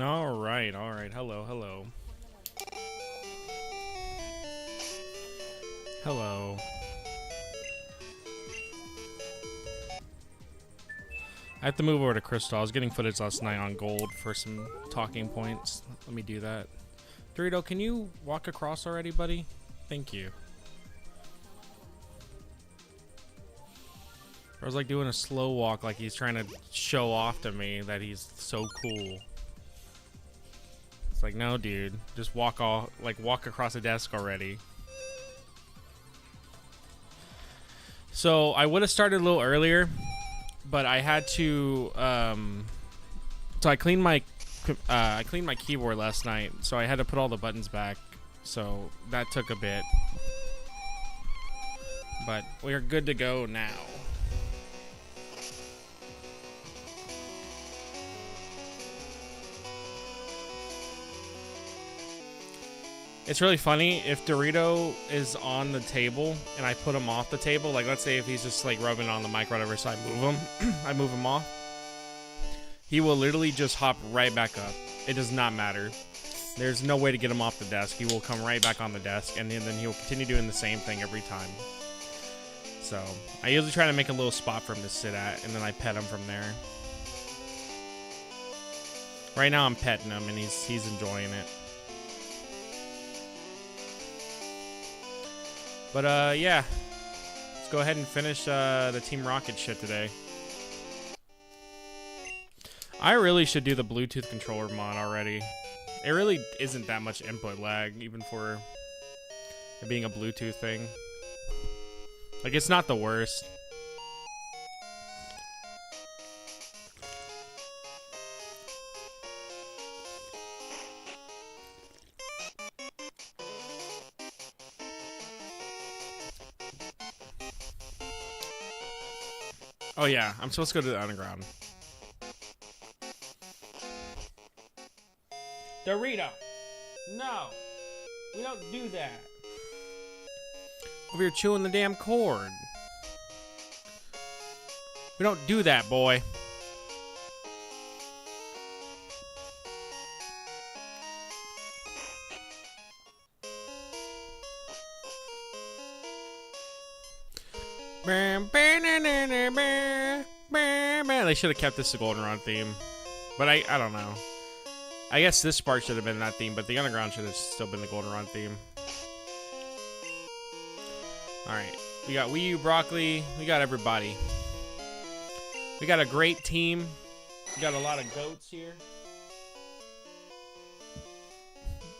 All right, all right. Hello, hello. Hello. I have to move over to Crystal. I was getting footage last night on Gold for some talking points. Let me do that. Dorito, can you walk across already, buddy? Thank you. I was like doing a slow walk, like he's trying to show off to me that he's so cool. It's like, no, dude, just walk across the desk already. So I would have started a little earlier, but I had to. So I cleaned my keyboard last night, so I had to put all the buttons back. So that took a bit, but we're good to go now. It's really funny if Dorito is on the table and I put him off the table. Like, let's say if he's just like rubbing on the mic or whatever, so I move him, I move him off. He will literally just hop right back up. It does not matter. There's no way to get him off the desk. He will come right back on the desk, and then he will continue doing the same thing every time. So I usually try to make a little spot for him to sit at, and then I pet him from there. Right now I'm petting him, and he's enjoying it. But yeah, let's go ahead and finish the Team Rocket shit today. I really should do the Bluetooth controller mod already. It really isn't that much input lag, even for it being a Bluetooth thing. Like, it's not the worst. Oh yeah, I'm supposed to go to the underground. Dorito! No! We don't do that. Over here chewing the damn cord. We don't do that, boy. They should have kept this the Goldenrod theme. But I don't know. I guess this part should have been that theme, but the underground should have still been the Goldenrod theme. Alright. We got Wii U, Broccoli. We got everybody. We got a great team. We got a lot of goats here.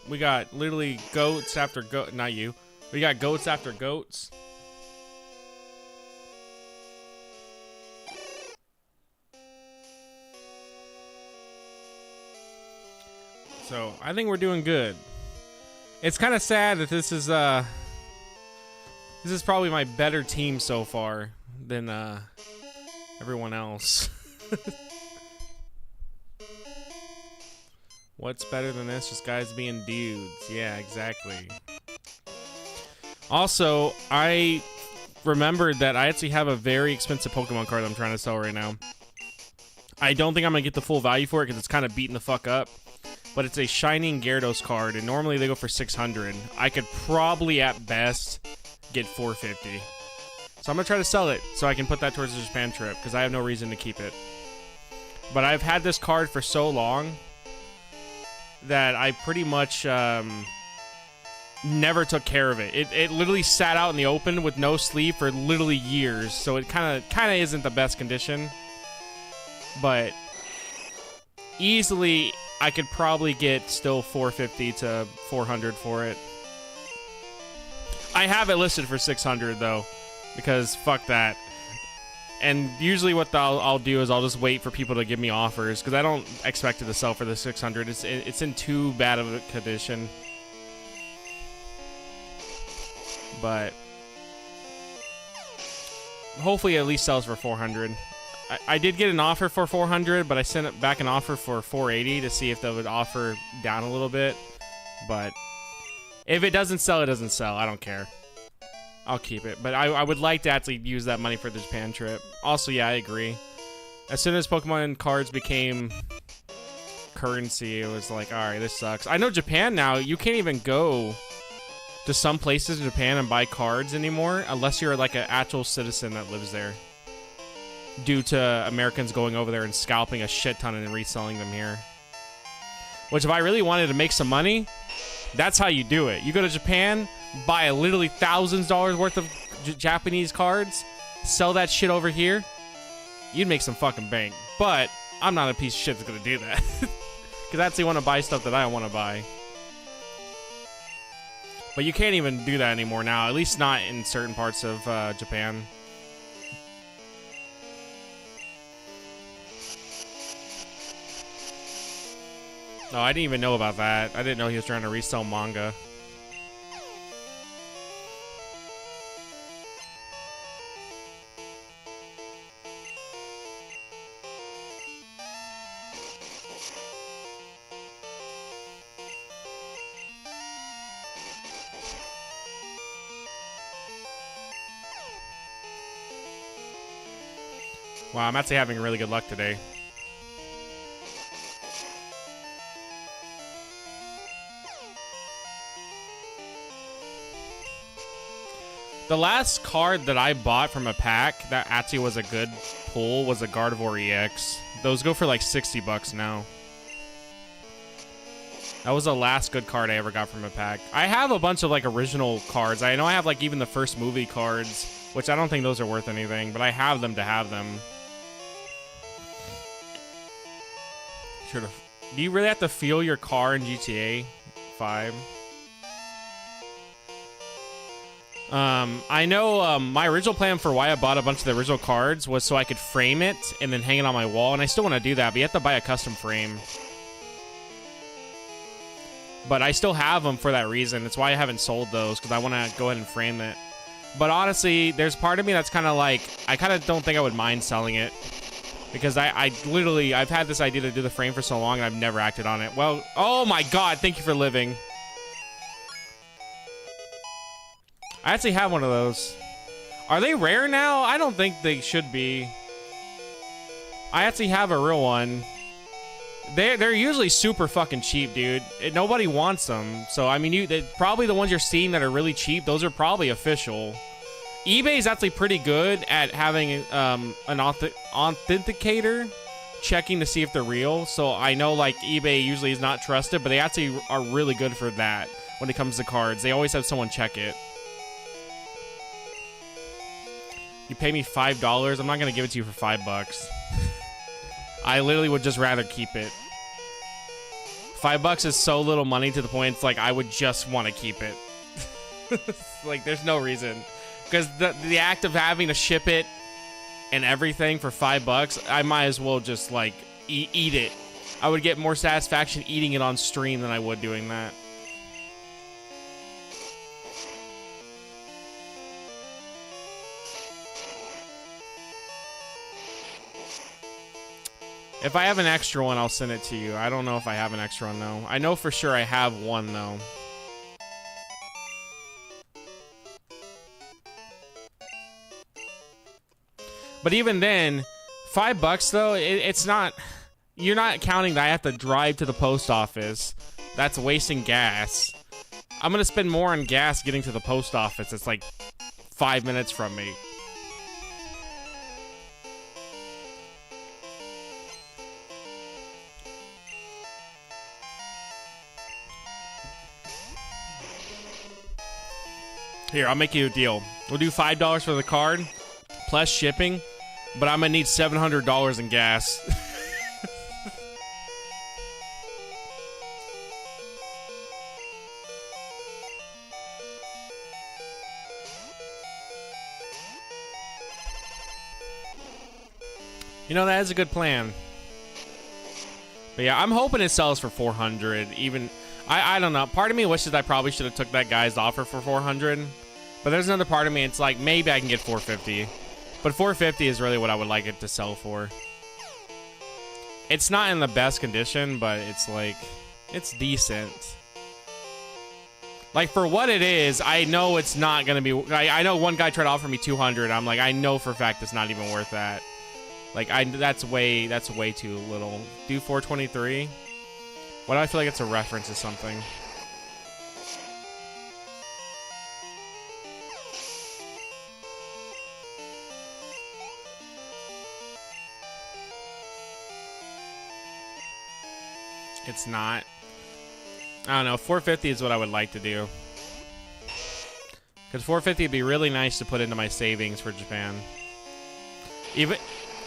We got literally goats after goat. Not you. We got goats after goats. So I think we're doing good. It's kind of sad that this is probably my better team so far than everyone else. What's better than this? Just guys being dudes. Yeah, exactly. Also, I remembered that I actually have a very expensive Pokemon card that I'm trying to sell right now. I don't think I'm gonna get the full value for it because it's kind of beating the fuck up. But it's a Shining Gyarados card, and normally they go for 600. I could probably, at best, get 450. So I'm going to try to sell it so I can put that towards the Japan trip, because I have no reason to keep it. But I've had this card for so long that I pretty much never took care of it. It literally sat out in the open with no sleep for literally years, so it kind of isn't the best condition. But easily, I could probably get still 450 to 400 for it. I have it listed for 600 though. because fuck that. And usually what I'll do is I'll just wait for people to give me offers because I don't expect it to sell for the 600. It's in too bad of a condition. But hopefully it at least sells for 400. I did get an offer for 400, but I sent it back an offer for 480 to see if they would offer down a little bit. But if it doesn't sell, it doesn't sell. I don't care. I'll keep it. But I would like to actually use that money for the Japan trip. Also, yeah, I agree. As soon as Pokemon cards became currency, it was like, alright, this sucks. I know Japan now, you can't even go to some places in Japan and buy cards anymore unless you're like an actual citizen that lives there. Due to Americans going over there and scalping a shit ton and reselling them here. Which, if I really wanted to make some money, that's how you do it. You go to Japan, buy literally thousands of dollars worth of Japanese cards, sell that shit over here, you'd make some fucking bank. But I'm not a piece of shit that's gonna do that. Because I actually want to buy stuff that I want to buy. But you can't even do that anymore now, at least not in certain parts of Japan. No, I didn't even know about that. I didn't know he was trying to resell manga. Wow, I'm actually having really good luck today. The last card that I bought from a pack that actually was a good pull was a Gardevoir EX. Those go for like 60 bucks now. That was the last good card I ever got from a pack. I have a bunch of like original cards. I know I have like even the first movie cards, which I don't think those are worth anything, but I have them to have them. Do you really have to feel your car in GTA 5? I know my original plan for why I bought a bunch of the original cards was so I could frame it and then hang it on my wall, and I still want to do that, but you have to buy a custom frame. But I still have them for that reason. It's why I haven't sold those, because I want to go ahead and frame it. But honestly, there's part of me that's kind of like, I kind of don't think I would mind selling it. Because I've had this idea to do the frame for so long, and I've never acted on it. Well, oh my god, thank you for living. I actually have one of those. Are they rare now? I don't think they should be. I actually have a real one. They're usually super fucking cheap, dude. Nobody wants them. So, I mean, probably the ones you're seeing that are really cheap, those are probably official. eBay is actually pretty good at having an authenticator checking to see if they're real. So I know like eBay usually is not trusted, but they actually are really good for that when it comes to cards. They always have someone check it. You pay me $5, I'm not gonna give it to you for $5. I literally would just rather keep it. $5 is so little money to the point it's like I would just want to keep it. Like there's no reason. Because the act of having to ship it and everything for $5, I might as well just like eat it. I would get more satisfaction eating it on stream than I would doing that. If I have an extra one, I'll send it to you. I don't know if I have an extra one, though. I know for sure I have one, though. But even then, $5, though, it's not... You're not counting that I have to drive to the post office. That's wasting gas. I'm going to spend more on gas getting to the post office. It's like 5 minutes from me. Here, I'll make you a deal. We'll do $5 for the card, plus shipping, but I'm gonna need $700 in gas. You know, that is a good plan. But yeah, I'm hoping it sells for 400. Even, I don't know. Part of me wishes I probably should have took that guy's offer for 400. But there's another part of me, it's like, maybe I can get 450. But 450 is really what I would like it to sell for. It's not in the best condition, but it's like, it's decent. Like, for what it is, I know it's not going to be... I know one guy tried to offer me 200. I'm like, I know for a fact it's not even worth that. Like, that's way too little. Do 423? Why do I feel like it's a reference to something? It's not. I don't know. 450 is what I would like to do. Because 450 would be really nice to put into my savings for Japan. Even,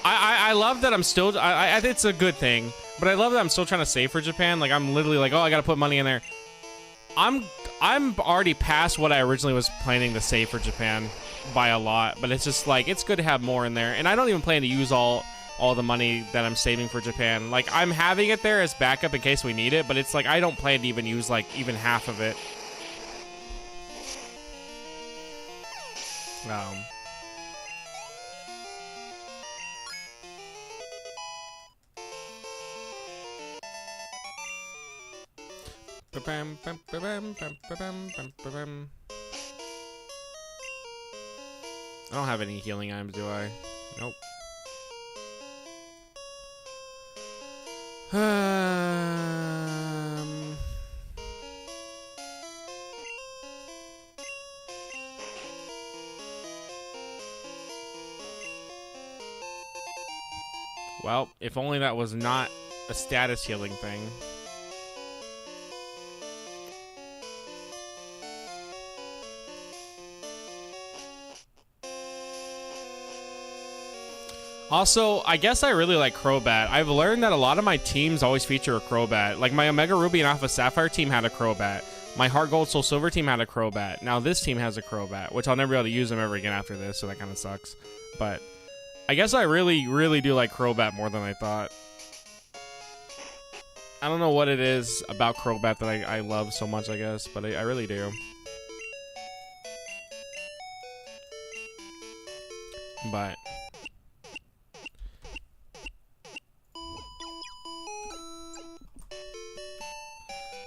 I love that I'm still. I think it's a good thing, but I love that I'm still trying to save for Japan. Like, I'm literally like, oh, I gotta put money in there. I'm already past what I originally was planning to save for Japan by a lot, but it's just like, it's good to have more in there, and I don't even plan to use all the money that I'm saving for Japan. Like, I'm having it there as backup in case we need it, but it's like, I don't plan to even use, like, even half of it. I don't have any healing items, do I? Nope. Well, if only that was not a status healing thing. Also, I guess I really like Crobat. I've learned that a lot of my teams always feature a Crobat. Like, my Omega Ruby and Alpha Sapphire team had a Crobat. My Heart Gold Soul Silver team had a Crobat. Now this team has a Crobat, which I'll never be able to use them ever again after this, so that kind of sucks. But I guess I really, really do like Crobat more than I thought. I don't know what it is about Crobat that I love so much, I guess, but I really do. But...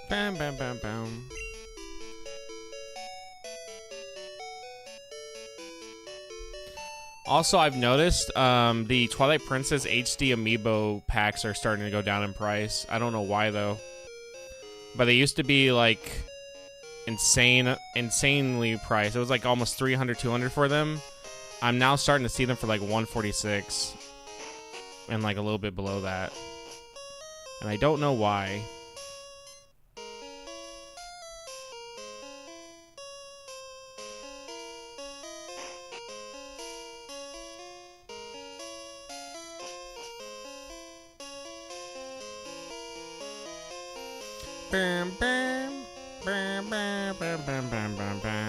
Bam, bam, bam, bam. Also, I've noticed the Twilight Princess HD Amiibo packs are starting to go down in price. I don't know why, though. But they used to be, like, insanely priced. It was, like, almost 300, 200 for them. I'm now starting to see them for, like, 146. And, like, a little bit below that. And I don't know why.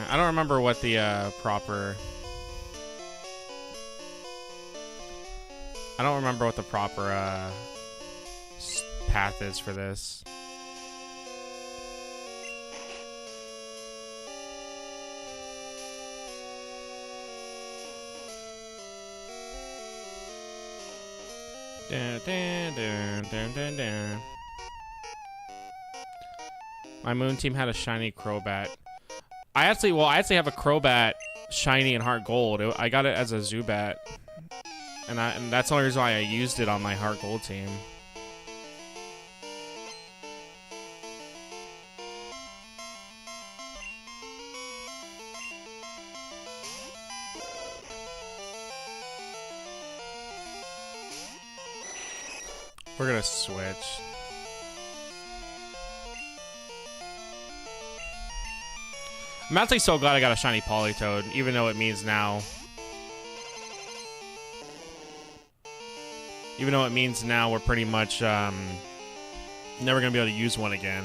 I don't remember what the proper path is for this. Dun, dun, dun, dun, dun, dun. My Moon team had a shiny Crobat. I actually have a Crobat shiny and Heart Gold. I got it as a Zubat. And that's the only reason why I used it on my Heart Gold team. We're gonna switch. I'm actually so glad I got a shiny Politoed, even though it means now. Even though it means now we're pretty much never gonna be able to use one again.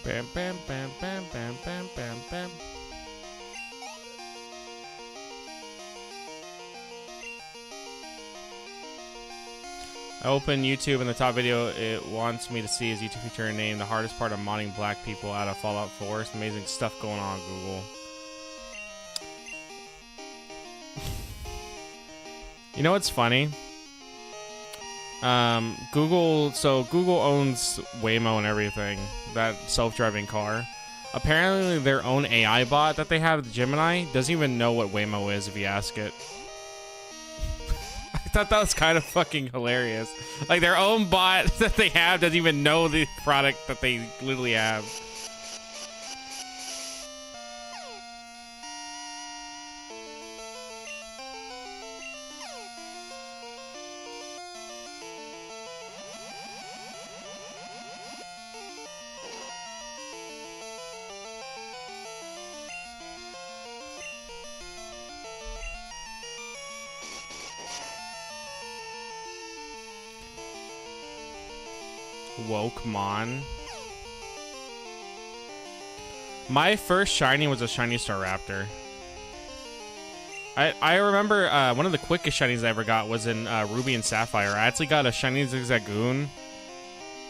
Bam, bam, bam, bam, bam, bam, bam, bam. I open YouTube and the top video it wants me to see is YouTube feature name the hardest part of modding black people out of Fallout 4. It's amazing stuff going on Google. You know what's funny? Google owns Waymo and everything, that self-driving car. Apparently their own AI bot that they have, Gemini, doesn't even know what Waymo is if you ask it. I thought that was kind of fucking hilarious. Like their own bot that they have doesn't even know the product that they literally have. Wokemon. My first shiny was a shiny Staraptor. I remember one of the quickest shinies I ever got was in Ruby and Sapphire. I actually got a shiny Zigzagoon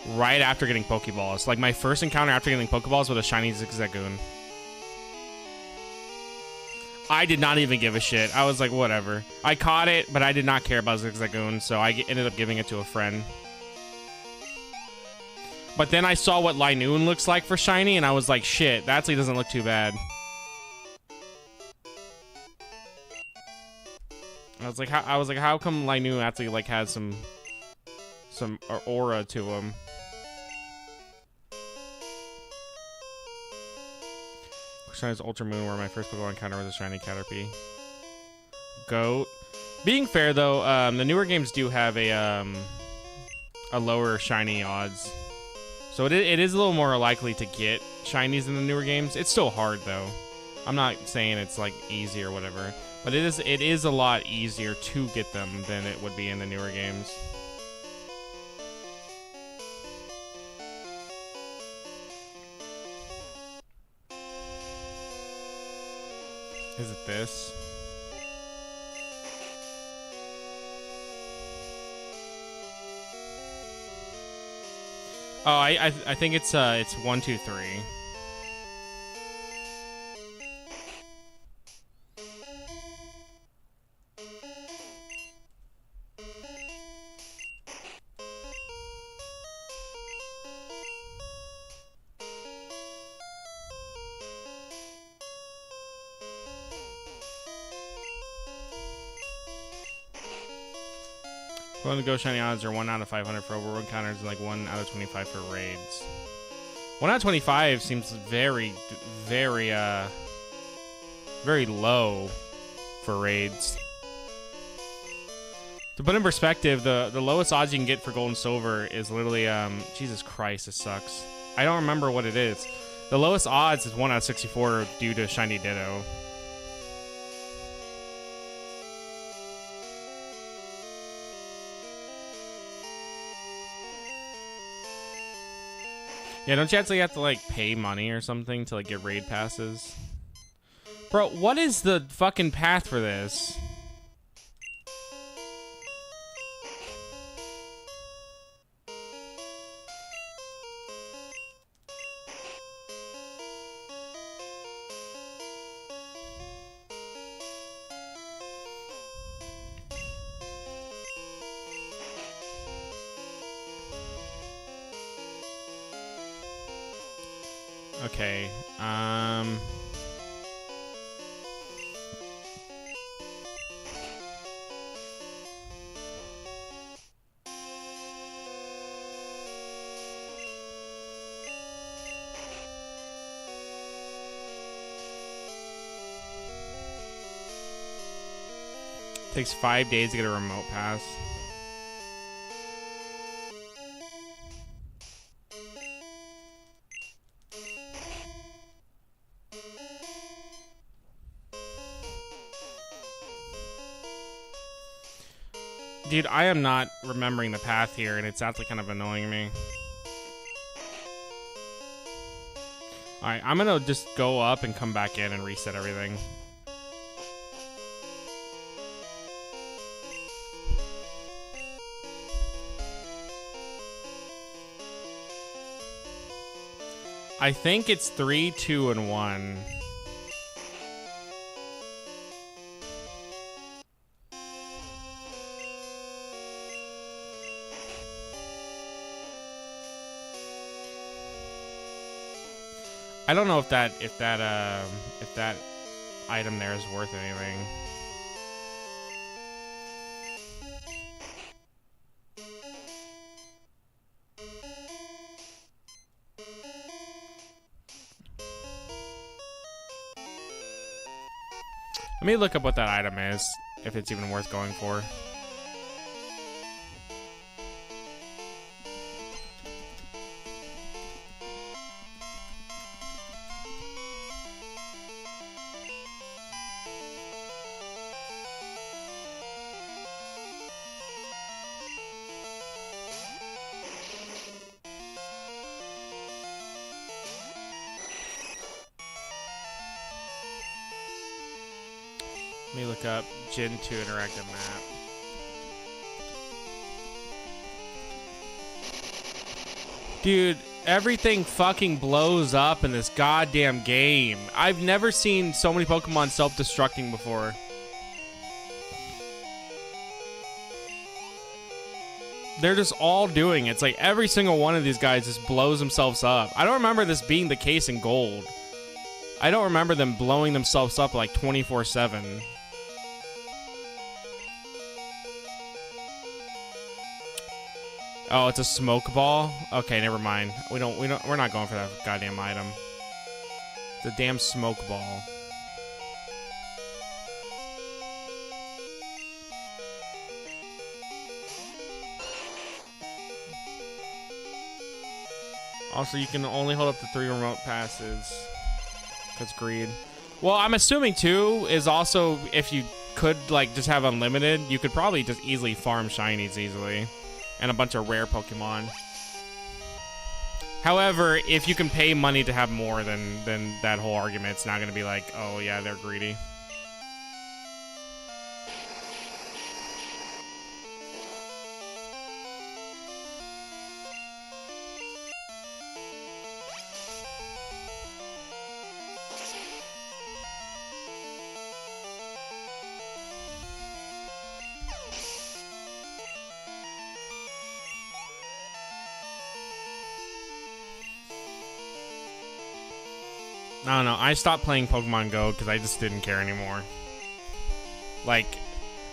right after getting Pokeballs. Like my first encounter after getting Pokeballs was a shiny Zigzagoon. I did not even give a shit. I was like, whatever. I caught it, but I did not care about Zigzagoon, so I ended up giving it to a friend. But then I saw what Linoon looks like for shiny, and I was like, shit, that actually doesn't look too bad. I was like, how come Linoon actually like has some aura to him? Shiny's Ultra Moon, where my first Pokemon encounter was a shiny Caterpie. Goat. Being fair though, the newer games do have a lower shiny odds. So it is a little more likely to get shinies in the newer games. It's still hard though. I'm not saying it's like easy or whatever, but it is a lot easier to get them than it would be in the newer games. Is it this? Oh, I think it's 1, 2, 3. Going to go shiny odds are 1 out of 500 for overworld encounters and like 1 out of 25 for raids. 1 out of 25 seems very, very low for raids. To put in perspective, the lowest odds you can get for gold and silver is literally Jesus Christ, this sucks. I don't remember what it is. The lowest odds is 1 out of 64 due to shiny Ditto. Yeah, don't you actually have to, like, pay money or something to, like, get raid passes? Bro, what is the fucking path for this? Okay, takes 5 days to get a remote pass. Dude, I am not remembering the path here, and it's actually kind of annoying me. Alright, I'm gonna just go up and come back in and reset everything. I think it's 3, 2, and 1. I don't know if that item there is worth anything. Let me look up what that item is, if it's even worth going for. Let me look up Gen 2 interactive map. Dude, everything fucking blows up in this goddamn game. I've never seen so many Pokemon self-destructing before. They're just all doing it. It's like every single one of these guys just blows themselves up. I don't remember this being the case in Gold. I don't remember them blowing themselves up like 24/7. Oh, it's a smoke ball? Okay, never mind. We're not going for that goddamn item. It's a damn smoke ball. Also, you can only hold up to 3 remote passes. That's greed. Well, I'm assuming too is also if you could like just have unlimited, you could probably just easily farm shinies easily. And a bunch of rare Pokemon. However, if you can pay money to have more, then that whole argument, it's not going to be like, oh yeah, they're greedy. I don't know. I stopped playing Pokemon Go because I just didn't care anymore. Like,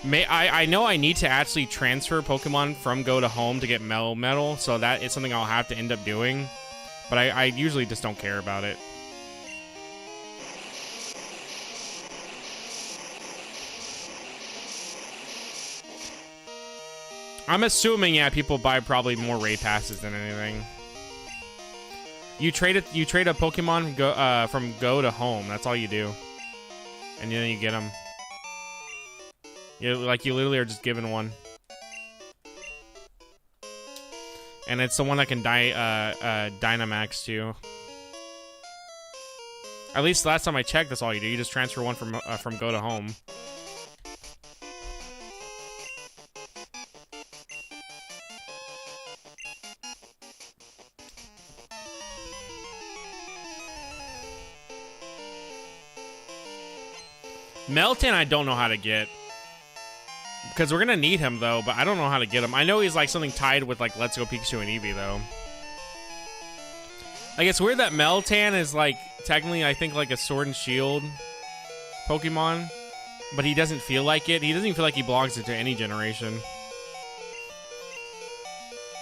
I know I need to actually transfer Pokemon from Go to Home to get Metal, so that is something I'll have to end up doing. But I usually just don't care about it. I'm assuming, yeah, people buy probably more raid passes than anything. You trade a Pokemon from Go to Home. That's all you do, and then you get them. You literally are just given one, and it's the one that can Dynamax too. At least last time I checked, that's all you do. You just transfer one from Go to Home. Meltan, I don't know how to get. Because we're going to need him, though, but I don't know how to get him. I know he's, like, something tied with, like, Let's Go Pikachu and Eevee, though. Like, it's weird that Meltan is, like, technically, I think, like, a Sword and Shield Pokemon. But he doesn't feel like it. He doesn't even feel like he belongs to any generation.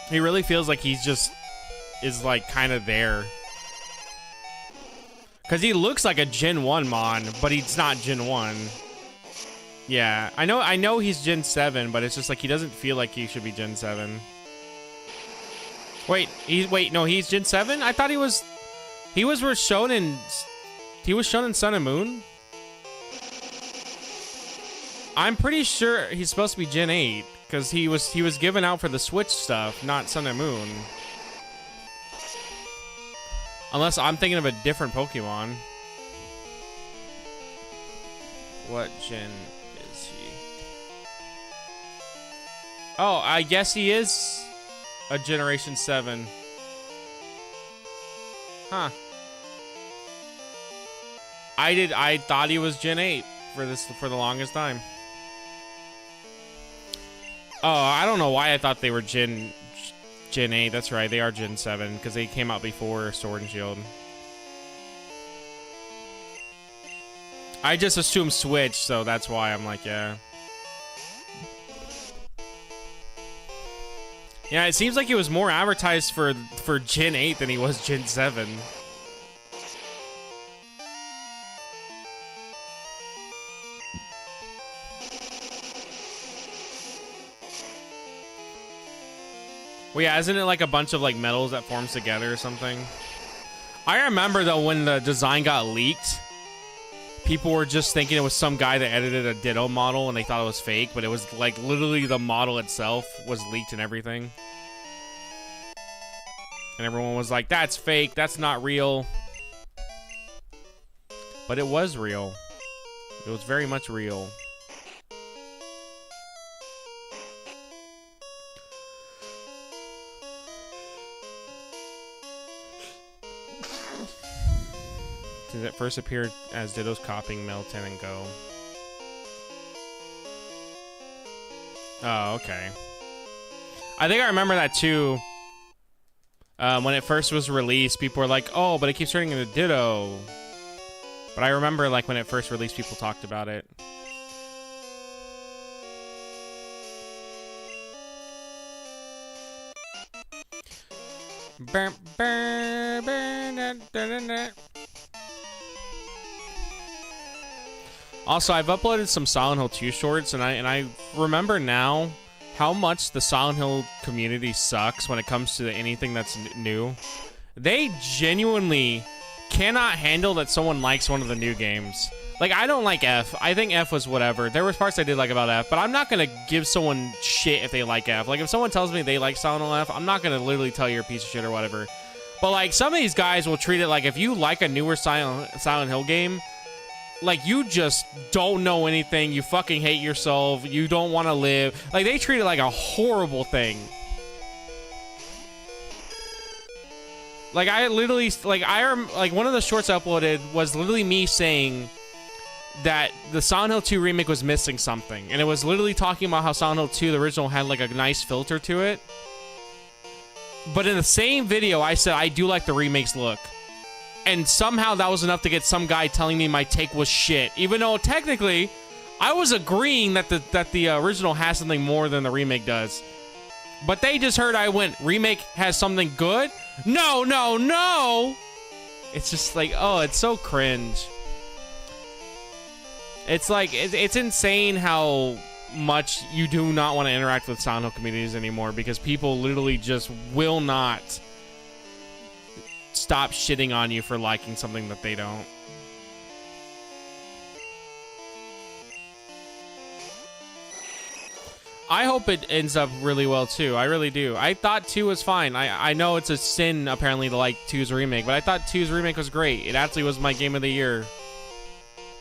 He really feels like he's just... is, like, kind of there. Because he looks like a Gen 1 Mon, but he's not Gen 1. Yeah, I know he's Gen 7, but it's just like he doesn't feel like he should be Gen 7. Wait, no, he's Gen 7? I thought he was shown in Sun and Moon? I'm pretty sure he's supposed to be Gen 8, because he was given out for the Switch stuff, not Sun and Moon. Unless I'm thinking of a different Pokemon. What gen is he? Oh, I guess he is a Generation 7. Huh. I thought he was Gen 8 for the longest time. Oh, I don't know why I thought they were Gen 8. That's right, they are Gen 7 because they came out before Sword and Shield. I just assumed Switch, so that's why I'm like, yeah. Yeah, it seems like he was more advertised for Gen 8 than he was Gen 7. Well, yeah, isn't it like a bunch of like metals that forms together or something? I remember though when the design got leaked, people were just thinking it was some guy that edited a Ditto model and they thought it was fake, but it was like literally the model itself was leaked and everything. And everyone was like, that's fake, that's not real. But it was real. It was very much real. Did it first appear as Ditto's copying Meltan and Go? Oh, okay. I think I remember that too. When it first was released, people were like, oh, but it keeps turning into Ditto. But I remember like when it first released, people talked about it. Also, I've uploaded some Silent Hill 2 shorts, and I remember now how much the Silent Hill community sucks when it comes to anything that's new. They genuinely cannot handle that someone likes one of the new games. Like, I don't like F. I think F was whatever. There was parts I did like about F, but I'm not gonna give someone shit if they like F. Like, if someone tells me they like Silent Hill F, I'm not gonna literally tell you're a piece of shit or whatever. But, like, some of these guys will treat it like if you like a newer Silent Hill game, like, you just don't know anything. You fucking hate yourself. You don't want to live. Like, they treat it like a horrible thing. Like, I literally, like, one of the shorts I uploaded was literally me saying that the Silent Hill 2 remake was missing something. And it was literally talking about how Silent Hill 2, the original, had, like, a nice filter to it. But in the same video, I said I do like the remake's look. And somehow that was enough to get some guy telling me my take was shit. Even though technically, I was agreeing that the original has something more than the remake does. But they just heard I went, remake has something good? No, no, no! It's just like, oh, it's so cringe. It's like, it's insane how much you do not want to interact with Silent Hill communities anymore because people literally just will not stop shitting on you for liking something that they don't. I hope it ends up really well too. I really do. I thought 2 was fine. I know it's a sin apparently to like 2's remake, but I thought 2's remake was great. It actually was my game of the year.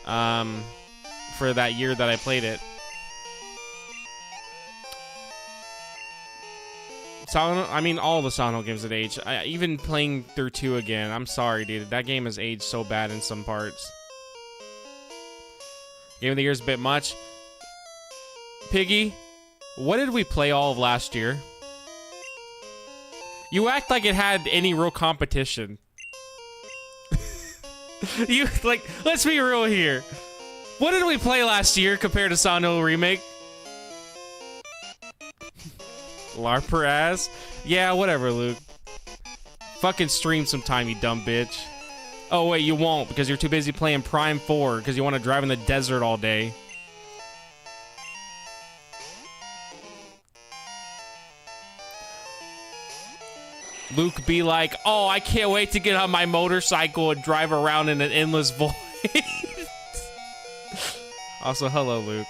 For that year that I played it. All the Silent Hill games at age. Even playing through 2 again. I'm sorry, dude. That game has aged so bad in some parts. Game of the year is a bit much. Piggy, what did we play all of last year? You act like it had any real competition. You, like, let's be real here. What did we play last year compared to Silent Hill Remake? LARPer ass? Yeah, whatever, Luke. Fucking stream sometime, you dumb bitch. Oh, wait, you won't because you're too busy playing Prime 4 because you want to drive in the desert all day. Luke be like, oh, I can't wait to get on my motorcycle and drive around in an endless void. Also, hello, Luke.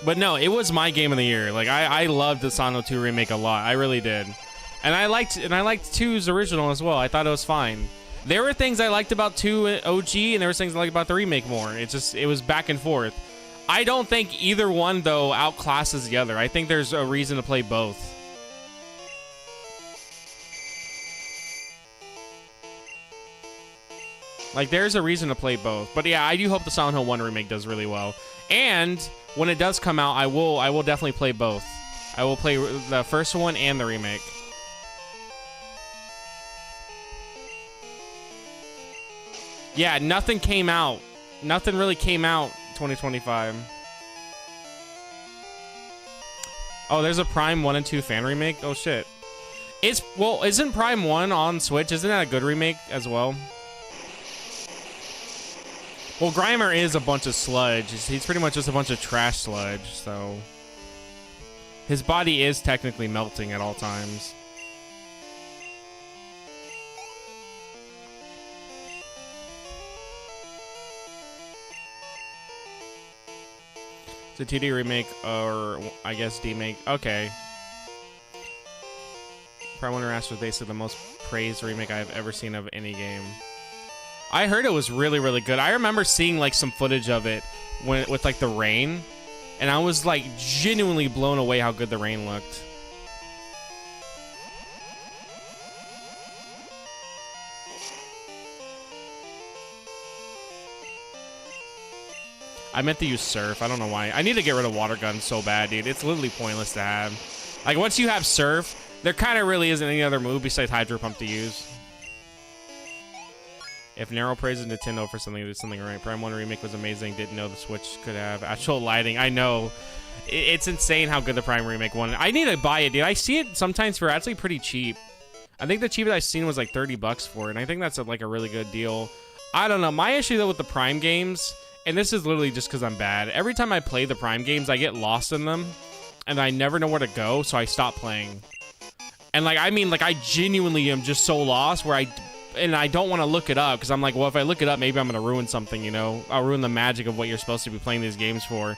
But no, it was my game of the year. Like, I loved the Silent Hill 2 remake a lot. I really did. And I liked two's original as well. I thought it was fine. There were things I liked about 2 OG, and there were things I liked about the remake more. It was back and forth. I don't think either one, though, outclasses the other. I think there's a reason to play both. Like, there's a reason to play both. But yeah, I do hope the Silent Hill 1 remake does really well. And when it does come out, I will definitely play both. I will play the first one and the remake. Yeah, nothing came out. Nothing really came out 2025. Oh, there's a Prime 1 and 2 fan remake? Oh, shit. Isn't Prime 1 on Switch? Isn't that a good remake as well? Well, Grimer is a bunch of sludge. He's pretty much just a bunch of trash sludge, so... His body is technically melting at all times. It's a 2D remake, or I guess demake. Okay. Prime Wonder Master was basically the most praised remake I've ever seen of any game. I heard it was really, really good. I remember seeing like some footage of it with like the rain, and I was like genuinely blown away how good the rain looked. I meant to use Surf. I don't know why. I need to get rid of Water Gun so bad, dude. It's literally pointless to have. Like, once you have Surf, there kind of really isn't any other move besides Hydro Pump to use. If Narrow praises Nintendo for something, there's something right. Prime 1 Remake was amazing. Didn't know the Switch could have actual lighting. I know. It's insane how good the Prime Remake one. I need to buy it, dude. I see it sometimes for actually pretty cheap. I think the cheapest I've seen was like 30 bucks for it, and I think that's like a really good deal. I don't know. My issue, though, with the Prime games... And this is literally just because I'm bad. Every time I play the Prime games, I get lost in them. And I never know where to go, so I stop playing. And, like, I mean, like, I genuinely am just so lost where I don't want to look it up. Because I'm like, well, if I look it up, maybe I'm going to ruin something, you know? I'll ruin the magic of what you're supposed to be playing these games for.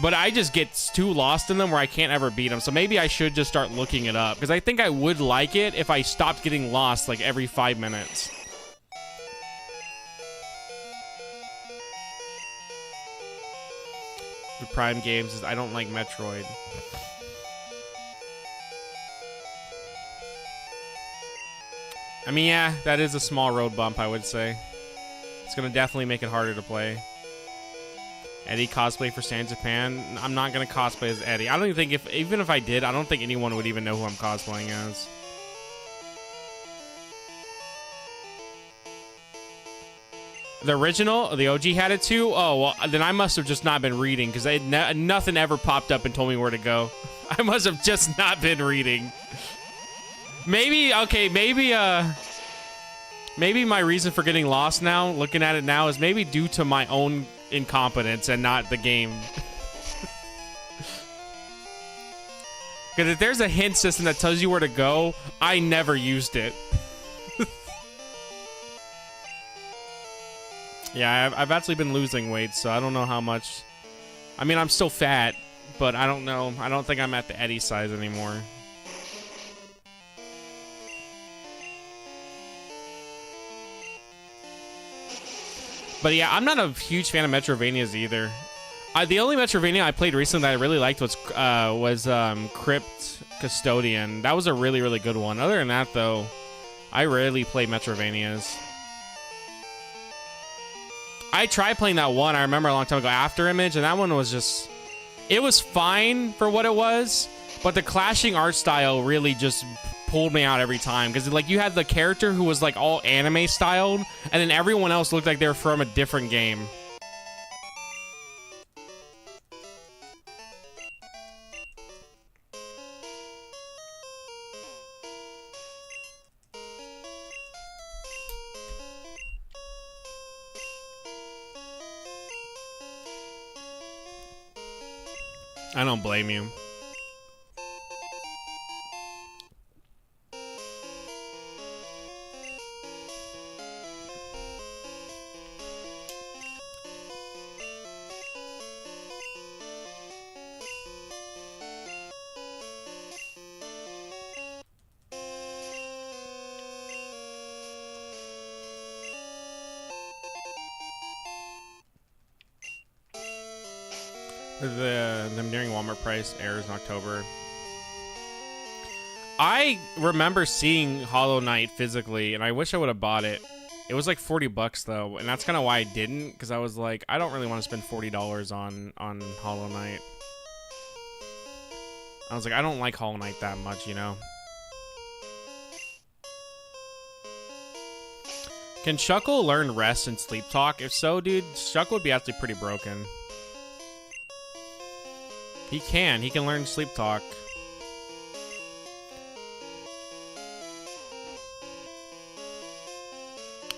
But I just get too lost in them where I can't ever beat them. So maybe I should just start looking it up. Because I think I would like it if I stopped getting lost, like, every 5 minutes. Prime games is I don't like Metroid. I mean, yeah, that is a small road bump, I would say. It's gonna definitely make it harder to play. Eddie cosplay for Stan Japan. I'm not gonna cosplay as Eddie. I don't even think even if I did, I don't think anyone would even know who I'm cosplaying as. The original, the OG had it too? Oh, well, then I must have just not been reading because nothing ever popped up and told me where to go. I must have just not been reading. Maybe, okay, maybe my reason for getting lost now, looking at it now, is maybe due to my own incompetence and not the game. Because if there's a hint system that tells you where to go, I never used it. Yeah, I've actually been losing weight, so I don't know how much. I mean, I'm still fat, but I don't know. I don't think I'm at the Eddie size anymore. But yeah, I'm not a huge fan of Metrovanias either. The only Metrovania I played recently that I really liked was Crypt Custodian. That was a really, really good one. Other than that, though, I rarely play Metrovanias. I tried playing that one, I remember a long time ago, After Image, and that one was just... It was fine for what it was, but the clashing art style really just pulled me out every time. Because, like, you had the character who was, like, all anime-styled, and then everyone else looked like they were from a different game. I don't blame you. The nearing Walmart price airs in October. I remember seeing Hollow Knight physically, and I wish I would have bought it. It was like $40 though, and that's kind of why I didn't, because I was like, I don't really want to spend $40 on Hollow Knight. I was like, I don't like Hollow Knight that much, you know. Can Shuckle learn rest and sleep talk? If so, dude, Shuckle would be actually pretty broken. He can learn sleep talk.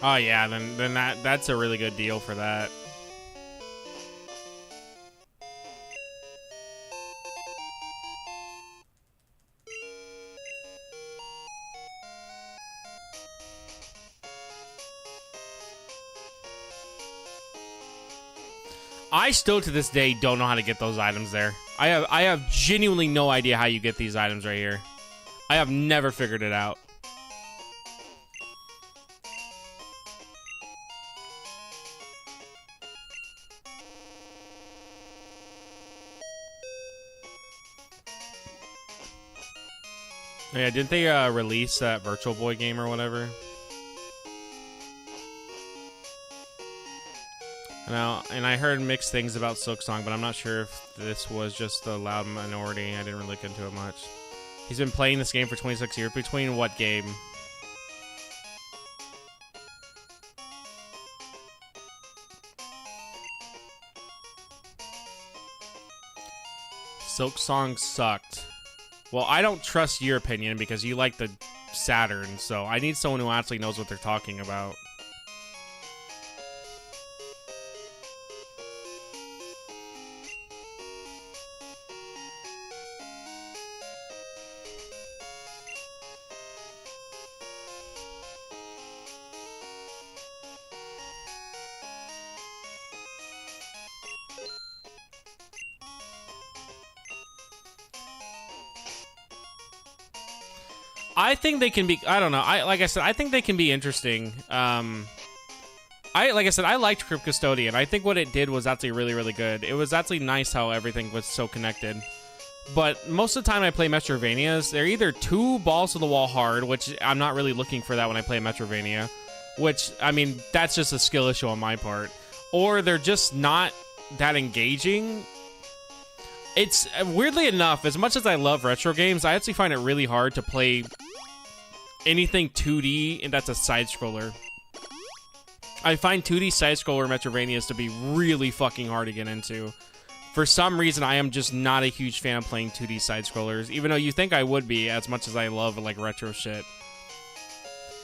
Oh yeah, then that's a really good deal for that. I still to this day don't know how to get those items there. I have genuinely no idea how you get these items right here. I have never figured it out. Yeah, didn't they release that Virtual Boy game or whatever? Now, and I heard mixed things about Silksong, but I'm not sure if this was just a loud minority. I didn't really look into it much. He's been playing this game for 26 years. Between what game? Silksong sucked. Well, I don't trust your opinion because you like the Saturn, so I need someone who actually knows what they're talking about. I think they can be. I don't know. Like I said, I think they can be interesting. Like I said, I liked Crypt Custodian. I think what it did was actually really, really good. It was actually nice how everything was so connected. But most of the time I play Metroidvanias, they're either too balls to the wall hard, which I'm not really looking for that when I play Metroidvania, which, I mean, that's just a skill issue on my part, or they're just not that engaging. It's, weirdly enough, as much as I love retro games, I actually find it really hard to play anything 2D and that's a side-scroller. I find 2D side-scroller Metroidvanias to be really fucking hard to get into. For some reason, I am just not a huge fan of playing 2D side-scrollers, even though you think I would be, as much as I love, like, retro shit.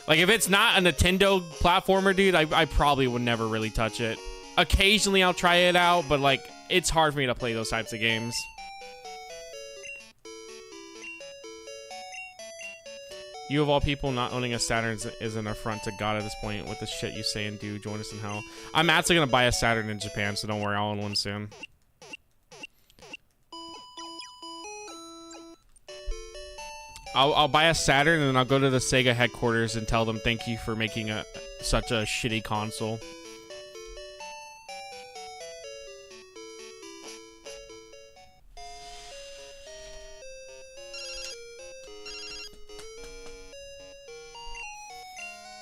Like, if it's not a Nintendo platformer, dude, I probably would never really touch it. Occasionally, I'll try it out, but, like, it's hard for me to play those types of games. You of all people not owning a Saturn is an affront to God at this point with the shit you say and do. Join us in hell. I'm actually gonna buy a Saturn in Japan, so don't worry, I'll own one soon. I'll buy a Saturn and then I'll go to the Sega headquarters and tell them thank you for making such a shitty console.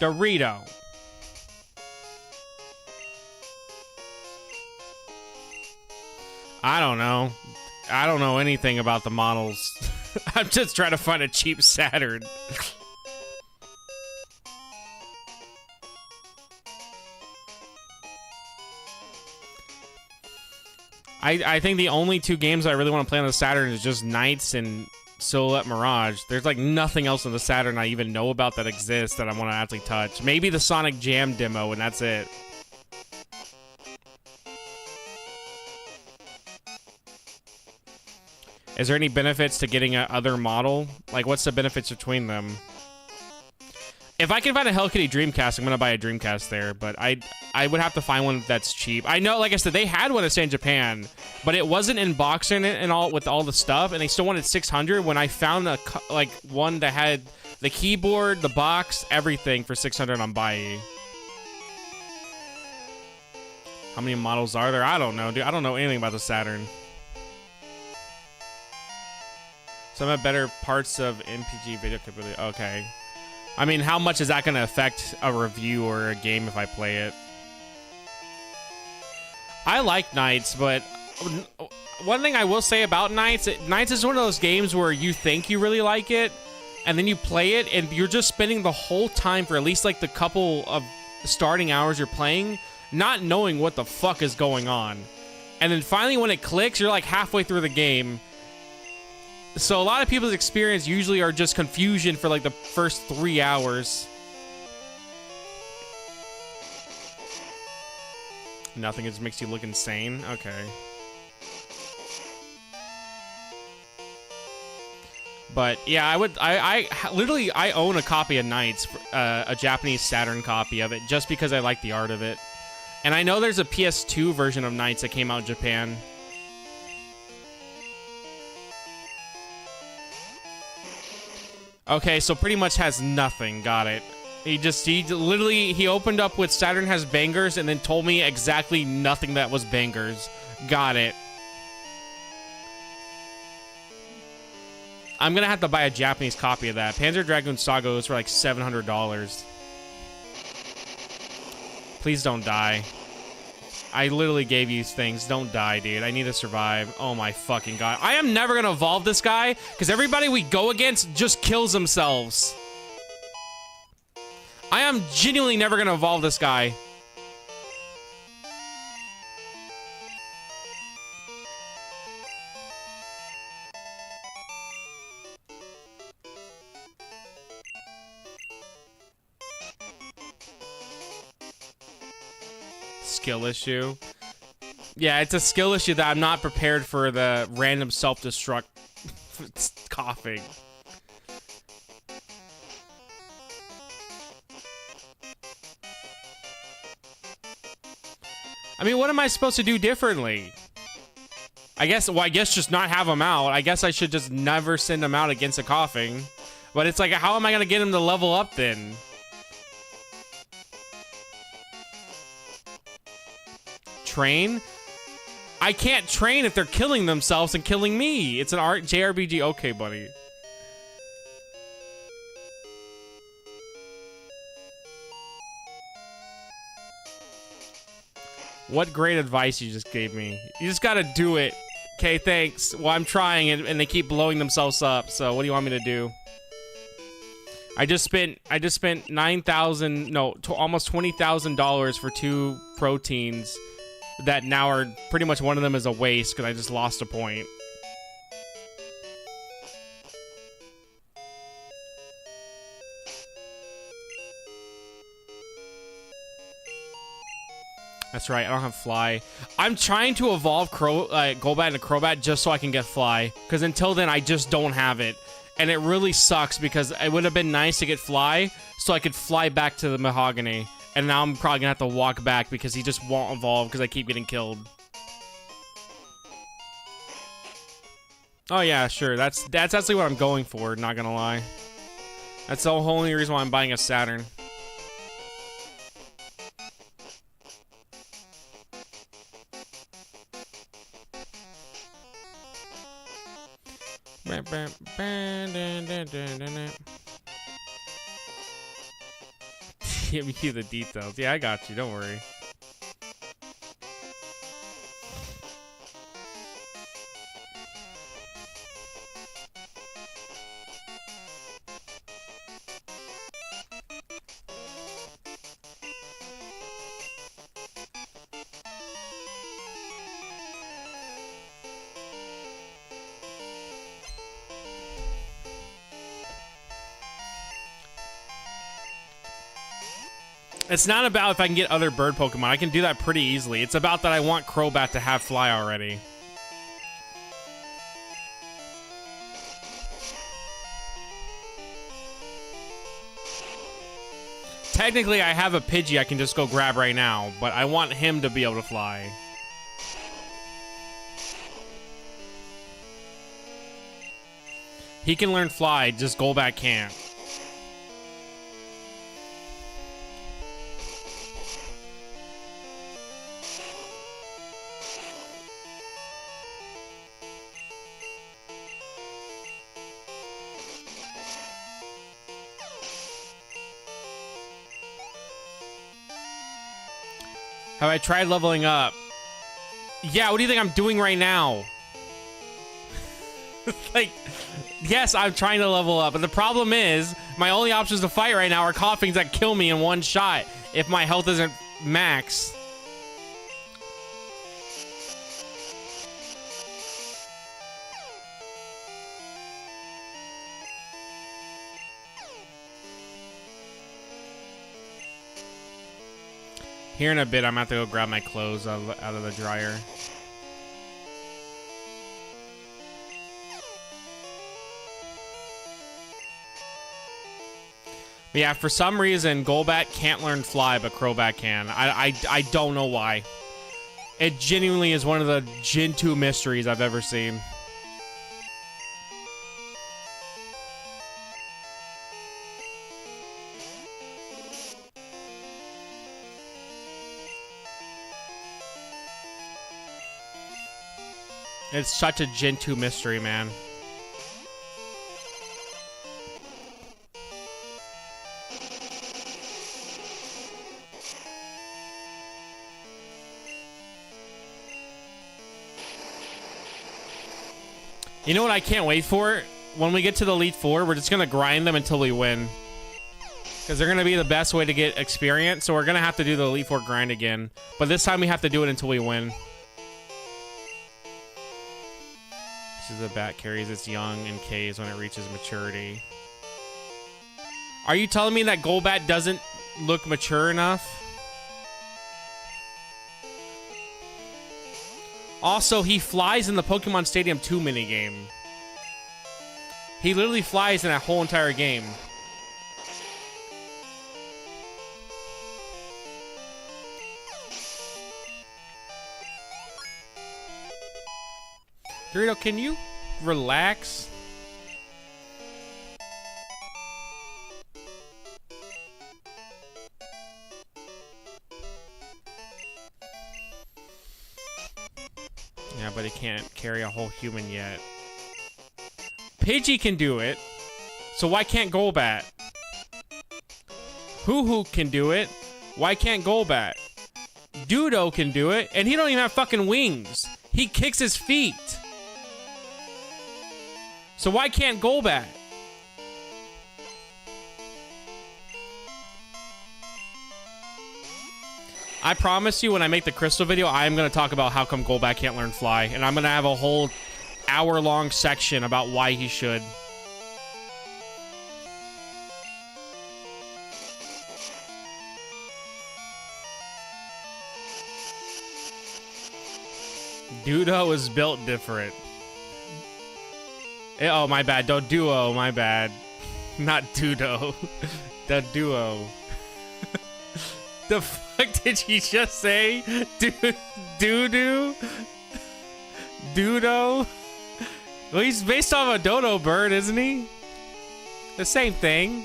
Dorito. I don't know. I don't know anything about the models. I'm just trying to find a cheap Saturn. I think the only two games I really want to play on the Saturn is just Nights and Silhouette Mirage. There's like nothing else on the Saturn I even know about that exists that I want to actually touch. Maybe the Sonic Jam demo, and that's it. Is there any benefits to getting a other model? Like, what's the benefits between them? If I can find a Hello Kitty Dreamcast, I'm gonna buy a Dreamcast there, but I would have to find one that's cheap. I know, like I said, they had one at Stay in Japan, but it wasn't in box in it and all with all the stuff, and they still wanted $600. When I found like one that had the keyboard, the box, everything for $600 on Buy. How many models are there? I don't know, dude. I don't know anything about the Saturn. Some of the better parts of MPG video capability. Okay. I mean, how much is that going to affect a review or a game if I play it? I like Nights, but one thing I will say about Nights, Nights is one of those games where you think you really like it, and then you play it, and you're just spending the whole time for at least like the couple of starting hours you're playing, not knowing what the fuck is going on. And then finally when it clicks, you're like halfway through the game. So a lot of people's experience usually are just confusion for like the first 3 hours. Nothing, it just makes you look insane. Okay. But yeah, I literally own a copy of Nights, a Japanese Saturn copy of it, just because I like the art of it. And I know there's a PS2 version of Nights that came out in Japan. Okay, so pretty much has nothing. Got it. He literally opened up with Saturn has bangers and then told me exactly nothing that was bangers. Got it. I'm gonna have to buy a Japanese copy of that. Panzer Dragoon Saga was for like $700. Please don't die. I literally gave you things. Don't die, dude. I need to survive. Oh my fucking god. I am never gonna evolve this guy, because everybody we go against just kills themselves. I am genuinely never gonna evolve this guy. Skill issue. Yeah, it's a skill issue that I'm not prepared for the random self-destruct coughing. I mean, what am I supposed to do differently? I guess just not have him out. I guess I should just never send him out against a coughing. But it's like, how am I going to get him to level up then? Train? I can't train if they're killing themselves and killing me. It's an JRPG. Okay, buddy. What great advice you just gave me. You just gotta do it. Okay, thanks. Well, I'm trying and they keep blowing themselves up. So what do you want me to do? I just spent $9,000, no, almost $20,000 for 2 proteins that now are pretty much one of them is a waste because I just lost a point. That's right, I don't have Fly. I'm trying to evolve Golbat into Crobat just so I can get Fly, because until then I just don't have it. And it really sucks because it would have been nice to get Fly so I could fly back to the Mahogany. And now I'm probably gonna have to walk back because he just won't evolve because I keep getting killed. Oh yeah, sure. That's actually what I'm going for, not gonna lie. That's the only reason why I'm buying a Saturn. Give me the details. Yeah, I got you. Don't worry. It's not about if I can get other bird Pokemon. I can do that pretty easily. It's about that I want Crobat to have Fly already. Technically, I have a Pidgey I can just go grab right now, but I want him to be able to fly. He can learn Fly, just Golbat can't. Have I tried leveling up? Yeah, what do you think I'm doing right now? Like, yes, I'm trying to level up, but the problem is, my only options to fight right now are Koffings that kill me in one shot if my health isn't max. Here in a bit, I'm gonna have to go grab my clothes out of the dryer. But yeah, for some reason, Golbat can't learn Fly, but Crobat can. I don't know why. It genuinely is one of the Gen 2 mysteries I've ever seen. It's such a Gen 2 mystery, man. You know what I can't wait for? When we get to the Elite Four, we're just going to grind them until we win. Because they're going to be the best way to get experience, so we're going to have to do the Elite Four grind again. But this time we have to do it until we win. This is a bat carries its young in Ks when it reaches maturity. Are you telling me that Golbat doesn't look mature enough? Also, he flies in the Pokemon Stadium 2 minigame. He literally flies in that whole entire game. Dorito, can you relax? Yeah, but he can't carry a whole human yet. Pidgey can do it, so why can't Golbat? Hoo-Hoo can do it, why can't Golbat? Dudo can do it, and he don't even have fucking wings. He kicks his feet. So why can't Golbat? I promise you, when I make the Crystal video, I'm going to talk about how come Golbat can't learn Fly. And I'm going to have a whole hour-long section about why he should. Dudo is built different. Oh, my bad. Doduo, my bad. Not Dudo. Doduo. The fuck did he just say? Doo-doo? Dudo? Well, he's based off a dodo bird, isn't he? The same thing.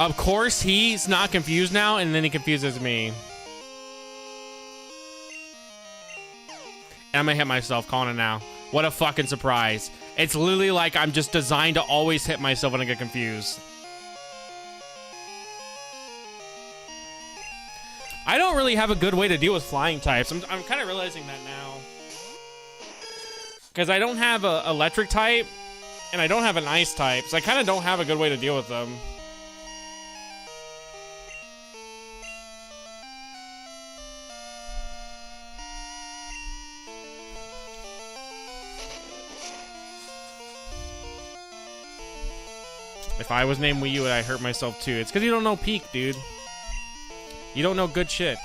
Of course, he's not confused now, and then he confuses me. And I'm gonna hit myself calling it now. What a fucking surprise. It's literally like I'm just designed to always hit myself when I get confused. I don't really have a good way to deal with flying types. I'm kind of realizing that now. Because I don't have an electric type, and I don't have an ice type, so I kind of don't have a good way to deal with them. If I was named Wii U, I'd hurt myself too. It's because you don't know Peak, dude. You don't know good shit.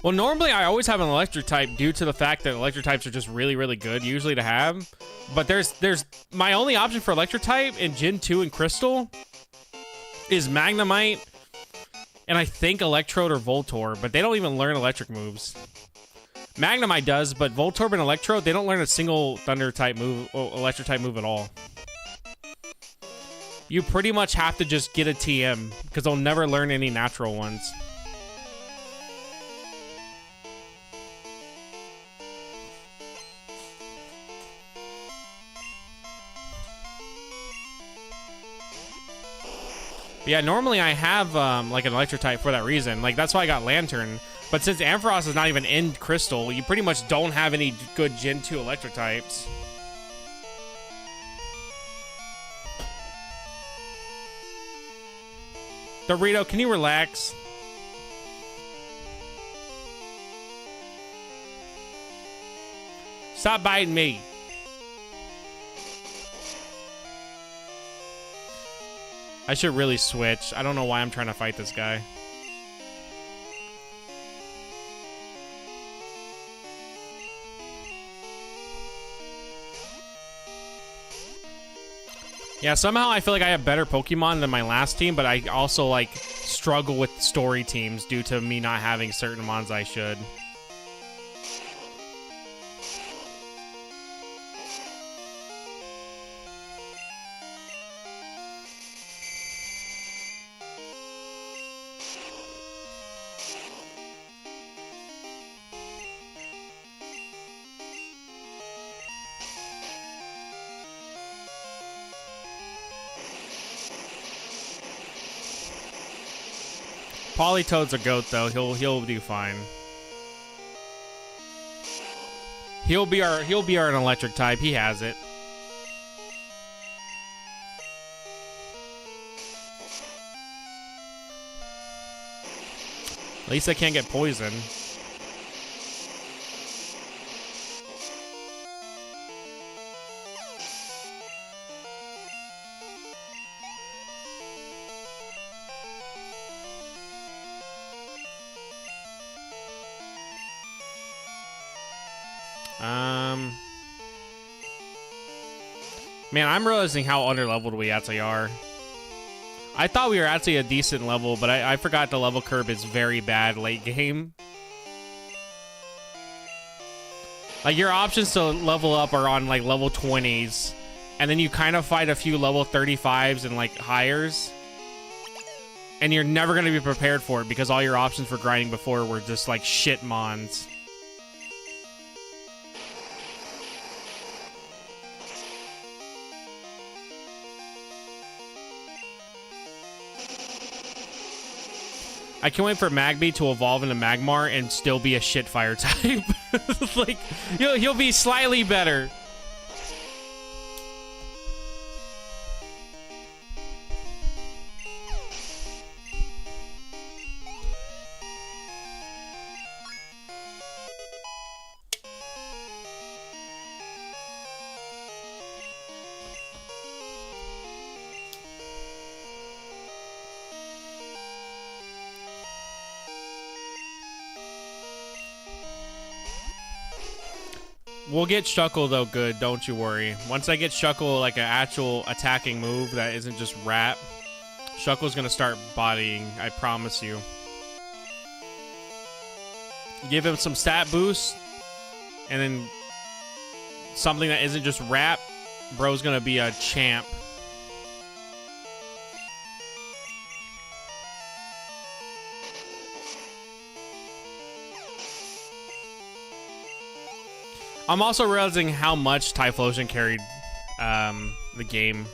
Well, normally I always have an electric type due to the fact that electric types are just really, really good usually to have. But there's my only option for electric type in Gen 2 and Crystal is Magnemite and I think Electrode or Voltorb, but they don't even learn electric moves. Magnemite does, but Voltorb and Electro, they don't learn a single Thunder type move, or Electric type move at all. You pretty much have to just get a TM, because they'll never learn any natural ones. But yeah, normally I have like an Electric type for that reason. Like, that's why I got Lantern. But since Ampharos is not even in Crystal, you pretty much don't have any good Gen 2 Electric types. Dorito, can you relax? Stop biting me. I should really switch. I don't know why I'm trying to fight this guy. Yeah, somehow I feel like I have better Pokemon than my last team, but I also, like, struggle with story teams due to me not having certain mons I should. Politoad's a goat though. He'll do fine. He'll be our an electric type. He has it. At least I can't get poisoned. Man, I'm realizing how underleveled we actually are. I thought we were actually a decent level, but I forgot the level curve is very bad late game. Like, your options to level up are on, like, level 20s. And then you kind of fight a few level 35s and, like, highers. And you're never going to be prepared for it because all your options for grinding before were just, like, shit mons. I can't wait for Magby to evolve into Magmar and still be a shit fire type. Like, he'll be slightly better. We'll get Shuckle, though, good. Don't you worry. Once I get Shuckle, like, an actual attacking move that isn't just Rap, Shuckle's gonna start bodying. I promise you. Give him some stat boost, and then something that isn't just Rap, bro's gonna be a champ. I'm also realizing how much Typhlosion carried the game.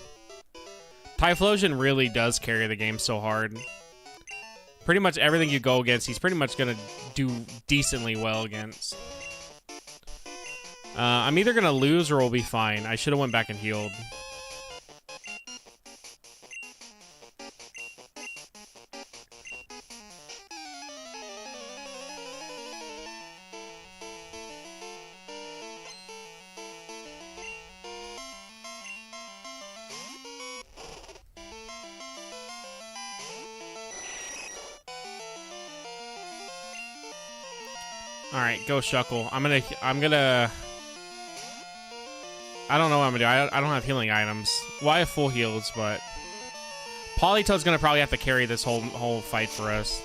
Typhlosion really does carry the game so hard. Pretty much everything you go against, he's pretty much going to do decently well against. I'm either going to lose or we'll be fine. I should have went back and healed. Alright, go Shuckle. I'm gonna... I don't know what I'm gonna do. I don't have healing items. Well, I have full heals, but... Politoad's gonna probably have to carry this whole fight for us.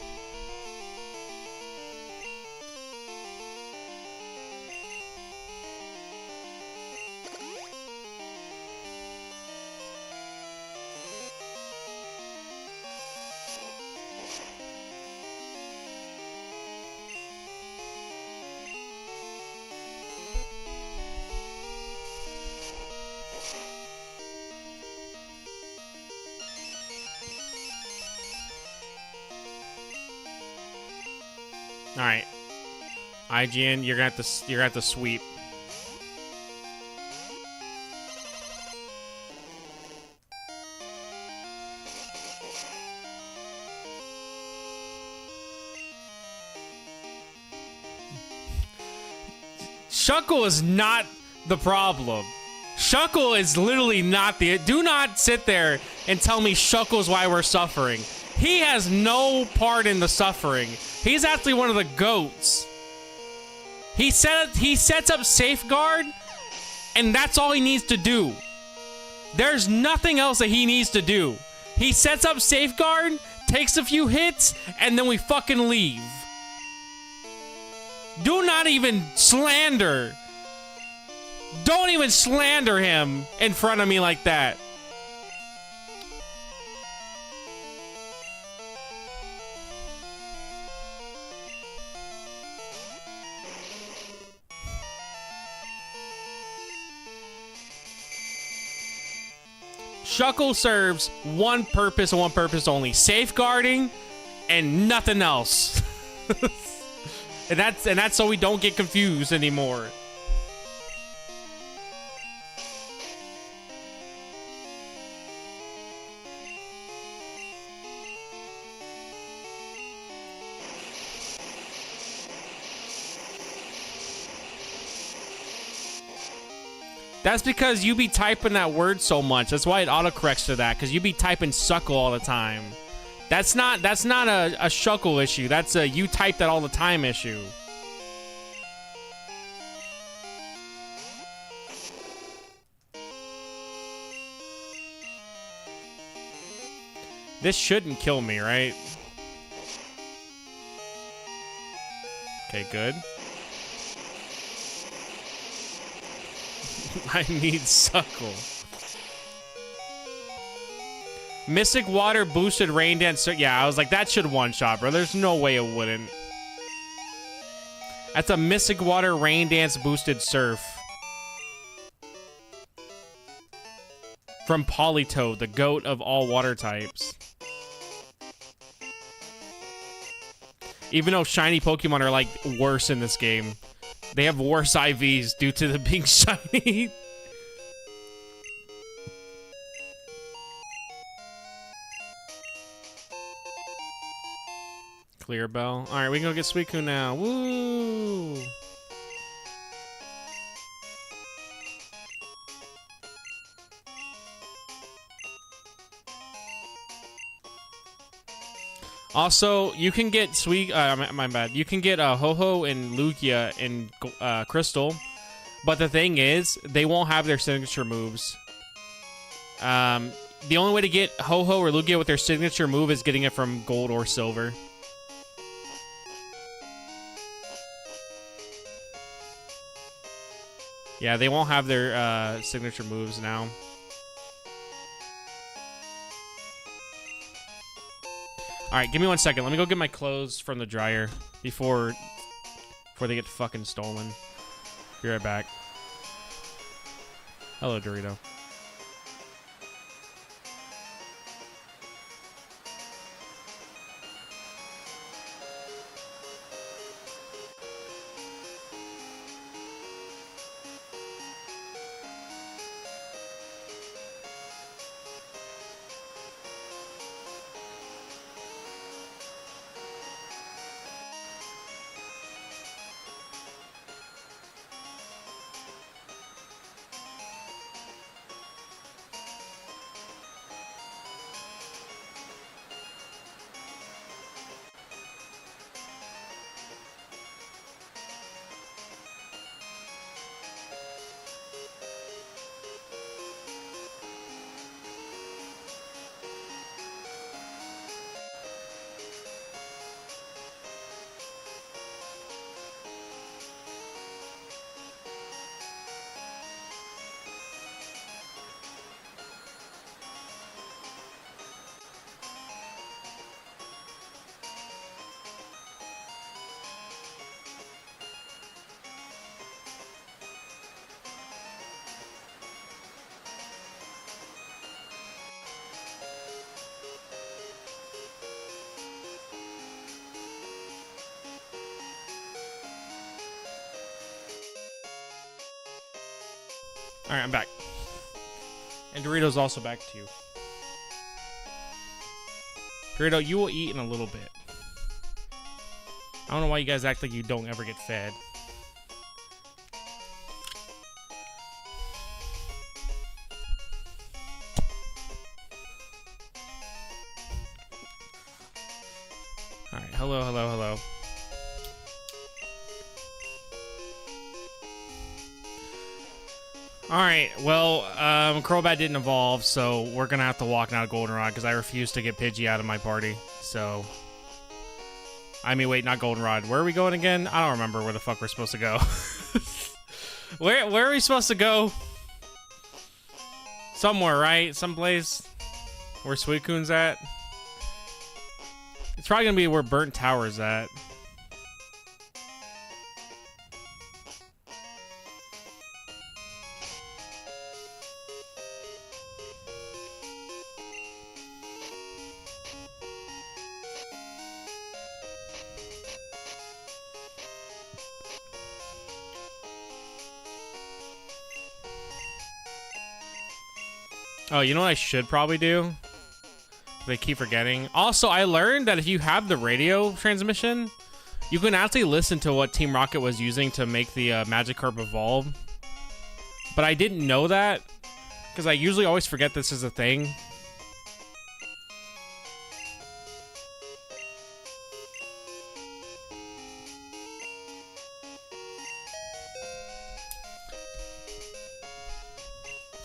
All right, IGN, you're gonna have to sweep. Shuckle is not the problem. Shuckle is literally not the... Do not sit there and tell me Shuckle's why we're suffering. He has no part in the suffering. He's actually one of the goats. He sets up Safeguard, and that's all he needs to do. There's nothing else that he needs to do. He sets up Safeguard, takes a few hits, and then we fucking leave. Do not even slander. Don't even slander him in front of me like that. Shuckle serves one purpose and one purpose only: safeguarding and nothing else. And that's so we don't get confused anymore. That's because you be typing that word so much. That's why it autocorrects to that, because you be typing suckle all the time. That's not a Shuckle issue. That's a you type that all the time issue. This shouldn't kill me, right? Okay, good. I need Suckle. Mystic Water boosted Rain Dance. Yeah, I was like, that should one-shot, bro. There's no way it wouldn't. That's a Mystic Water Rain Dance boosted Surf. From Politoed, the goat of all water types. Even though shiny Pokemon are, like, worse in this game. They have worse IVs due to the being shiny. Clear Bell. Alright, we can go get Suicune now. Woo! Also, you can get my bad. You can get Ho-Oh and Lugia in Crystal, but the thing is, they won't have their signature moves. The only way to get Ho-Oh or Lugia with their signature move is getting it from Gold or Silver. Yeah, they won't have their signature moves now. Alright, give me 1 second. Let me go get my clothes from the dryer before they get fucking stolen. Be right back. Hello, Dorito. Alright, I'm back. And Dorito's also back too. Dorito, you will eat in a little bit. I don't know why you guys act like you don't ever get fed. Alright, hello, hello, hello. Alright, well, Crobat didn't evolve, so we're gonna have to walk now to Goldenrod, because I refuse to get Pidgey out of my party, so... I mean, wait, not Goldenrod. Where are we going again? I don't remember where the fuck we're supposed to go. Where are we supposed to go? Somewhere, right? Someplace where Suicune's at? It's probably gonna be where Burnt Tower's at. Oh, you know what I should probably do? They keep forgetting. Also, I learned that if you have the radio transmission, you can actually listen to what Team Rocket was using to make the Magikarp evolve. But I didn't know that, because I usually always forget this is a thing.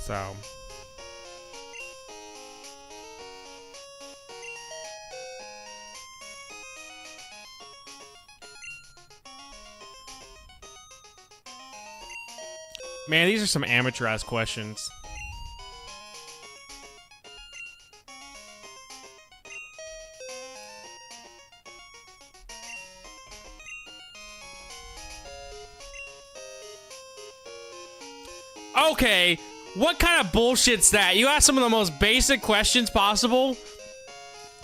So... Man, these are some amateur-ass questions. Okay, what kind of bullshit's that? You ask some of the most basic questions possible,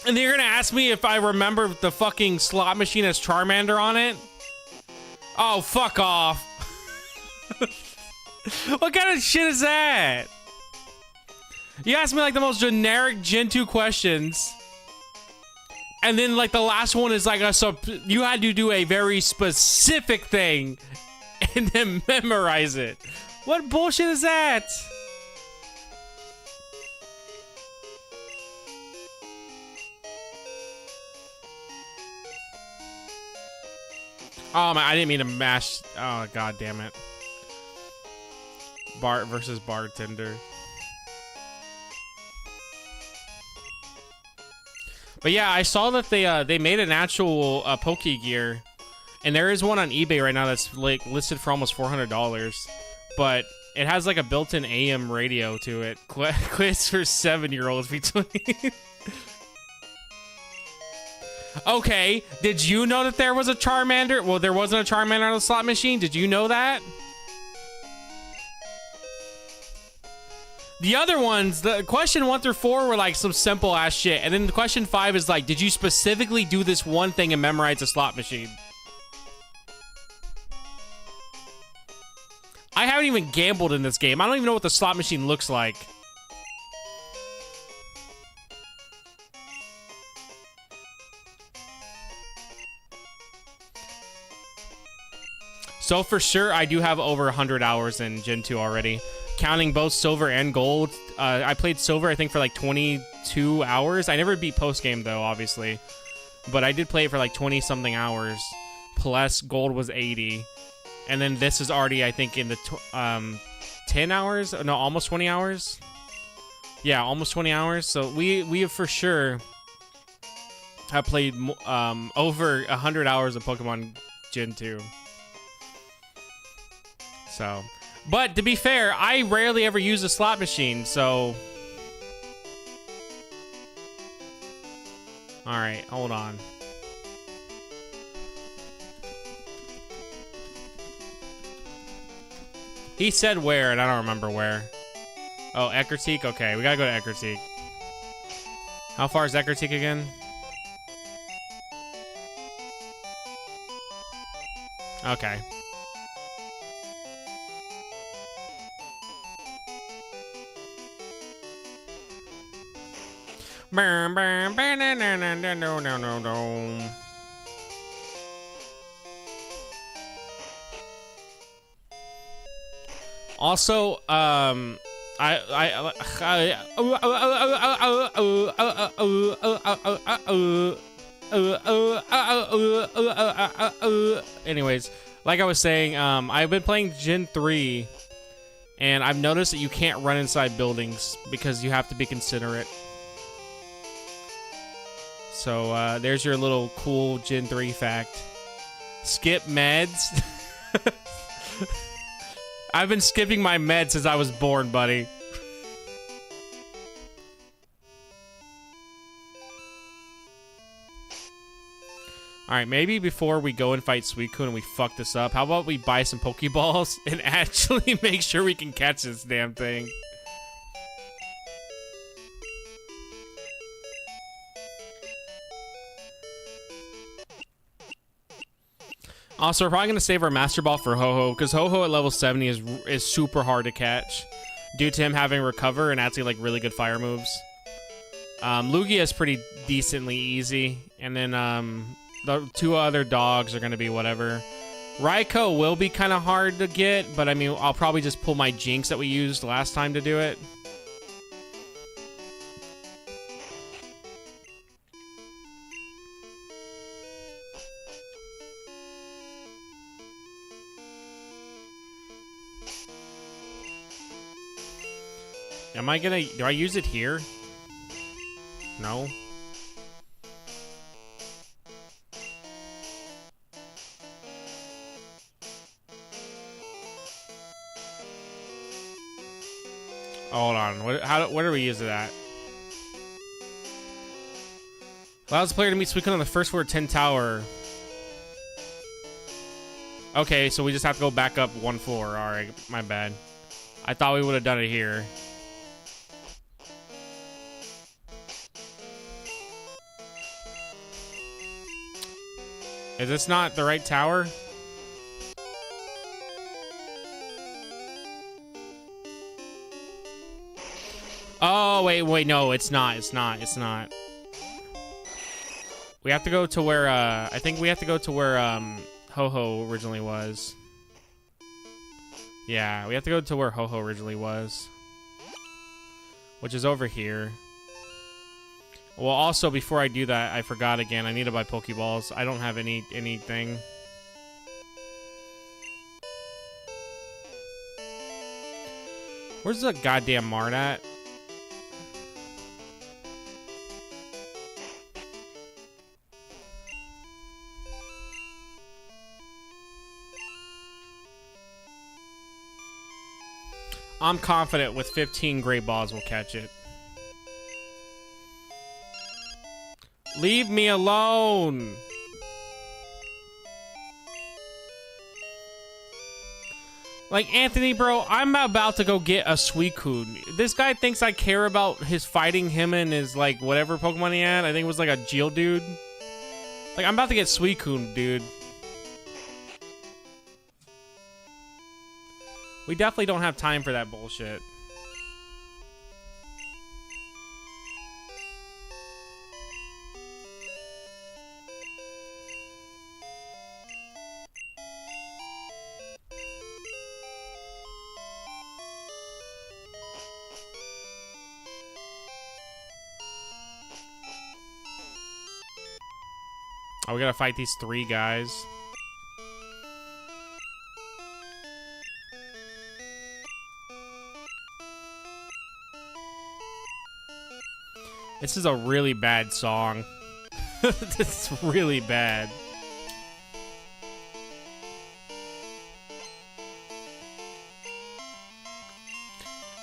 and then you're gonna ask me if I remember the fucking slot machine has Charmander on it? Oh, fuck off. What kind of shit is that? You asked me like the most generic Gen 2 questions. And then like the last one is like you had to do a very specific thing and then memorize it. What bullshit is that? Oh my, I didn't mean to mash. Oh, god damn it. Bart versus Bartender. But yeah, I saw that they made an actual Pokegear, and there is one on eBay right now that's like listed for almost $400. But it has like a built-in AM radio to it. Quiz for 7-year-olds between. Okay, did you know that there was a Charmander? Well, there wasn't a Charmander on the slot machine. Did you know that? The other ones, the question 1 through 4 were like some simple ass shit. And then the question 5 is like, did you specifically do this one thing and memorize a slot machine? I haven't even gambled in this game. I don't even know what the slot machine looks like. So for sure, I do have over 100 hours in Gen 2 already. Counting both Silver and Gold. I played Silver, I think, for like 22 hours. I never beat post-game, though, obviously. But I did play it for like 20-something hours. Plus, Gold was 80. And then this is already, I think, in the 10 hours? No, almost 20 hours? Yeah, almost 20 hours. So we have for sure have played over 100 hours of Pokemon Gen 2. So... But to be fair, I rarely ever use a slot machine, so... Alright, hold on. He said where, and I don't remember where. Oh, Eckerteak? Okay, we gotta go to Eckerteak. How far is Eckerteak again? Okay. Also, anyways, like I was saying, I've been playing Gen 3, and I've noticed that you can't run inside buildings because you have to be considerate. So, there's your little cool Gen 3 fact. Skip meds. I've been skipping my meds since I was born, buddy. Alright, maybe before we go and fight Suicune and we fuck this up, how about we buy some Pokeballs and actually make sure we can catch this damn thing? Also, we're probably going to save our Master Ball for Ho-Oh, because Ho-Oh at level 70 is super hard to catch due to him having Recover and actually, like, really good fire moves. Lugia is pretty decently easy, and then the two other dogs are going to be whatever. Raikou will be kind of hard to get, but I mean, I'll probably just pull my Jinx that we used last time to do it. Am I gonna... Do I use it here? No. Hold on. What do we use it at? Allows the player to meet Suicune on the first floor of 10 Tower. Okay, so we just have to go back up one floor. Alright, my bad. I thought we would have done it here. Is this not the right tower? Oh, wait, no, it's not. We have to go to where, I think we have to go to where, Ho-Oh originally was. Yeah, we have to go to where Ho-Oh originally was. Which is over here. Well, also, before I do that, I forgot again. I need to buy Pokeballs. I don't have anything. Where's the goddamn Mart at? I'm confident with 15 Great Balls we'll catch it. Leave me alone! Like, Anthony, bro, I'm about to go get a Suicune. This guy thinks I care about his fighting him and his, like, whatever Pokemon he had. I think it was, like, a Geodude. Like, I'm about to get Suicune, dude. We definitely don't have time for that bullshit. Oh, we gotta fight these 3 guys. This is a really bad song. This is really bad.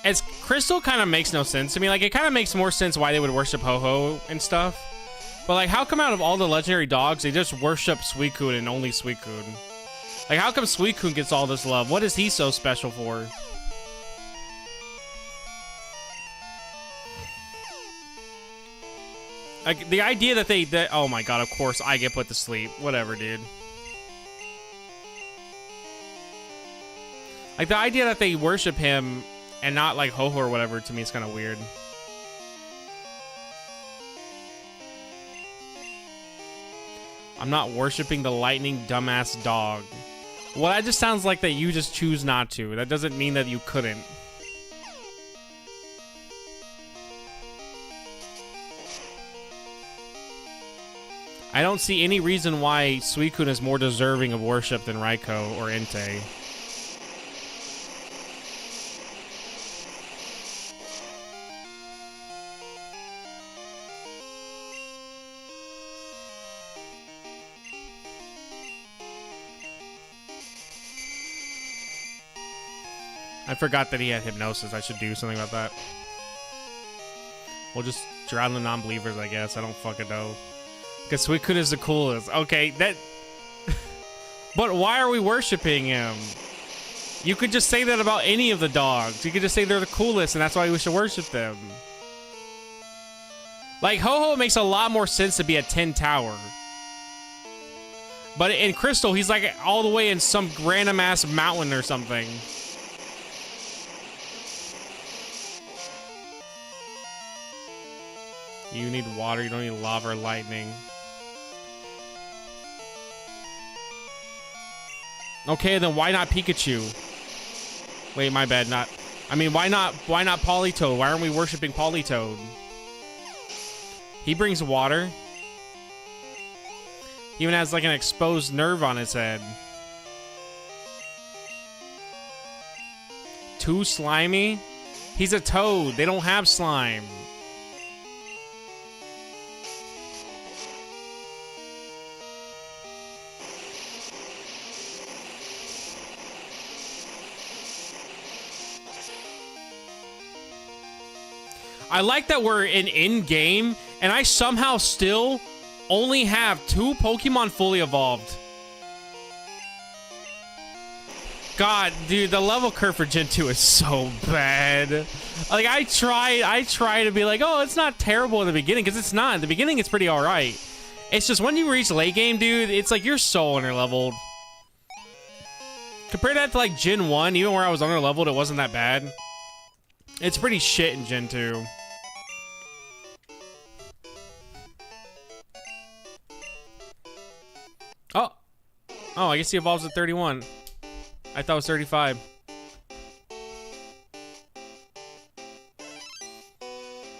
As Crystal kind of makes no sense to me. Like, it kind of makes more sense why they would worship Ho-Oh and stuff. But, like, how come out of all the legendary dogs, they just worship Suicune and only Suicune? Like, how come Suicune gets all this love? What is he so special for? Like, the idea that oh my god, of course I get put to sleep. Whatever, dude. Like, the idea that they worship him and not, like, Ho-Oh or whatever, to me is kind of weird. I'm not worshiping the lightning, dumbass dog. Well, that just sounds like that you just choose not to. That doesn't mean that you couldn't. I don't see any reason why Suicune is more deserving of worship than Raikou or Entei. I forgot that he had hypnosis. I should do something about that. We'll just drown the non-believers, I guess. I don't fucking know. Because Suicune is the coolest. Okay, that... But why are we worshiping him? You could just say that about any of the dogs. You could just say they're the coolest, and that's why we should worship them. Like, Ho-Oh makes a lot more sense to be a 10 tower. But in Crystal, he's like all the way in some random-ass mountain or something. You need water, you don't need lava or lightning. Okay, then why not Pikachu? Wait, my bad, not... I mean, why not Politoed? Why aren't we worshiping Politoed? He brings water. He even has like an exposed nerve on his head. Too slimy? He's a toad, they don't have slime. I like that we're in-game, and I somehow still only have 2 Pokemon fully evolved. God, dude, the level curve for Gen 2 is so bad. Like, I try to be like, oh, it's not terrible in the beginning, because it's not. In the beginning, it's pretty alright. It's just when you reach late game, dude, it's like you're so under-leveled. Compare that to, like, Gen 1, even where I was under-leveled, it wasn't that bad. It's pretty shit in Gen 2. Oh. Oh, I guess he evolves at 31. I thought it was 35.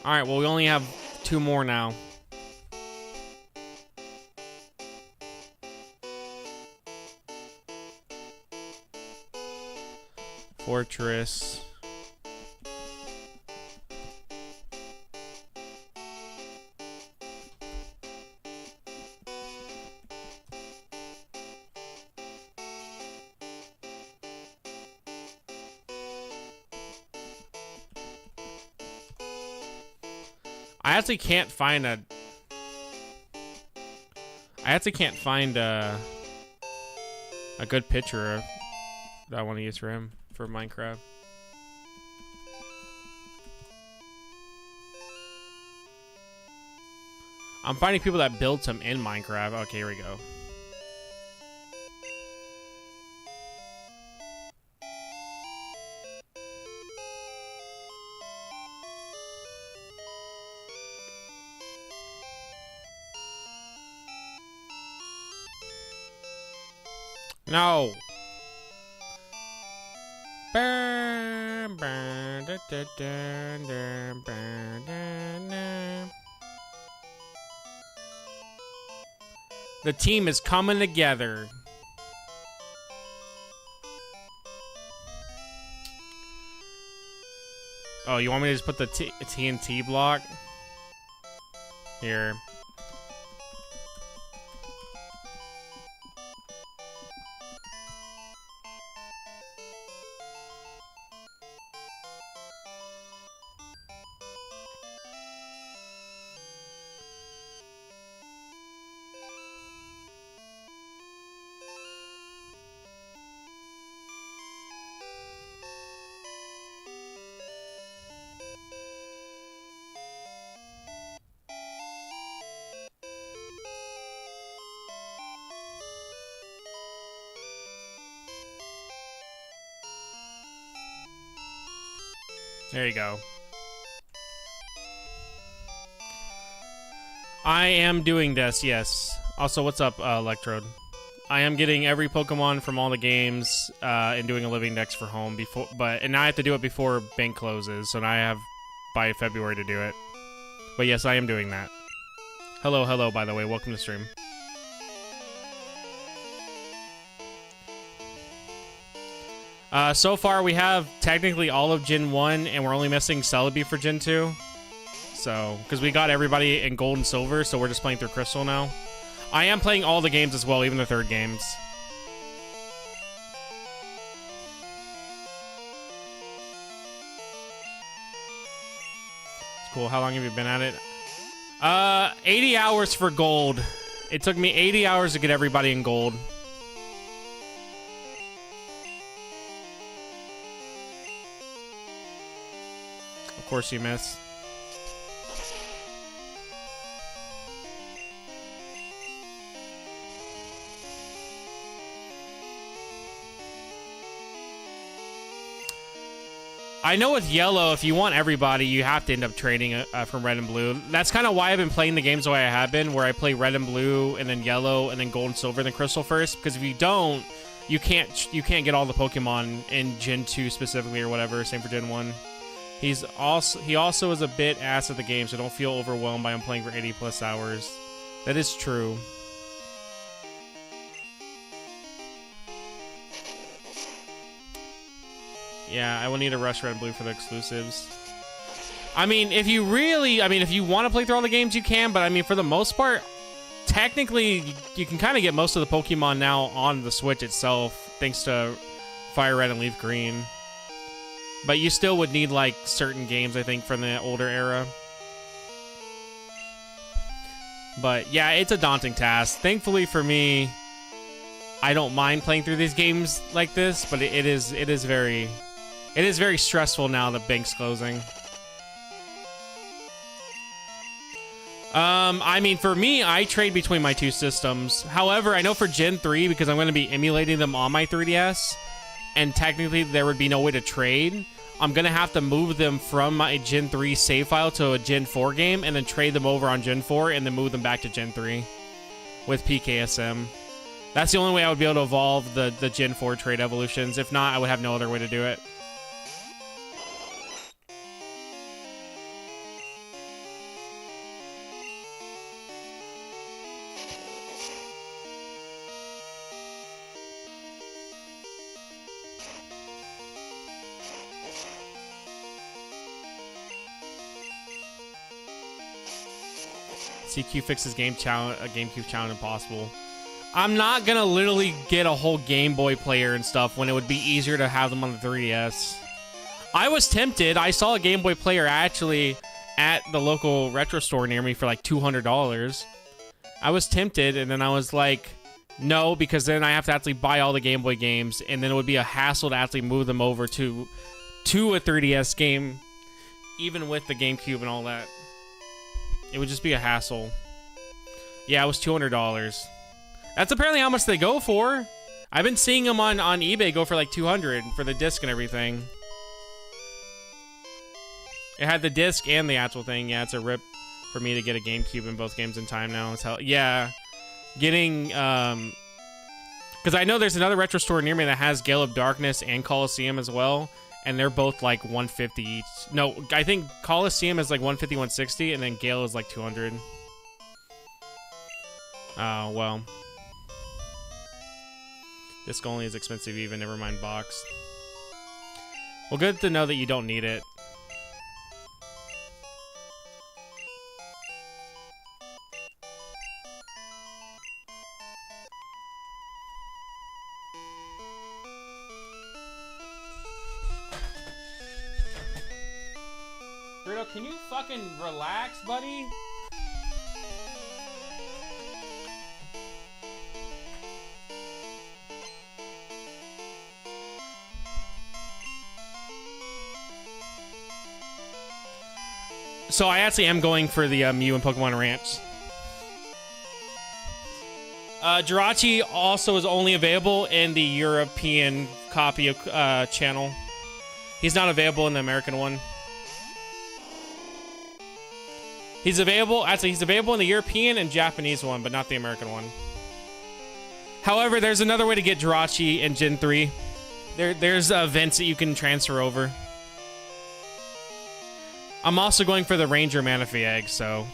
Alright, well, we only have 2 more now. Fortress. I actually can't find a good picture that I want to use for him for Minecraft. I'm finding people that built him in Minecraft. Okay, here we go. No. The team is coming together. Oh, you want me to just put the TNT block? Here. There you go. I am doing this, yes. Also, what's up, Electrode? I am getting every Pokemon from all the games and doing a living dex for home before, and now I have to do it before bank closes, so now I have by February to do it. But yes, I am doing that. Hello, by the way. Welcome to stream. So far, we have technically all of Gen 1, and we're only missing Celebi for Gen 2. So, because we got everybody in Gold and Silver, so we're just playing through Crystal now. I am playing all the games as well, even the third games. It's cool. How long have you been at it? 80 hours for Gold. It took me 80 hours to get everybody in Gold. Of course you miss. I know with Yellow, if you want everybody, you have to end up trading from Red and Blue. That's kind of why I've been playing the games the way I have been, where I play Red and Blue, and then Yellow, and then Gold and Silver, and then Crystal first. Because if you don't, you can't get all the Pokemon in Gen 2 specifically or whatever. Same for Gen 1. He also is a bit ass at the game, so don't feel overwhelmed by him playing for 80 plus hours. That is true. Yeah, I will need to rush Red and Blue for the exclusives. I mean, if you want to play through all the games, you can, but I mean, for the most part, technically, you can kind of get most of the Pokemon now on the Switch itself, thanks to Fire Red and Leaf Green. But you still would need, like, certain games, I think, from the older era. But, yeah, it's a daunting task. Thankfully for me, I don't mind playing through these games like this, but it is very stressful now that bank's closing. I mean, for me, I trade between my two systems. However, I know for Gen 3, because I'm going to be emulating them on my 3DS, and technically there would be no way to trade, I'm going to have to move them from my Gen 3 save file to a Gen 4 game, and then trade them over on Gen 4, and then move them back to Gen 3 with PKSM. That's the only way I would be able to evolve the Gen 4 trade evolutions. If not, I would have no other way to do it. CQ fixes GameCube challenge impossible. I'm not gonna literally get a whole Game Boy player and stuff when it would be easier to have them on the 3DS. I was tempted. I saw a Game Boy player actually at the local retro store near me for like $200. I was tempted, and then I was like, no, because then I have to actually buy all the Game Boy games, and then it would be a hassle to actually move them over to a 3DS game, even with the GameCube and all that. It would just be a hassle. Yeah, it was $200. That's apparently how much they go for. I've been seeing them on eBay go for like $200 for the disc and everything. It had the disc and the actual thing. Yeah, it's a rip for me to get a GameCube in both games in time now. It's hell. Yeah, getting because I know there's another retro store near me that has Gale of Darkness and Coliseum as well, and they're both like $150 each. No, I think Coliseum is like $150, $160, and then Gale is like $200. Oh well. Disc only is expensive even, never mind box. Well, good to know that you don't need it. Bruto, can you fucking relax, buddy? So I actually am going for the Mew and Pokemon Ranch. Jirachi also is only available in the European copy of channel. He's not available in the American one. He's available. Actually, he's available in the European and Japanese one, but not the American one. However, there's another way to get Jirachi in Gen 3. There's events that you can transfer over. I'm also going for the Ranger Manaphy egg, so...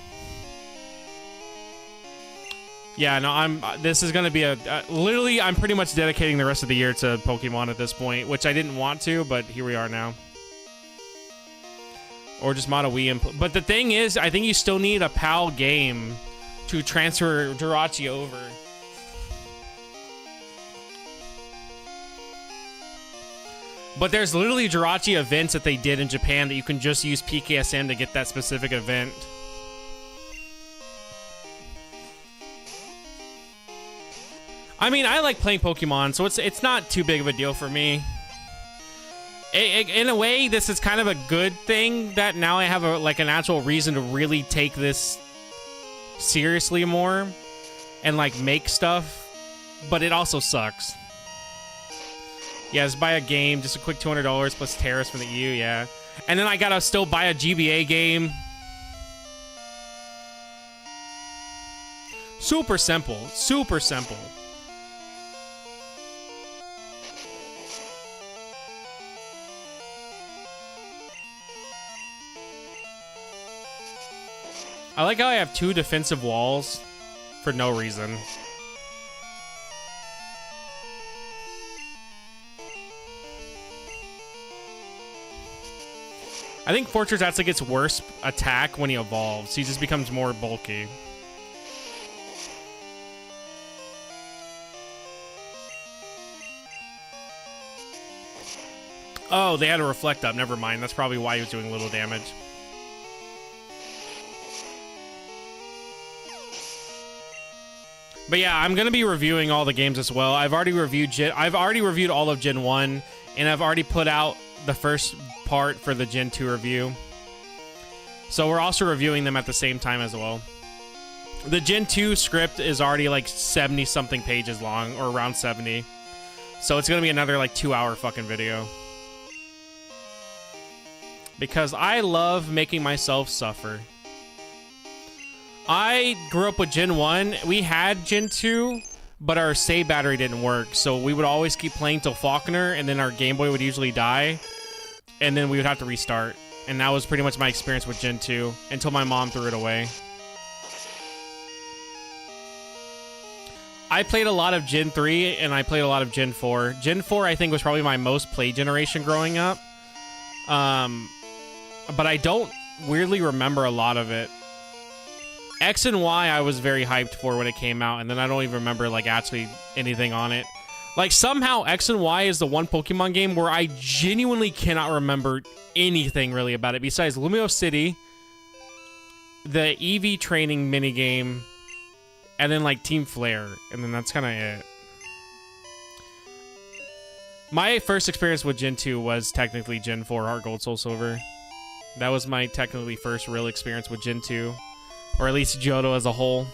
Yeah, no, this is going to be literally, I'm pretty much dedicating the rest of the year to Pokemon at this point, which I didn't want to, but here we are now. Or just mod a Wii input. But the thing is, I think you still need a PAL game to transfer Jirachi over. But there's literally Jirachi events that they did in Japan that you can just use PKSN to get that specific event. I mean, I like playing Pokemon, so it's not too big of a deal for me. In a way, this is kind of a good thing that now I have an actual reason to really take this seriously more and like make stuff, but it also sucks. Yeah, just buy a game, just a quick $200 plus Terrace from the EU, yeah. And then I gotta still buy a GBA game. Super simple, super simple. I like how I have 2 defensive walls for no reason. I think Fortress actually gets worse attack when he evolves. He just becomes more bulky. Oh, they had a reflect up. Never mind. That's probably why he was doing little damage. But yeah, I'm gonna be reviewing all the games as well. I've already reviewed all of Gen 1, and I've already put out the first part for the Gen 2 review. So we're also reviewing them at the same time as well. The Gen 2 script is already like 70 something pages long, or around 70. So it's gonna be another like 2-hour fucking video. Because I love making myself suffer. I grew up with Gen 1. We had Gen 2, but our save battery didn't work. So we would always keep playing till Faulkner, and then our Game Boy would usually die. And then we would have to restart. And that was pretty much my experience with Gen 2, until my mom threw it away. I played a lot of Gen 3, and I played a lot of Gen 4. Gen 4, I think, was probably my most played generation growing up. But I don't weirdly remember a lot of it. X and Y I was very hyped for when it came out, and then I don't even remember like actually anything on it. Like somehow X and Y is the one Pokemon game where I genuinely cannot remember anything really about it besides Lumio City, the EV training minigame, and then like Team Flare, and then that's kind of it. My first experience with Gen 2 was technically Gen 4 Heart Gold Soul Silver. That was my technically first real experience with Gen 2. Or at least Johto as a whole.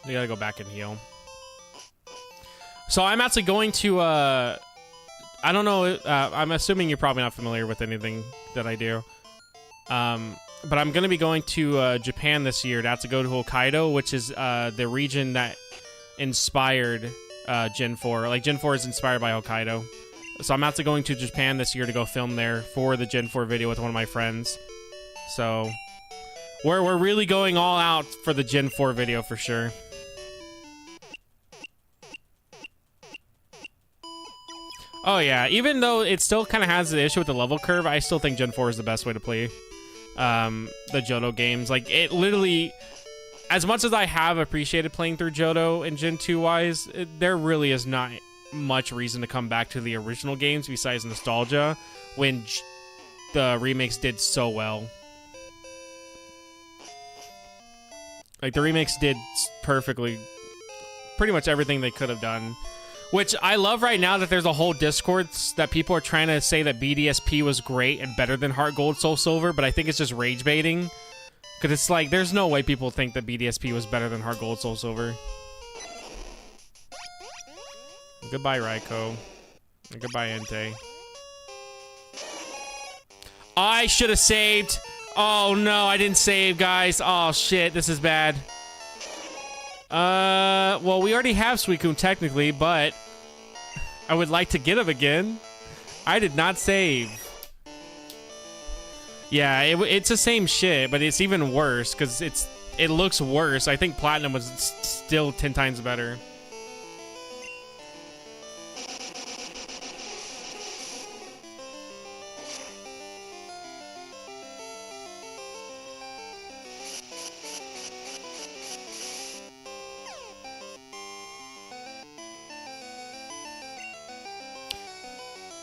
We gotta go back and heal. So I'm actually going to, I don't know, I'm assuming you're probably not familiar with anything that I do. But I'm gonna be going to Japan this year to have to go to Hokkaido, which is the region that inspired Gen 4. Like, Gen 4 is inspired by Hokkaido. So I'm actually going to Japan this year to go film there for the Gen 4 video with one of my friends. So we're really going all out for the Gen 4 video for sure. Oh yeah, even though it still kind of has the issue with the level curve, I still think Gen 4 is the best way to play the Johto games. Like, it literally... As much as I have appreciated playing through Johto and Gen 2 wise, there really is not much reason to come back to the original games besides nostalgia when the remakes did so well. Like, the remakes did perfectly, pretty much everything they could have done. Which I love right now that there's a whole Discord that people are trying to say that BDSP was great and better than Heart Gold Soul Silver, but I think it's just rage baiting. Because it's like, there's no way people think that BDSP was better than Heart Gold Soul Silver. Goodbye, Raikou. And goodbye, Entei. I should have saved. Oh, no, I didn't save, guys. Oh, shit, this is bad. Well, we already have Suicune, technically, but I would like to get him again. I did not save. Yeah, it's the same shit, but it's even worse, because it looks worse. I think Platinum was still 10 times better.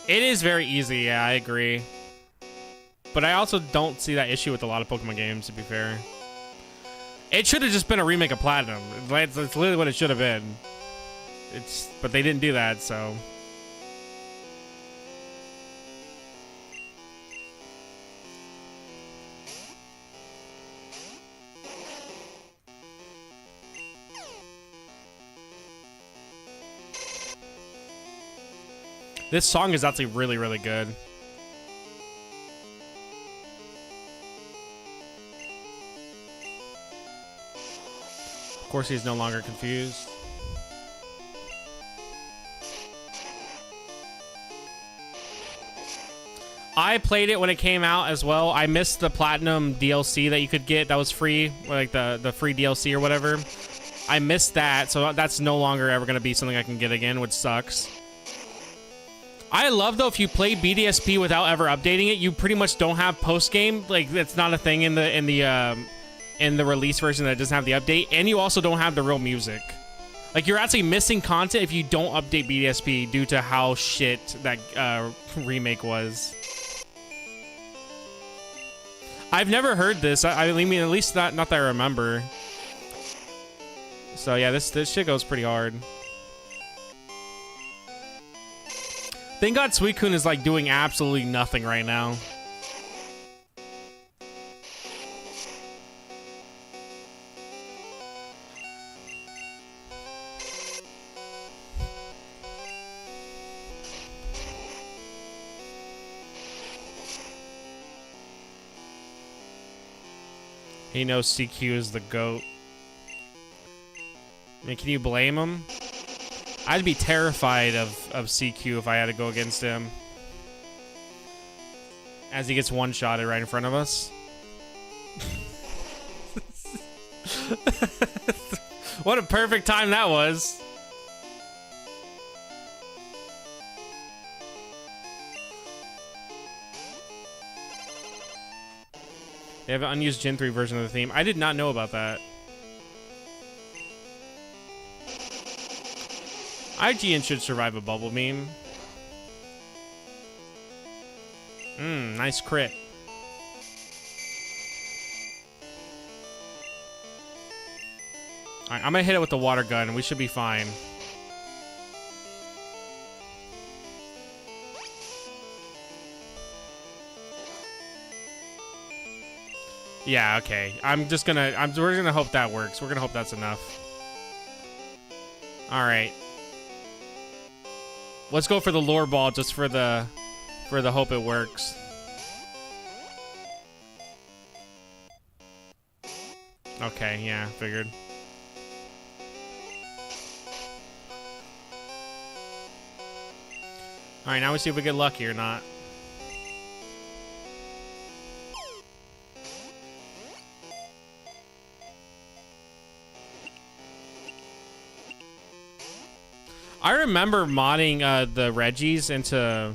It is very easy, yeah, I agree. But I also don't see that issue with a lot of Pokemon games, to be fair. It should have just been a remake of Platinum. It's literally what it should have been. But they didn't do that, so... This song is actually really, really good. Of course, he's no longer confused. I played it when it came out as well. I missed the Platinum DLC that you could get that was free, like the free DLC or whatever. I missed that, so that's no longer ever going to be something I can get again, which sucks. I love, though, if you play BDSP without ever updating it, you pretty much don't have post-game. Like, that's not a thing in the release version that doesn't have the update, and you also don't have the real music. Like, you're actually missing content if you don't update BDSP due to how shit that remake was. I've never heard this. I mean, at least not that I remember. So yeah, this shit goes pretty hard. Thank God Suicune is like doing absolutely nothing right now. He knows CQ is the GOAT. I mean, can you blame him? I'd be terrified of CQ if I had to go against him. As he gets one-shotted right in front of us. What a perfect time that was. They have an unused Gen 3 version of the theme. I did not know about that. IGN should survive a bubble meme. Nice crit. Alright, I'm gonna hit it with the water gun. We should be fine. Yeah, okay. We're gonna hope that works. We're gonna hope that's enough. Alright. Let's go for the lore ball just for the hope it works. Okay, yeah, figured. Alright, now we see if we get lucky or not. I remember modding the Regis into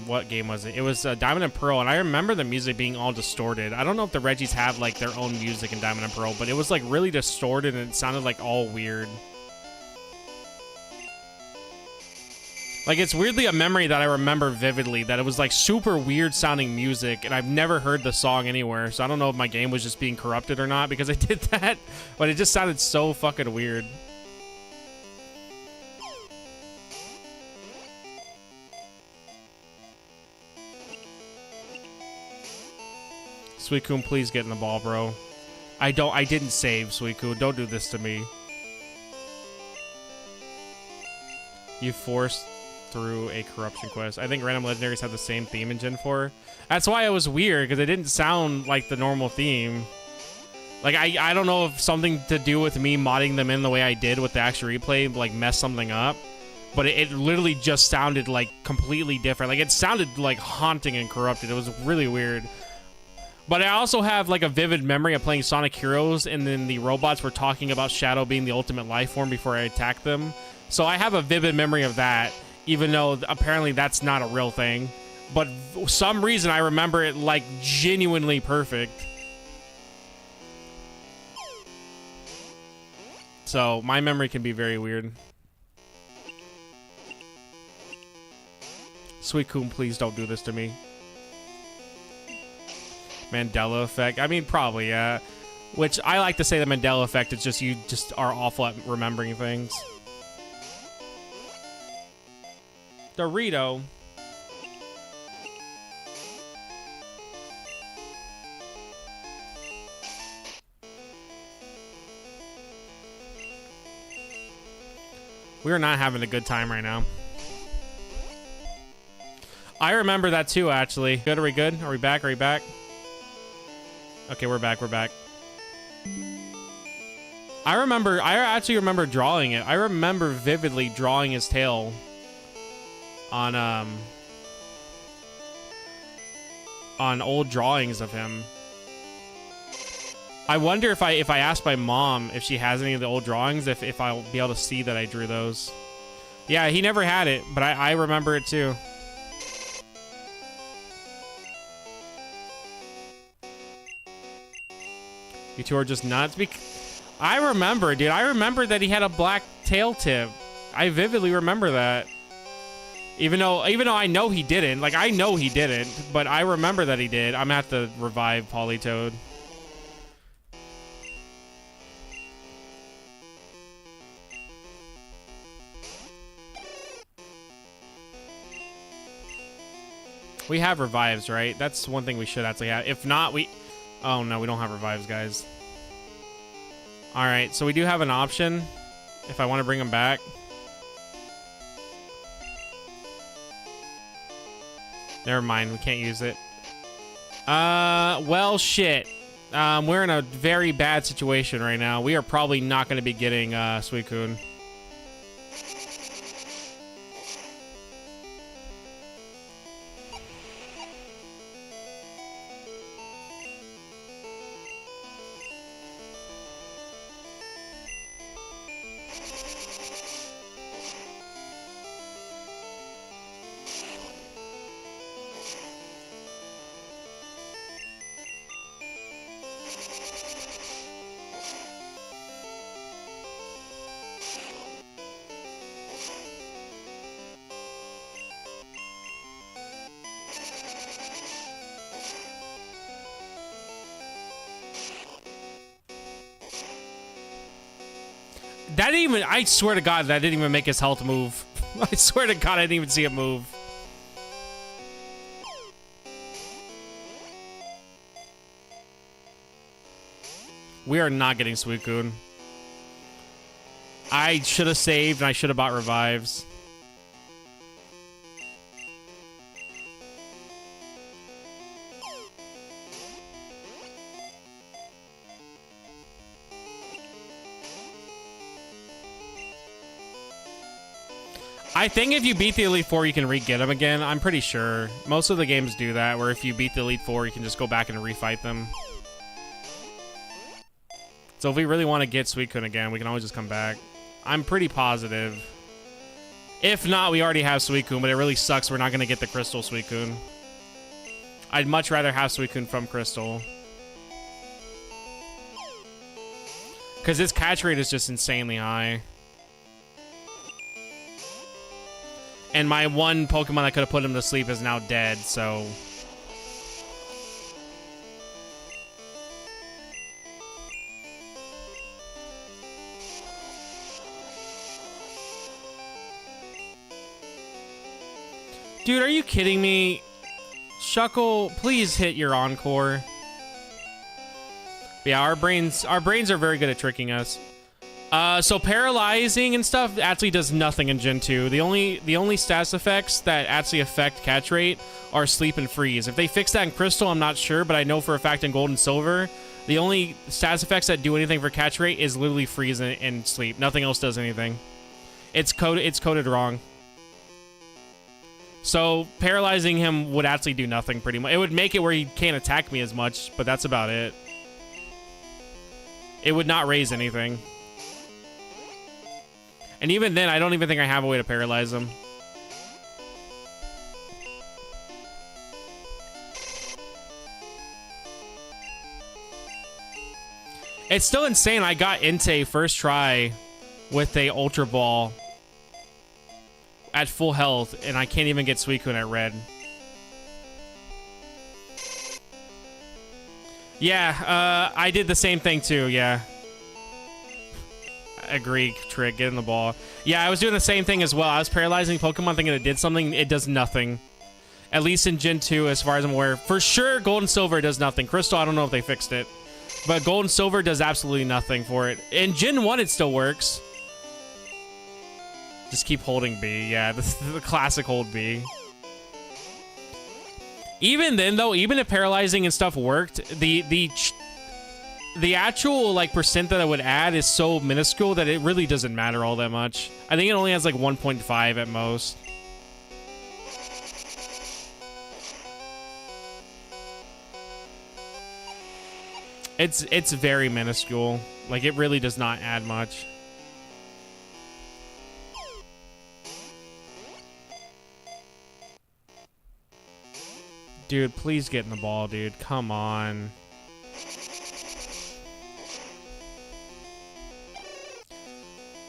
what game was it? It was Diamond and Pearl, and I remember the music being all distorted. I don't know if the Regis have like their own music in Diamond and Pearl, but it was like really distorted and it sounded like all weird. Like, it's weirdly a memory that I remember vividly, that it was like super weird sounding music, and I've never heard the song anywhere, so I don't know if my game was just being corrupted or not because I did that, but it just sounded so fucking weird. Suicune, please get in the ball, bro. I didn't save, Suicune. Don't do this to me. You forced through a corruption quest. I think random legendaries have the same theme in Gen 4. That's why it was weird, because it didn't sound like the normal theme. Like, I don't know if something to do with me modding them in the way I did with the actual replay, like, messed something up. But it literally just sounded, like, completely different. Like, it sounded, like, haunting and corrupted. It was really weird. But I also have, like, a vivid memory of playing Sonic Heroes, and then the robots were talking about Shadow being the ultimate life form before I attacked them. So I have a vivid memory of that, even though apparently that's not a real thing. But for some reason, I remember it, like, genuinely perfect. So my memory can be very weird. Suicune, please don't do this to me. Mandela effect. I mean, probably, yeah. Which, I like to say the Mandela effect, it's just you just are awful at remembering things. Dorito. We are not having a good time right now. I remember that too, actually. Good, are we good? Are we back? Are we back? Okay, we're back, we're back. I actually remember drawing it. I remember vividly drawing his tail on old drawings of him. I wonder if I ask my mom if she has any of the old drawings, if I'll be able to see that I drew those. Yeah, he never had it, but I remember it too. You two are just nuts. I remember, dude. I remember that he had a black tail tip. I vividly remember that. Even though I know he didn't. Like, I know he didn't, but I remember that he did. I'm gonna have to revive Politoed. We have revives, right? That's one thing we should actually have. If not, we... Oh, no, we don't have revives, guys. Alright, so we do have an option if I want to bring him back. Never mind, we can't use it. Well, shit. We're in a very bad situation right now. We are probably not going to be getting Suicune. That didn't even... I swear to God, that didn't even make his health move. I swear to God, I didn't even see it move. We are not getting Suicune. I should have saved, and I should have bought revives. I think if you beat the Elite Four, you can re-get them again. I'm pretty sure. Most of the games do that, where if you beat the Elite Four, you can just go back and refight them. So if we really want to get Suicune again, we can always just come back. I'm pretty positive. If not, we already have Suicune, but it really sucks we're not going to get the Crystal Suicune. I'd much rather have Suicune from Crystal. Because his catch rate is just insanely high. And my one Pokemon that could have put him to sleep is now dead, so... Dude, are you kidding me? Shuckle, please hit your Encore. Yeah, our brains are very good at tricking us. So paralyzing and stuff actually does nothing in Gen 2. The only status effects that actually affect catch rate are sleep and freeze. If they fix that in Crystal, I'm not sure, but I know for a fact in Gold and Silver, the only status effects that do anything for catch rate is literally freeze and sleep. Nothing else does anything. It's coded wrong. So paralyzing him would actually do nothing pretty much. It would make it where he can't attack me as much, but that's about it. It would not raise anything. And even then, I don't even think I have a way to paralyze him. It's still insane. I got Entei first try with a Ultra Ball at full health, and I can't even get Suicune at red. Yeah, I did the same thing too, yeah. Agree, Trick, get in the ball. Yeah, I was doing the same thing as well. I was paralyzing Pokemon thinking it did something. It does nothing. At least in Gen 2, as far as I'm aware. For sure, Gold and Silver does nothing. Crystal, I don't know if they fixed it. But Gold and Silver does absolutely nothing for it. In Gen 1, it still works. Just keep holding B. Yeah, the classic hold B. Even then, though, even if paralyzing and stuff worked, the actual, like, percent that I would add is so minuscule that it really doesn't matter all that much. I think it only has, like, 1.5 at most. It's very minuscule. Like, it really does not add much. Dude, please get in the ball, dude. Come on.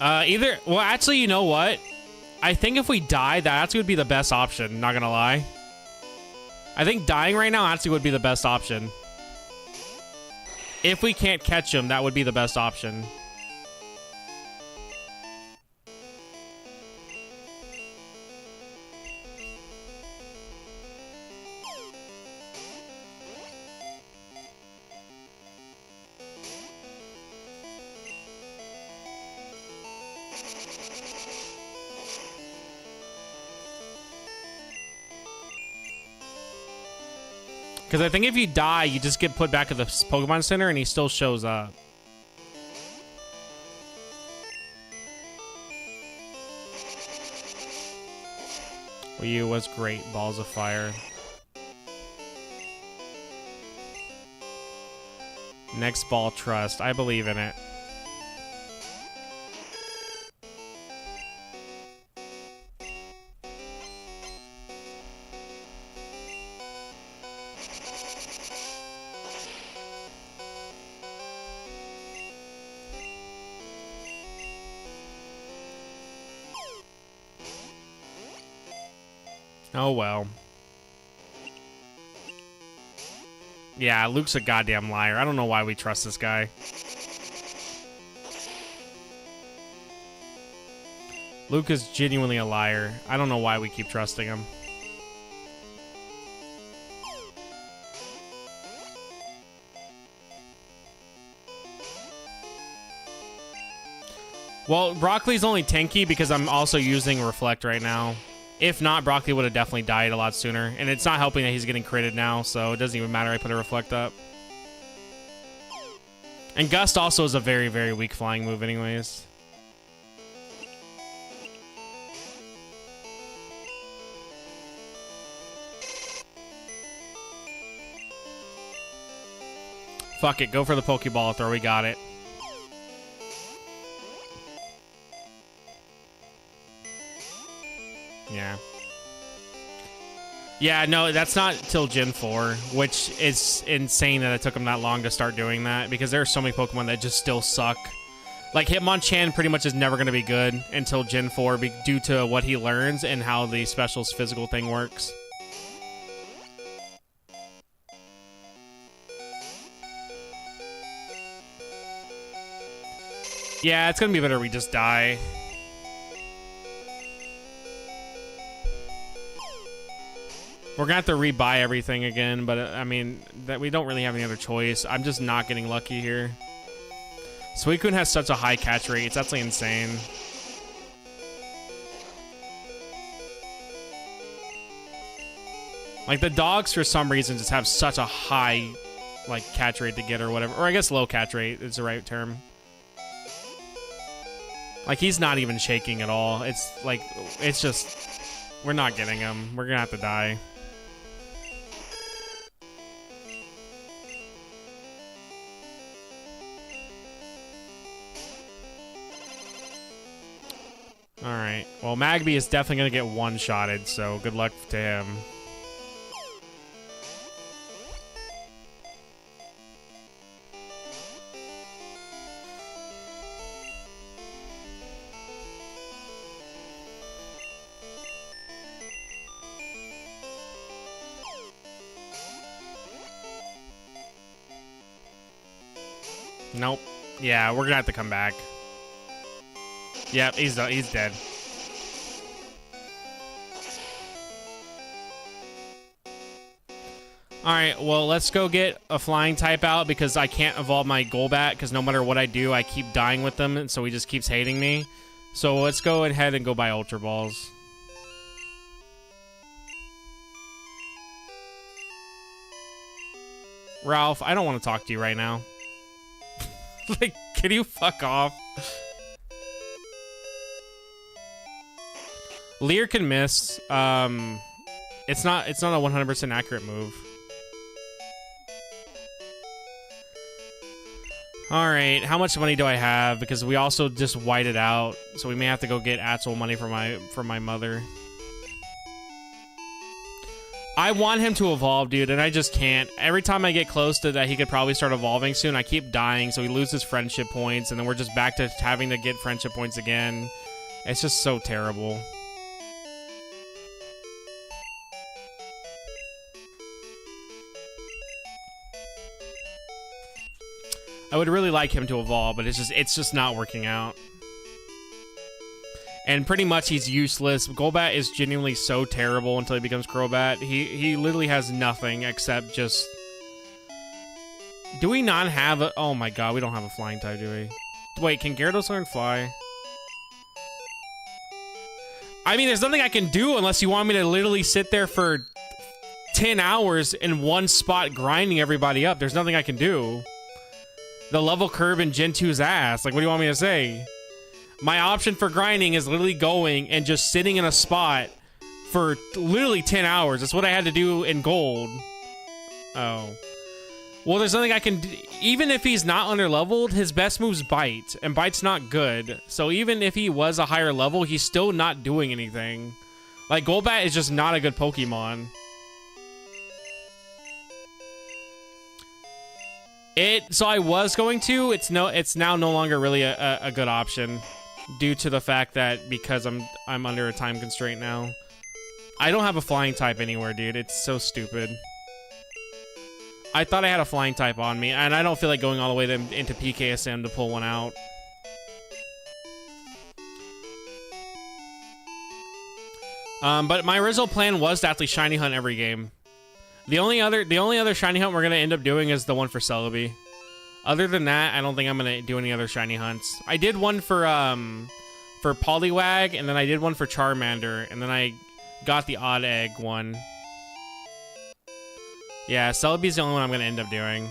Well, actually, you know what? I think if we die, that actually would be the best option, not gonna lie. I think dying right now actually would be the best option. If we can't catch him, that would be the best option. Because I think if you die, you just get put back at the Pokemon Center and he still shows up. Wii U was great. Balls of Fire. Next ball, Trust. I believe in it. Oh, well. Yeah, Luke's a goddamn liar. I don't know why we trust this guy. Luke is genuinely a liar. I don't know why we keep trusting him. Well, Broccoli's only tanky because I'm also using Reflect right now. If not, Broccoli would have definitely died a lot sooner. And it's not helping that he's getting critted now, so it doesn't even matter I put a Reflect up. And Gust also is a very, very weak flying move anyways. Fuck it, go for the Pokeball throw, we got it. Yeah. Yeah, no, that's not till Gen 4, which is insane that it took him that long to start doing that, because there are so many Pokemon that just still suck. Like, Hitmonchan pretty much is never going to be good until Gen 4 due to what he learns and how the special's physical thing works. Yeah, it's going to be better we just die. We're gonna have to rebuy everything again, but I mean, that we don't really have any other choice. I'm just not getting lucky here. Suicune has such a high catch rate. It's absolutely insane. Like, the dogs, for some reason, just have such a high, like, catch rate to get or whatever. Or I guess low catch rate is the right term. Like, he's not even shaking at all. It's, like, it's just... We're not getting him. We're gonna have to die. Alright. Well, Magby is definitely gonna get one-shotted, so good luck to him. Nope. Yeah, we're gonna have to come back. Yep, he's dead. Alright, well, let's go get a flying type out because I can't evolve my Golbat because no matter what I do, I keep dying with them, and so he just keeps hating me. So let's go ahead and go buy Ultra Balls. Ralph, I don't want to talk to you right now. Like, can you fuck off? Leer can miss. It's not a 100% accurate move. All right, how much money do I have? Because we also just whited out, so we may have to go get actual money for my mother. I want him to evolve, dude, and I just can't. Every time I get close to that, he could probably start evolving soon. I keep dying, so he loses friendship points, and then we're just back to having to get friendship points again. It's just so terrible. I would really like him to evolve, but it's just not working out. And pretty much he's useless. Golbat is genuinely so terrible until he becomes Crobat. He literally has nothing except just... Do we not have a... Oh my god, we don't have a flying type, do we? Wait, can Gyarados learn fly? I mean, there's nothing I can do unless you want me to literally sit there for 10 hours in one spot grinding everybody up. There's nothing I can do. The level curve in Gen 2's ass. Like, what do you want me to say? My option for grinding is literally going and just sitting in a spot for literally 10 hours. That's what I had to do in Gold. Oh. Well, there's nothing I can do. Even if he's not under-leveled, his best move's Bite, and Bite's not good. So even if he was a higher level, he's still not doing anything. Like, Golbat is just not a good Pokemon. So I was going to. It's now no longer really a good option. Due to the fact that because I'm under a time constraint now. I don't have a flying type anywhere, dude. It's so stupid. I thought I had a flying type on me, and I don't feel like going all the way into PKSM to pull one out. But my original plan was to actually shiny hunt every game. The only other shiny hunt we're gonna end up doing is the one for Celebi. Other than that, I don't think I'm gonna do any other shiny hunts. I did one for Poliwag, and then I did one for Charmander, and then I got the Odd Egg one. Yeah, Celebi's the only one I'm gonna end up doing.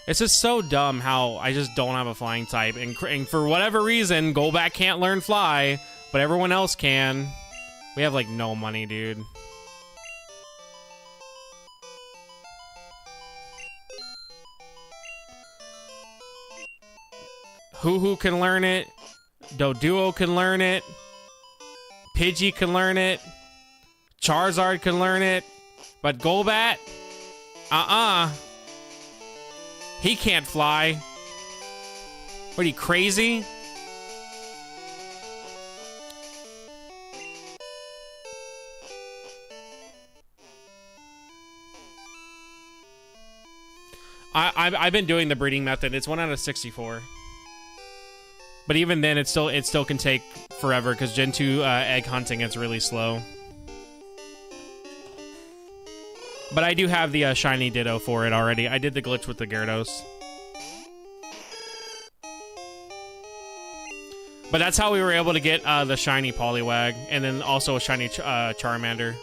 It's just so dumb how I just don't have a flying type, and for whatever reason, Golbat can't learn fly, but everyone else can. We have like no money, dude. Hoo-Hoo can learn it. Doduo can learn it. Pidgey can learn it. Charizard can learn it. But Golbat? He can't fly. What are you, crazy? I've been doing the breeding method. It's 1 out of 64. But even then, it still can take forever because Gen 2 egg hunting is really slow. But I do have the shiny Ditto for it already. I did the glitch with the Gyarados. But that's how we were able to get the shiny Poliwag, and then also a shiny Charmander.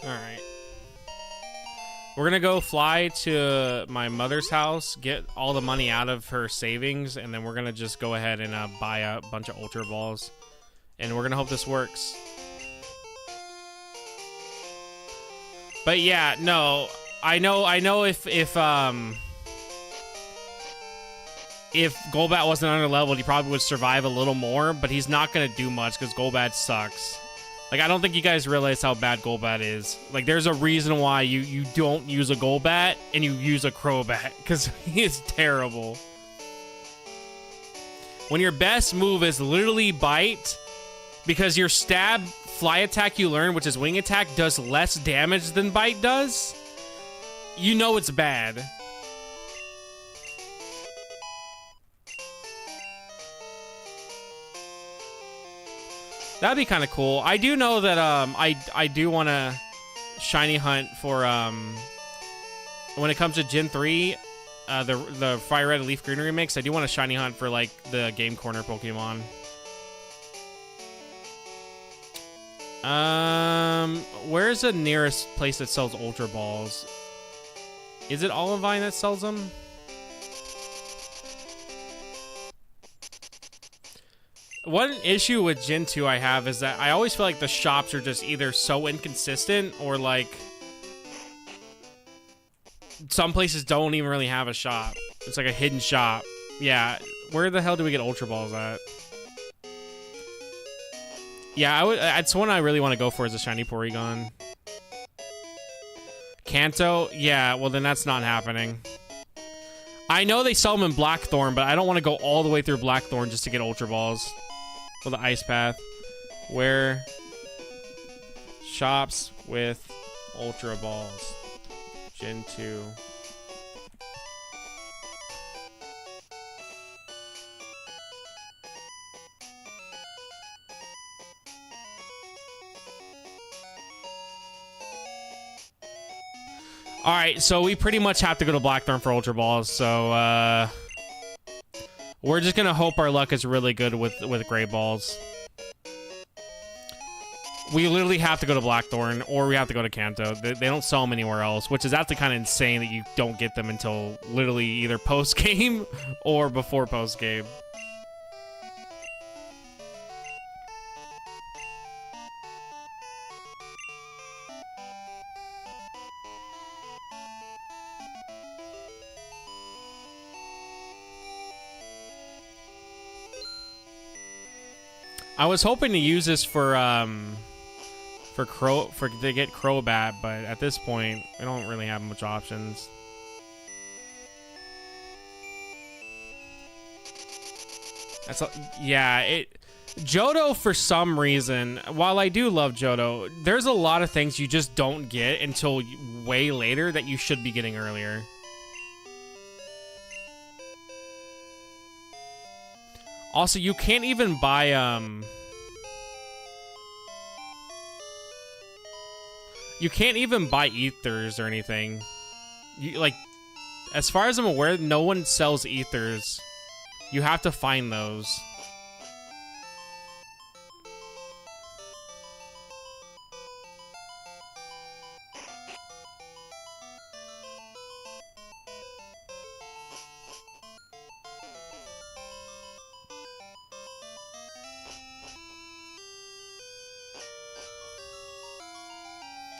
Alright. We're gonna go fly to my mother's house, get all the money out of her savings, and then we're gonna just go ahead and buy a bunch of Ultra Balls. And we're gonna hope this works. But yeah, no, I know if Golbat wasn't under-leveled, he probably would survive a little more, but he's not gonna do much because Golbat sucks. Like, I don't think you guys realize how bad Golbat is. Like, there's a reason why you don't use a Golbat and you use a Crobat, because he is terrible. When your best move is literally Bite, because your stab fly attack you learn, which is Wing Attack, does less damage than Bite does, you know it's bad. That'd be kind of cool. I do know that I do want to shiny hunt for when it comes to Gen 3, the Fire Red and Leaf Green remix. I do want to shiny hunt for like the Game Corner Pokemon. Where's the nearest place that sells Ultra Balls? Is it Olivine that sells them? One issue with Gen 2 I have is that I always feel like the shops are just either so inconsistent or like some places don't even really have a shop. It's like a hidden shop. Yeah, where the hell do we get Ultra Balls at? Yeah, it's one I really want to go for is a shiny Porygon. Kanto? Yeah, well then that's not happening. I know they sell them in Blackthorn, but I don't want to go all the way through Blackthorn just to get Ultra Balls. For the Ice Path. Where shops with Ultra Balls. Gen 2. Alright, so we pretty much have to go to Blackthorn for Ultra Balls, so we're just gonna hope our luck is really good with Gray Balls. We literally have to go to Blackthorn, or we have to go to Kanto. They don't sell them anywhere else, which is actually kind of insane that you don't get them until literally either post-game or before post-game. I was hoping to use this to get Crobat, but at this point, I don't really have much options. Johto, for some reason, while I do love Johto, there's a lot of things you just don't get until way later that you should be getting earlier. Also, you can't even buy, you can't even buy ethers or anything. As far as I'm aware, no one sells ethers. You have to find those.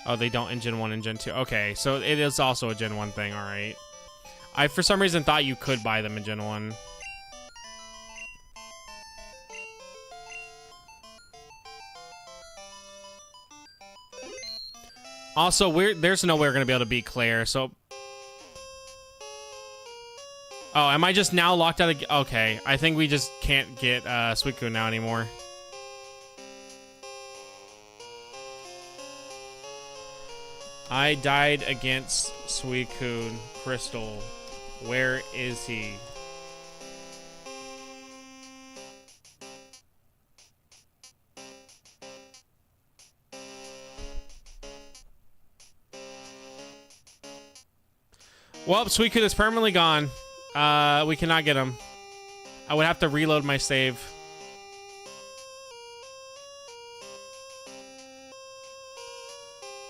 Oh, they don't in Gen 1 and Gen 2. Okay, so it is also a Gen 1 thing, alright. I, for some reason, thought you could buy them in Gen 1. Also, there's no way we're going to be able to beat Claire, so... Oh, am I just now locked out of... Okay, I think we just can't get Suicune now anymore. I died against Suicune. Crystal. Where is he? Well, Suicune is permanently gone. We cannot get him. I would have to reload my save.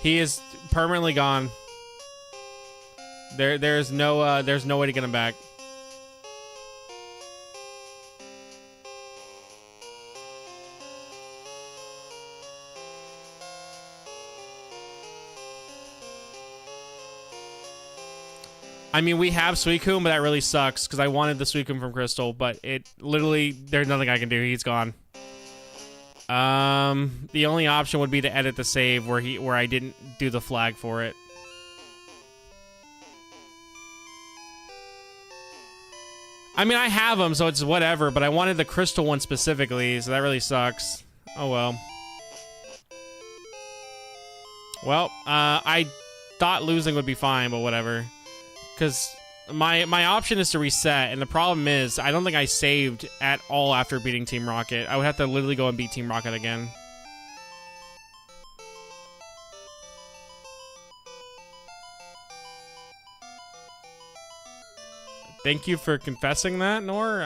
He is permanently gone. There's no way to get him back. I mean, we have Suicune, but that really sucks because I wanted the Suicune from Crystal, but it literally, there's nothing I can do. He's gone. The only option would be to edit the save where I didn't do the flag for it. I mean, I have him, so it's whatever, but I wanted the Crystal one specifically, so that really sucks. Oh well. Well, I thought losing would be fine, but whatever. Because my option is to reset, and the problem is I don't think I saved at all after beating Team Rocket. I would have to literally go and beat Team Rocket again. Thank you for confessing that, Nor.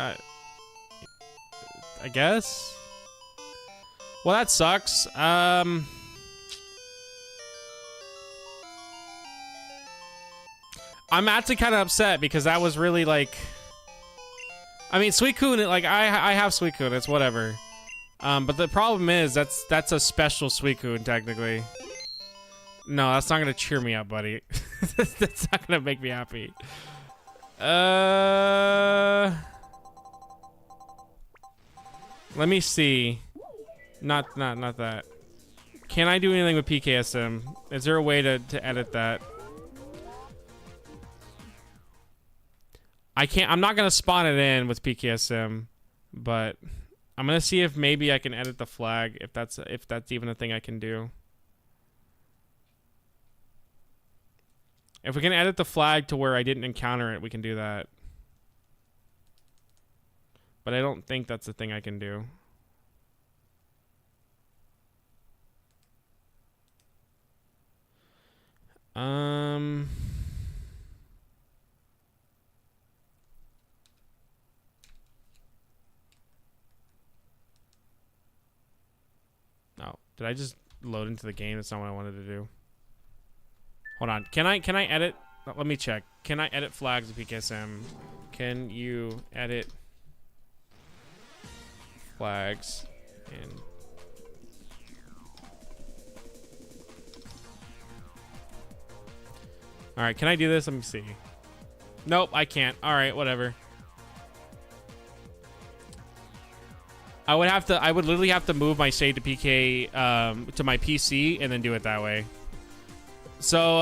I guess. Well, that sucks. I'm actually kind of upset because that was really like... I mean, Suicune, like, I have Suicune, it's whatever. But the problem is, that's a special Suicune, technically. No, that's not gonna cheer me up, buddy. That's not gonna make me happy. Let me see. Not that. Can I do anything with PKSM? Is there a way to edit that? I can't. I'm not gonna spawn it in with PKSM, but I'm gonna see if maybe I can edit the flag if that's even a thing I can do. If we can edit the flag to where I didn't encounter it, we can do that. But I don't think that's the thing I can do. No. Did I just load into the game? That's not what I wanted to do. Hold on. Can I edit? Let me check. Can I edit flags with PKSM? Can you edit flags in... Alright, can I do this? Let me see. Nope, I can't. Alright, whatever. I would literally have to move my save to PK, to my PC and then do it that way. So,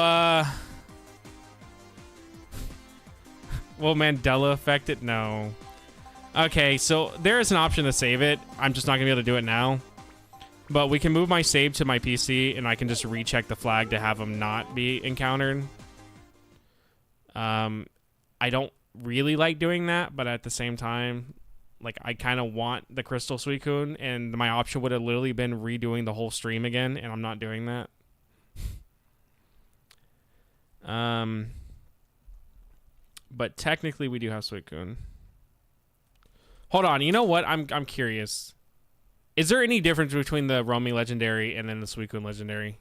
will Mandela affect it? No. Okay, so there is an option to save it. I'm just not gonna be able to do it now. But we can move my save to my PC and I can just recheck the flag to have them not be encountered. I don't really like doing that, but at the same time, like, I kind of want the Crystal Suicune, and my option would have literally been redoing the whole stream again, and I'm not doing that. But technically we do have Suicune. Hold on, you know what? I'm curious. Is there any difference between the Romy Legendary and then the Suicune Legendary?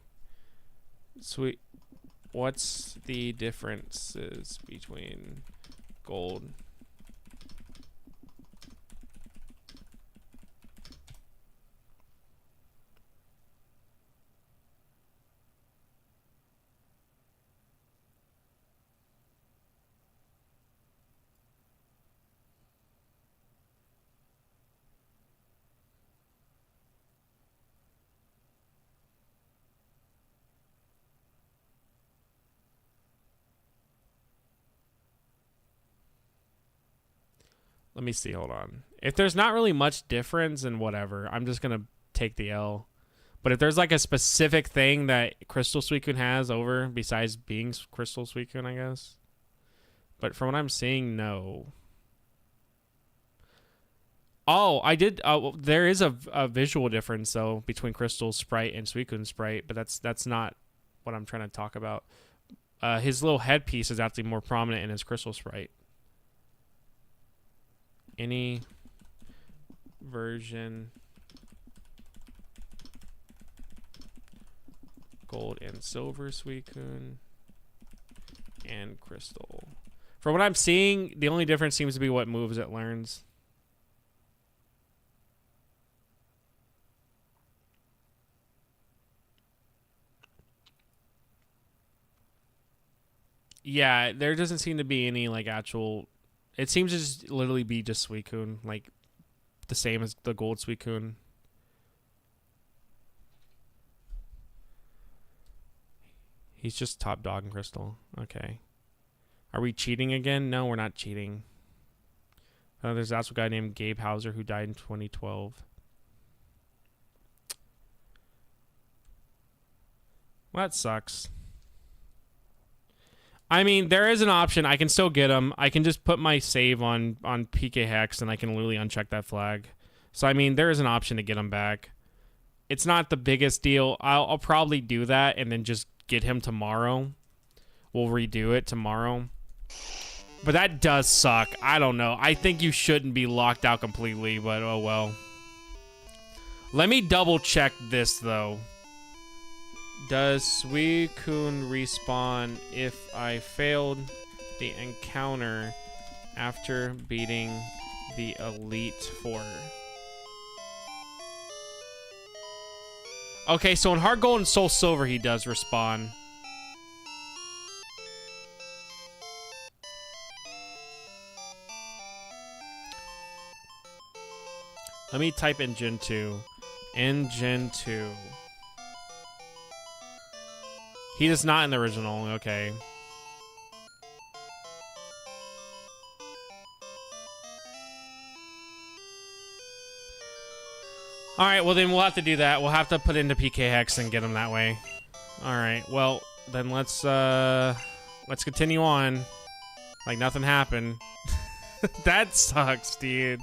What's the differences between gold? Let me see, hold on. If there's not really much difference, then whatever. I'm just gonna take the L. But if there's like a specific thing that Crystal Suicune has over besides being Crystal Suicune, I guess. But from what I'm seeing, no. Oh, I did. There is a visual difference though between Crystal Sprite and Suicune Sprite, but that's not what I'm trying to talk about. His little headpiece is actually more prominent in his Crystal Sprite. Any version Gold and Silver Suicune and Crystal. From what I'm seeing, the only difference seems to be what moves it learns. Yeah, there doesn't seem to be any like actual. It seems to just literally be just Suicune, like the same as the Gold Suicune. He's just top dog in Crystal. Okay. Are we cheating again? No, we're not cheating. There's also a guy named Gabe Hauser who died in 2012. Well, that sucks. I mean, there is an option. I can still get him. I can just put my save on PK Hex, and I can literally uncheck that flag. So, I mean, there is an option to get him back. It's not the biggest deal. I'll probably do that and then just get him tomorrow. We'll redo it tomorrow. But that does suck. I don't know. I think you shouldn't be locked out completely, but oh well. Let me double check this, though. Does Suicune respawn if I failed the encounter after beating the Elite Four? Okay, so in Heart Gold and Soul Silver, he does respawn. Let me type in Gen 2. In Gen 2. He is not in the original, okay. Alright, well then we'll have to do that. We'll have to put into PK Hex and get him that way. Alright, well, then let's continue on. Like nothing happened. That sucks, dude.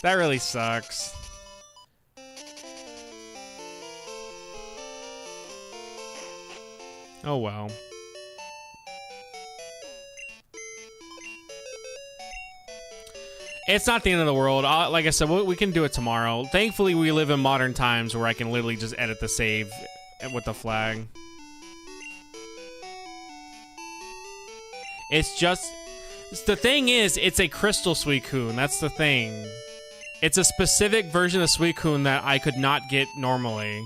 That really sucks. Oh well. It's not the end of the world. Like I said, we can do it tomorrow. Thankfully, we live in modern times where I can literally just edit the save with the flag. It's just... The thing is, it's a Crystal Suicune. That's the thing. It's a specific version of Suicune that I could not get normally.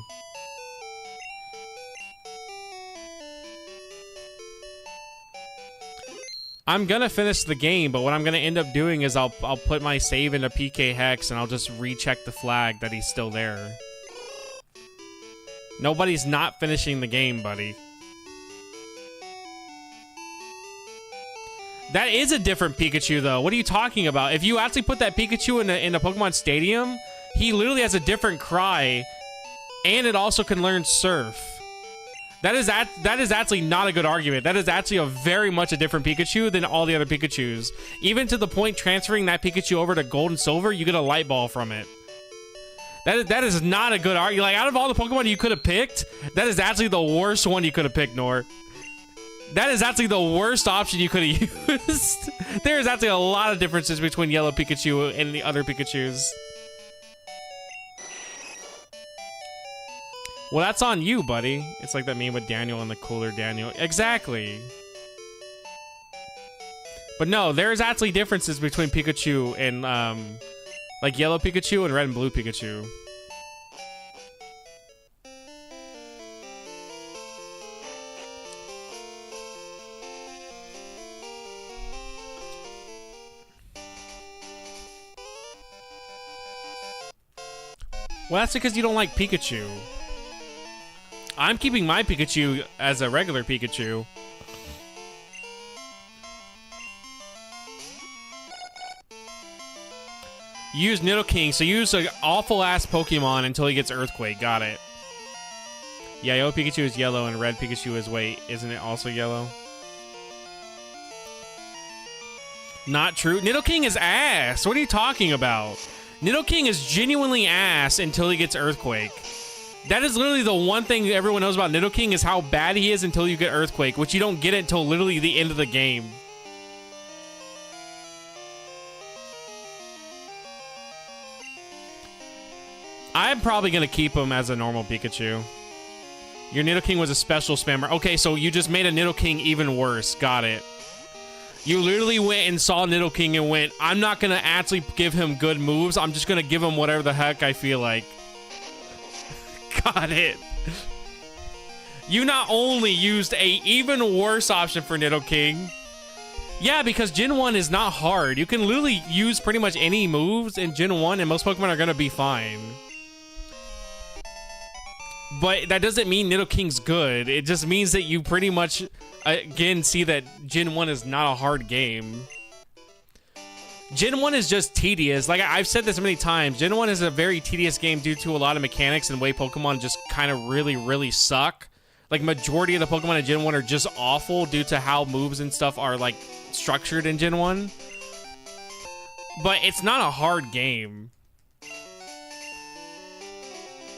I'm gonna finish the game, but what I'm gonna end up doing is I'll put my save into PK Hex and I'll just recheck the flag that he's still there. Nobody's not finishing the game, buddy. That is a different Pikachu, though. What are you talking about? If you actually put that Pikachu in a Pokemon Stadium, he literally has a different cry, and it also can learn Surf. That is actually not a good argument. That is actually a very much a different Pikachu than all the other Pikachus. Even to the point transferring that Pikachu over to Gold and Silver, you get a Light Ball from it. That is not a good argument. Like, out of all the Pokemon you could have picked, that is actually the worst one you could have picked, Nor. That is actually the worst option you could have used. There is actually a lot of differences between Yellow Pikachu and the other Pikachus. Well, that's on you, buddy. It's like that meme with Daniel and the cooler Daniel. Exactly. But no, there's actually differences between Pikachu and, like Yellow Pikachu and Red and Blue Pikachu. Well, that's because you don't like Pikachu. I'm keeping my Pikachu as a regular Pikachu. Use Nidoking, so use an awful-ass Pokemon until he gets Earthquake. Got it. Yeah, yellow Pikachu is yellow and red Pikachu is, wait, isn't it also yellow? Not true. Nidoking is ass. What are you talking about? Nidoking is genuinely ass until he gets Earthquake. That is literally the one thing everyone knows about Nidoking is how bad he is until you get Earthquake, which you don't get it until literally the end of the game. I'm probably going to keep him as a normal Pikachu. Your Nidoking was a special spammer. Okay, so you just made a Nidoking even worse. Got it. You literally went and saw Nidoking and went, I'm not going to actually give him good moves. I'm just going to give him whatever the heck I feel like. Got it. You not only used a even worse option for Nidoking. Yeah, because Gen 1 is not hard. You can literally use pretty much any moves in Gen 1 and most Pokemon are going to be fine. But that doesn't mean Nidoking's good. It just means that you pretty much, again, see that Gen 1 is not a hard game. Gen 1 is just tedious. Like, I've said this many times. Gen 1 is a very tedious game due to a lot of mechanics and the way Pokemon just kind of really, really suck. Like, majority of the Pokemon in Gen 1 are just awful due to how moves and stuff are, like, structured in Gen 1. But it's not a hard game.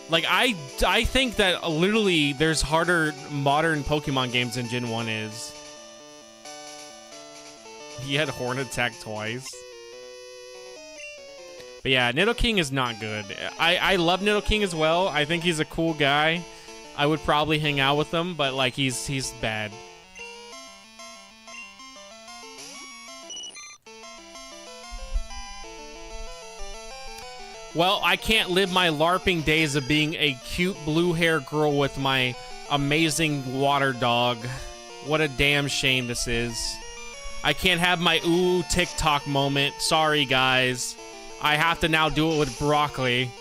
Like, I think that literally there's harder modern Pokemon games than Gen 1 is. He had Horn Attack twice. But yeah, Nidoking is not good. I love Nidoking as well. I think he's a cool guy. I would probably hang out with him, but like he's bad. Well, I can't live my LARPing days of being a cute blue hair girl with my amazing water dog. What a damn shame this is. I can't have my ooh TikTok moment. Sorry, guys. I have to now do it with broccoli.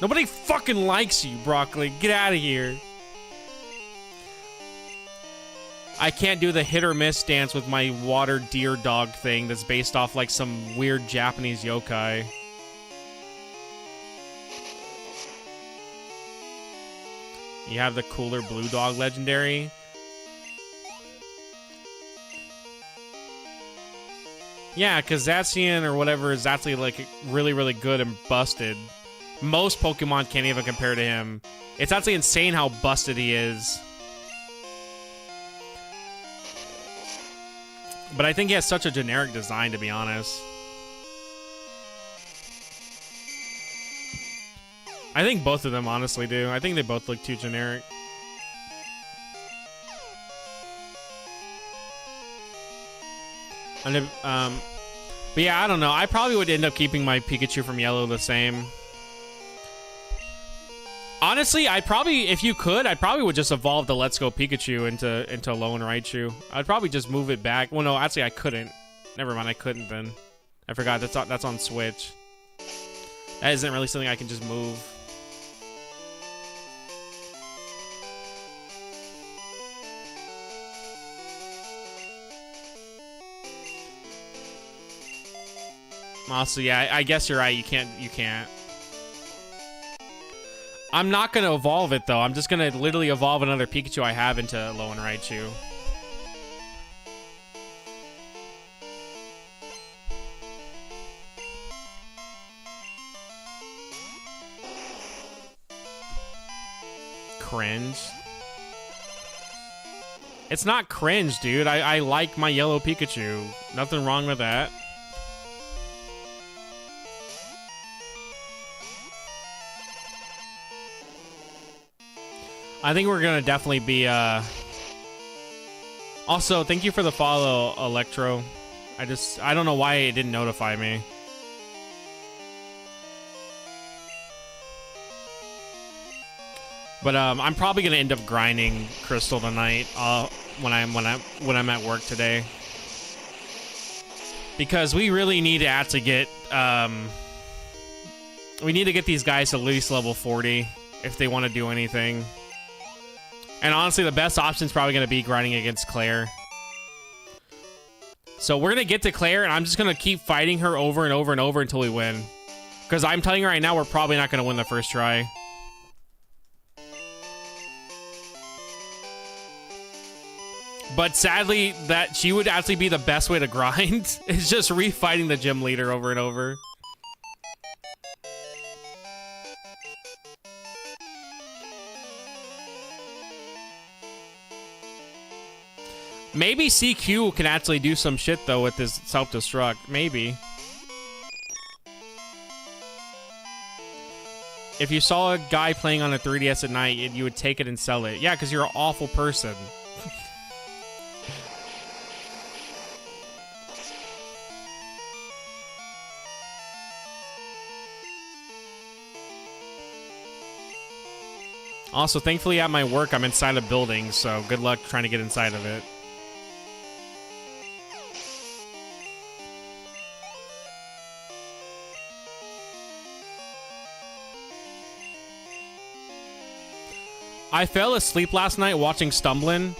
Nobody fucking likes you, broccoli. Get out of here. I can't do the hit or miss dance with my water deer dog thing that's based off like some weird Japanese yokai. You have the cooler blue dog legendary. Yeah, because Zacian or whatever is actually like really, really good and busted. Most Pokemon can't even compare to him. It's actually insane how busted he is. But I think he has such a generic design, to be honest. I think both of them honestly do. I think they both look too generic. And but yeah, I don't know. I probably would end up keeping my Pikachu from Yellow the same. Honestly, I probably, if you could, I probably would just evolve the Let's Go Pikachu into Lone Raichu. I'd probably just move it back. Well, no, actually, I couldn't. Never mind, I couldn't then. I forgot that's on Switch. That isn't really something I can just move. Also, yeah, I guess you're right. You can't. I'm not going to evolve it, though. I'm just going to literally evolve another Pikachu I have into Lone Raichu. Cringe. It's not cringe, dude. I like my yellow Pikachu. Nothing wrong with that. I think we're gonna definitely be, Also, thank you for the follow, Electro. I don't know why it didn't notify me. But, I'm probably gonna end up grinding Crystal tonight, when I'm at work today. Because we really need to actually get, we need to get these guys to at least level 40 if they want to do anything. And honestly, the best option is probably going to be grinding against Claire. So we're going to get to Claire, and I'm just going to keep fighting her over and over and over until we win. Because I'm telling you right now, we're probably not going to win the first try. But sadly, that she would actually be the best way to grind. Is just refighting the gym leader over and over. Maybe CQ can actually do some shit, though, with his self-destruct. Maybe. If you saw a guy playing on a 3DS at night, you would take it and sell it. Yeah, because you're an awful person. Also, thankfully at my work, I'm inside a building, so good luck trying to get inside of it. I fell asleep last night watching Stumbling,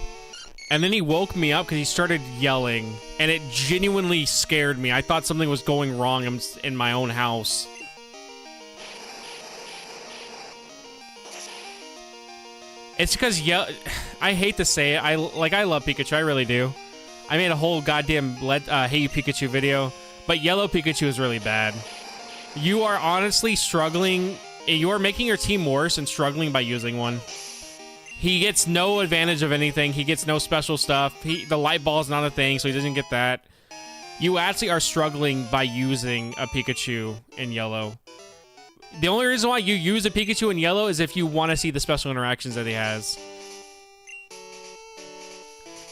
and then he woke me up because he started yelling, and it genuinely scared me. I thought something was going wrong in my own house. It's because, I hate to say it, I love Pikachu, I really do. I made a whole goddamn Hey You Pikachu video, but Yellow Pikachu is really bad. You are honestly struggling, you are making your team worse and struggling by using one. He gets no advantage of anything, he gets no special stuff, the light ball is not a thing, so he doesn't get that. You actually are struggling by using a Pikachu in Yellow. The only reason why you use a Pikachu in Yellow is if you want to see the special interactions that he has.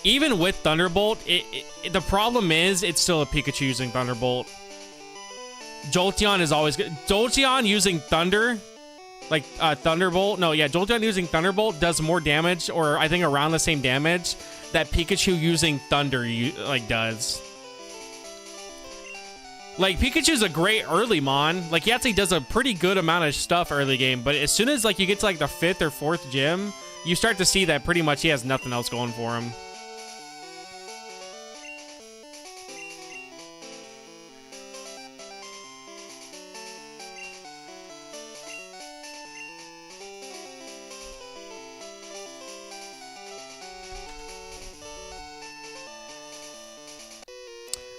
Even with Thunderbolt, the problem is it's still a Pikachu using Thunderbolt. Jolteon is always good. Jolteon using Thunder, like Thunderbolt. No, yeah, Jolteon using Thunderbolt does more damage, or I think around the same damage that Pikachu using Thunder does. Like, Pikachu's a great early mon. Like, he actually does a pretty good amount of stuff early game, but as soon as, like, you get to, like, the 5th or 4th gym, you start to see that pretty much he has nothing else going for him.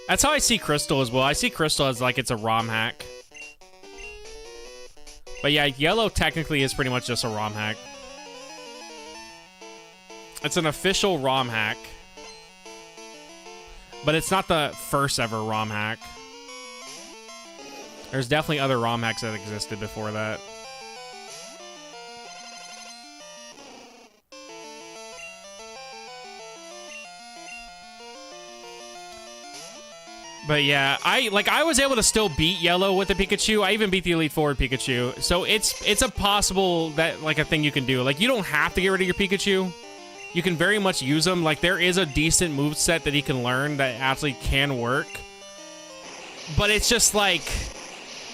That's how I see Crystal as well. I see Crystal as like it's a ROM hack. But yeah, Yellow technically is pretty much just a ROM hack. It's an official ROM hack. But it's not the first ever ROM hack. There's definitely other ROM hacks that existed before that. But yeah, I was able to still beat Yellow with the Pikachu. I even beat the Elite Four with Pikachu. So it's a possible that like a thing you can do. Like, you don't have to get rid of your Pikachu. You can very much use them. Like, there is a decent moveset that he can learn that actually can work. But it's just like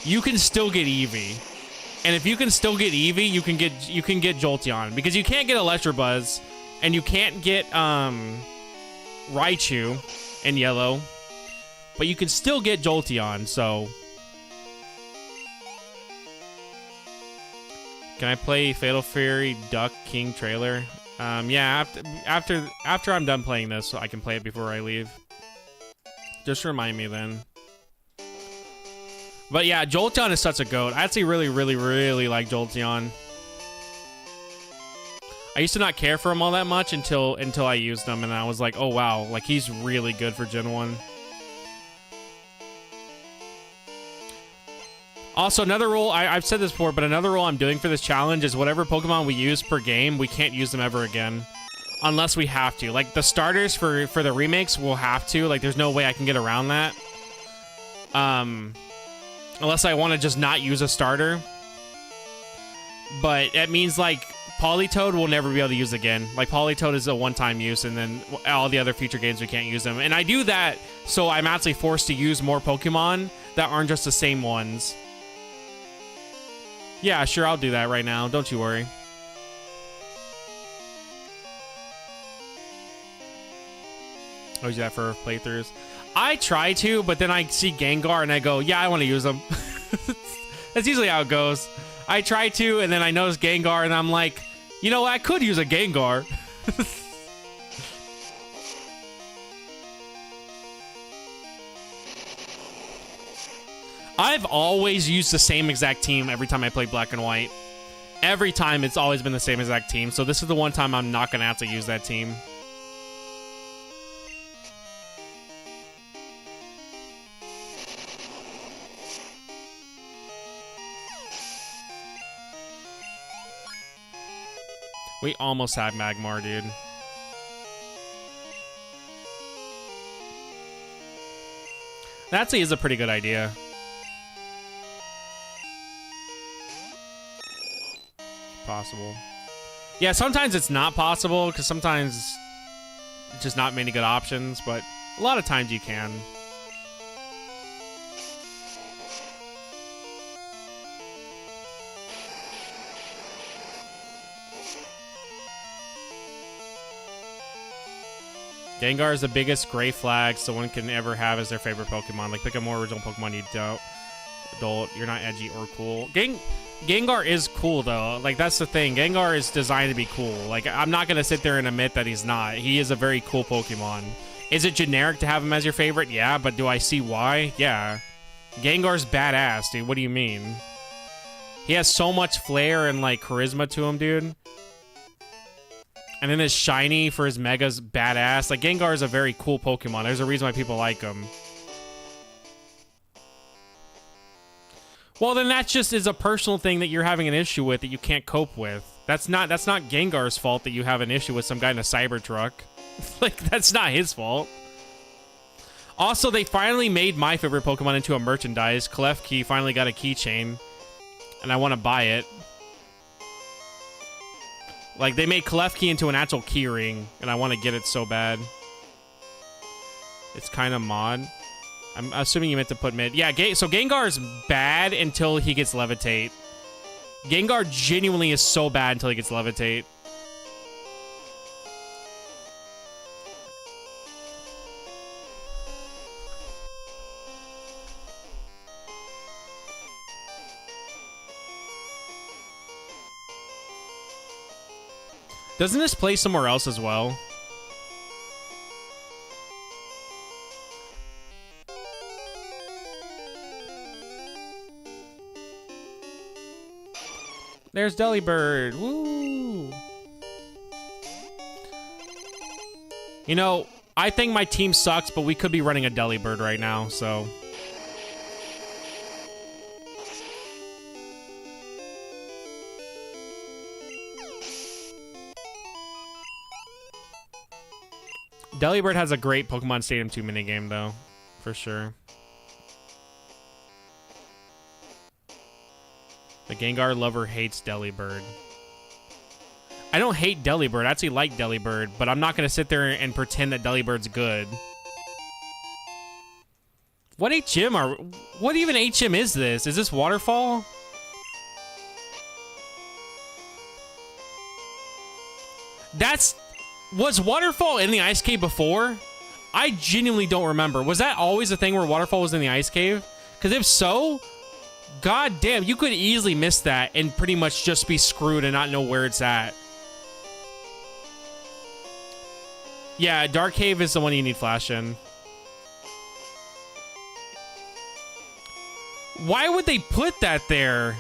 you can still get Eevee. And if you can still get Eevee, you can get Jolteon. Because you can't get Electabuzz and you can't get Raichu in Yellow. But you can still get Jolteon, so... Can I play Fatal Fury Duck King trailer? Yeah, after I'm done playing this, I can play it before I leave. Just remind me then. But yeah, Jolteon is such a goat. I actually really like Jolteon. I used to not care for him all that much until I used him, and I was like, oh wow, like he's really good for Gen 1. Also, another rule, I've said this before, but another rule I'm doing for this challenge is whatever Pokemon we use per game, we can't use them ever again. Unless we have to. Like, the starters for the remakes, we'll have to. Like, there's no way I can get around that. Unless I want to just not use a starter. But it means, like, Politoed we'll never be able to use again. Like, Politoed is a one-time use, and then all the other future games we can't use them. And I do that so I'm actually forced to use more Pokemon that aren't just the same ones. Yeah, sure, I'll do that right now. Don't you worry. I use that for playthroughs. I try to, but then I see Gengar and I go, yeah, I want to use them. That's usually how it goes. I try to, and then I notice Gengar, and I'm like, you know, I could use a Gengar. I've always used the same exact team every time I play Black and White. Every time it's always been the same exact team. So this is the one time I'm not going to have to use that team. We almost had Magmar, dude. That actually is a pretty good idea. Possible. Yeah, sometimes it's not possible, because sometimes just not many good options, but a lot of times you can. Gengar is the biggest gray flag someone can ever have as their favorite Pokemon. Like, pick a more original Pokemon you don't. You're not edgy or cool. Gengar is cool, though. Like, that's the thing. Gengar is designed to be cool. Like, I'm not going to sit there and admit that he's not. He is a very cool Pokemon. Is it generic to have him as your favorite? Yeah, but do I see why? Yeah. Gengar's badass, dude. What do you mean? He has so much flair and, like, charisma to him, dude. And then his shiny for his mega's badass. Like, Gengar is a very cool Pokemon. There's a reason why people like him. Well, then that just is a personal thing that you're having an issue with that you can't cope with. That's not Gengar's fault that you have an issue with some guy in a Cybertruck. Like, that's not his fault. Also, they finally made my favorite Pokemon into a merchandise. Klefki finally got a keychain. And I want to buy it. Like, they made Klefki into an actual keyring, and I want to get it so bad. It's kind of mod. I'm assuming you meant to put mid. Yeah, so Gengar is bad until he gets Levitate. Gengar genuinely is so bad until he gets Levitate. Doesn't this play somewhere else as well? There's Delibird. Woo! You know, I think my team sucks, but we could be running a Delibird right now, so... Delibird has a great Pokemon Stadium 2 minigame, though. For sure. The Gengar lover hates Delibird. I don't hate Delibird. I actually like Delibird, but I'm not going to sit there and pretend that Delibird's good. What HM are... What even HM is this? Is this Waterfall? That's... Was Waterfall in the Ice Cave before? I genuinely don't remember. Was that always a thing where Waterfall was in the Ice Cave? Because if so, god damn, you could easily miss that and pretty much just be screwed and not know where it's at. Yeah, Dark Cave is the one you need Flash in. Why would they put that there?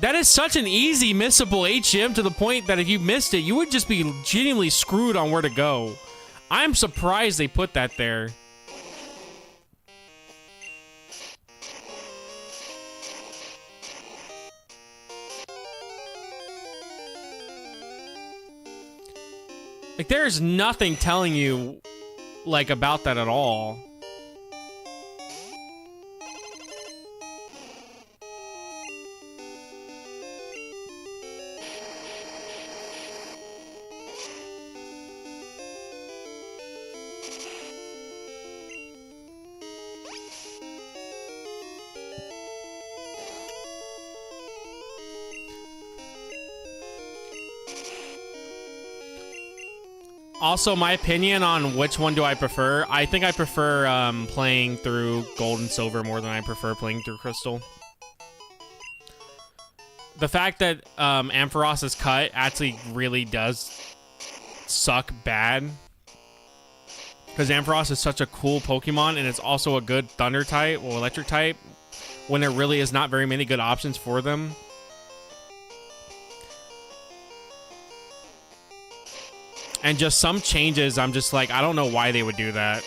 That is such an easy missable HM to the point that if you missed it, you would just be genuinely screwed on where to go. I'm surprised they put that there. Like, there's nothing telling you, like, about that at all. Also, my opinion on which one do I prefer, I think I prefer playing through Gold and Silver more than I prefer playing through Crystal. The fact that Ampharos's cut actually really does suck bad. Because Ampharos is such a cool Pokemon, and it's also a good Thunder type, well, Electric type. when there really is not very many good options for them. And just some changes, I'm just like, I don't know why they would do that.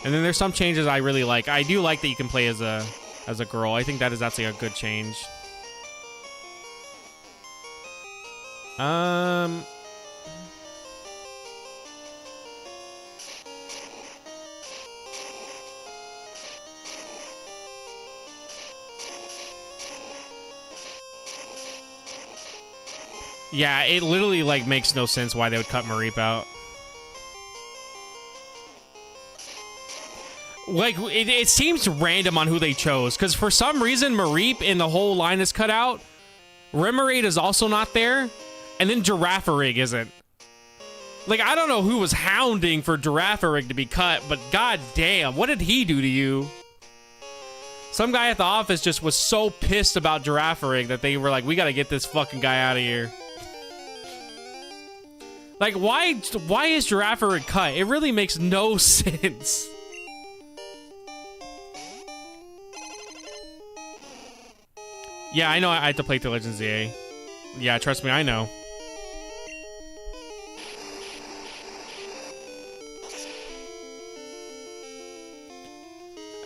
And then there's some changes I really like. I do like that you can play as a girl. I think that is actually a good change. Yeah, it literally like makes no sense why they would cut Mareep out. Like, it seems random on who they chose, because for some reason Mareep in the whole line is cut out. Remoraid is also not there, and then Girafarig isn't. Like, I don't know who was hounding for Girafarig to be cut, but god damn, what did he do to you? Some guy at the office just was so pissed about Girafarig that they were like, we gotta get this fucking guy out of here. Like, why is Girafarig cut? It really makes no sense. Yeah, I know I have to play through Legends ZA. Yeah, trust me, I know.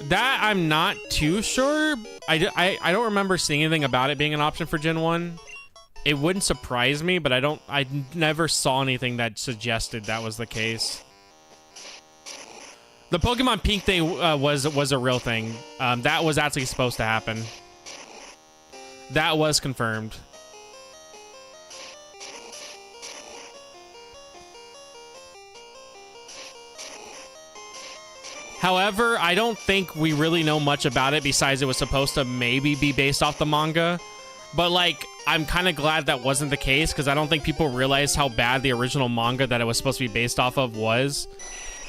That I'm not too sure. I don't remember seeing anything about it being an option for Gen 1. It wouldn't surprise me, but I never saw anything that suggested that was the case. The Pokemon Pink thing was a real thing. That was actually supposed to happen. That was confirmed. However, I don't think we really know much about it besides it was supposed to maybe be based off the manga. But, like, I'm kind of glad that wasn't the case because I don't think people realized how bad the original manga that it was supposed to be based off of was.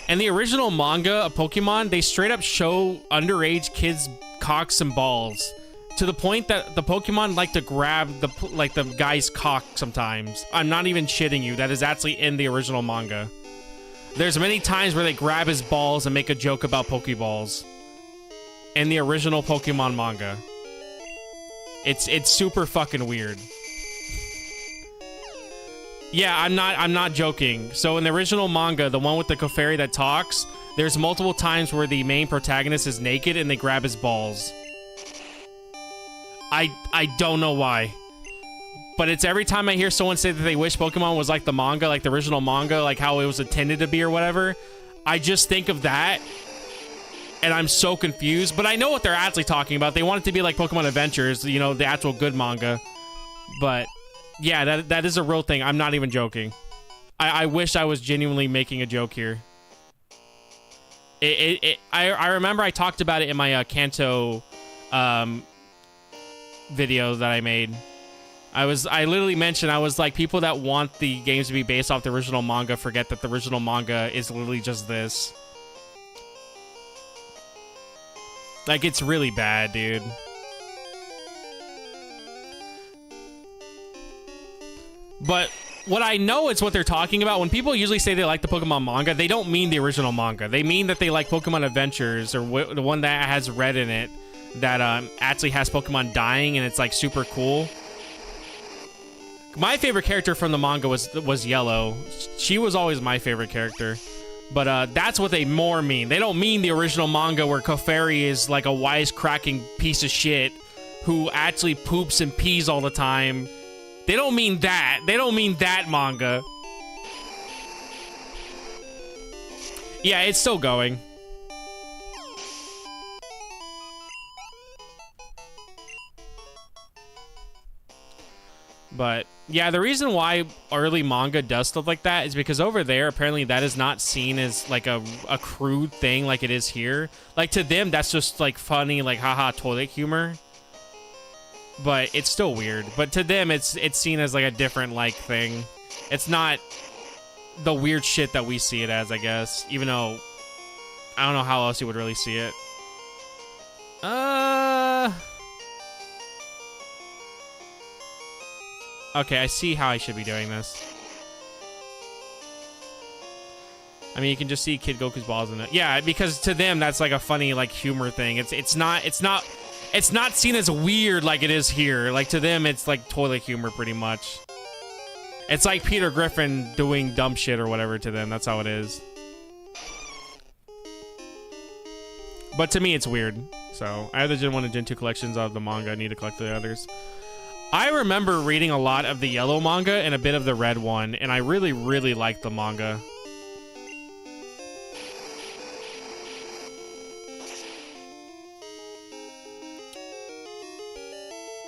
And the original manga of Pokemon, they straight up show underage kids' cocks and balls. To the point that the Pokemon like to grab the guy's cock sometimes. I'm not even shitting you. That is actually in the original manga. There's many times where they grab his balls and make a joke about Pokeballs. In the original Pokemon manga. It's super fucking weird. Yeah, I'm not joking. So in the original manga, the one with the Clefairy that talks, there's multiple times where the main protagonist is naked and they grab his balls. I don't know why. But it's every time I hear someone say that they wish Pokemon was like the manga, like the original manga, like how it was intended to be or whatever, I just think of that, and I'm so confused. But I know what they're actually talking about. They want it to be like Pokemon Adventures, you know, the actual good manga. But, yeah, that is a real thing. I'm not even joking. I wish I was genuinely making a joke here. I remember I talked about it in my Kanto video that I made. I literally mentioned, I was like, people that want the games to be based off the original manga forget that the original manga is literally just this. Like, it's really bad, dude. But what I know is what they're talking about. When people usually say they like the Pokemon manga, they don't mean the original manga. They mean that they like Pokemon Adventures, or the one that has red in it, that actually has Pokemon dying, and it's like super cool. My favorite character from the manga was Yellow. She was always my favorite character. But that's what they more mean. They don't mean the original manga where Clefairy is like a wisecracking piece of shit who actually poops and pees all the time. They don't mean that. They don't mean that manga. Yeah, it's still going. But yeah, the reason why early manga does stuff like that is because over there, apparently that is not seen as like a crude thing like it is here. Like to them, that's just like funny, like haha toilet humor. But it's still weird. But to them, it's seen as like a different like thing. It's not the weird shit that we see it as, I guess. Even though I don't know how else you would really see it. Okay, I see how I should be doing this. I mean, you can just see Kid Goku's balls in it. Yeah, because to them that's like a funny like humor thing. It's not It's not seen as weird like it is here. Like, to them, it's like toilet humor pretty much. It's like Peter Griffin doing dumb shit or whatever to them. That's how it is. But to me, it's weird. So, I have the Gen 1 and Gen 2 collections of the manga. I need to collect the others. I remember reading a lot of the yellow manga and a bit of the red one, and I really, really liked the manga.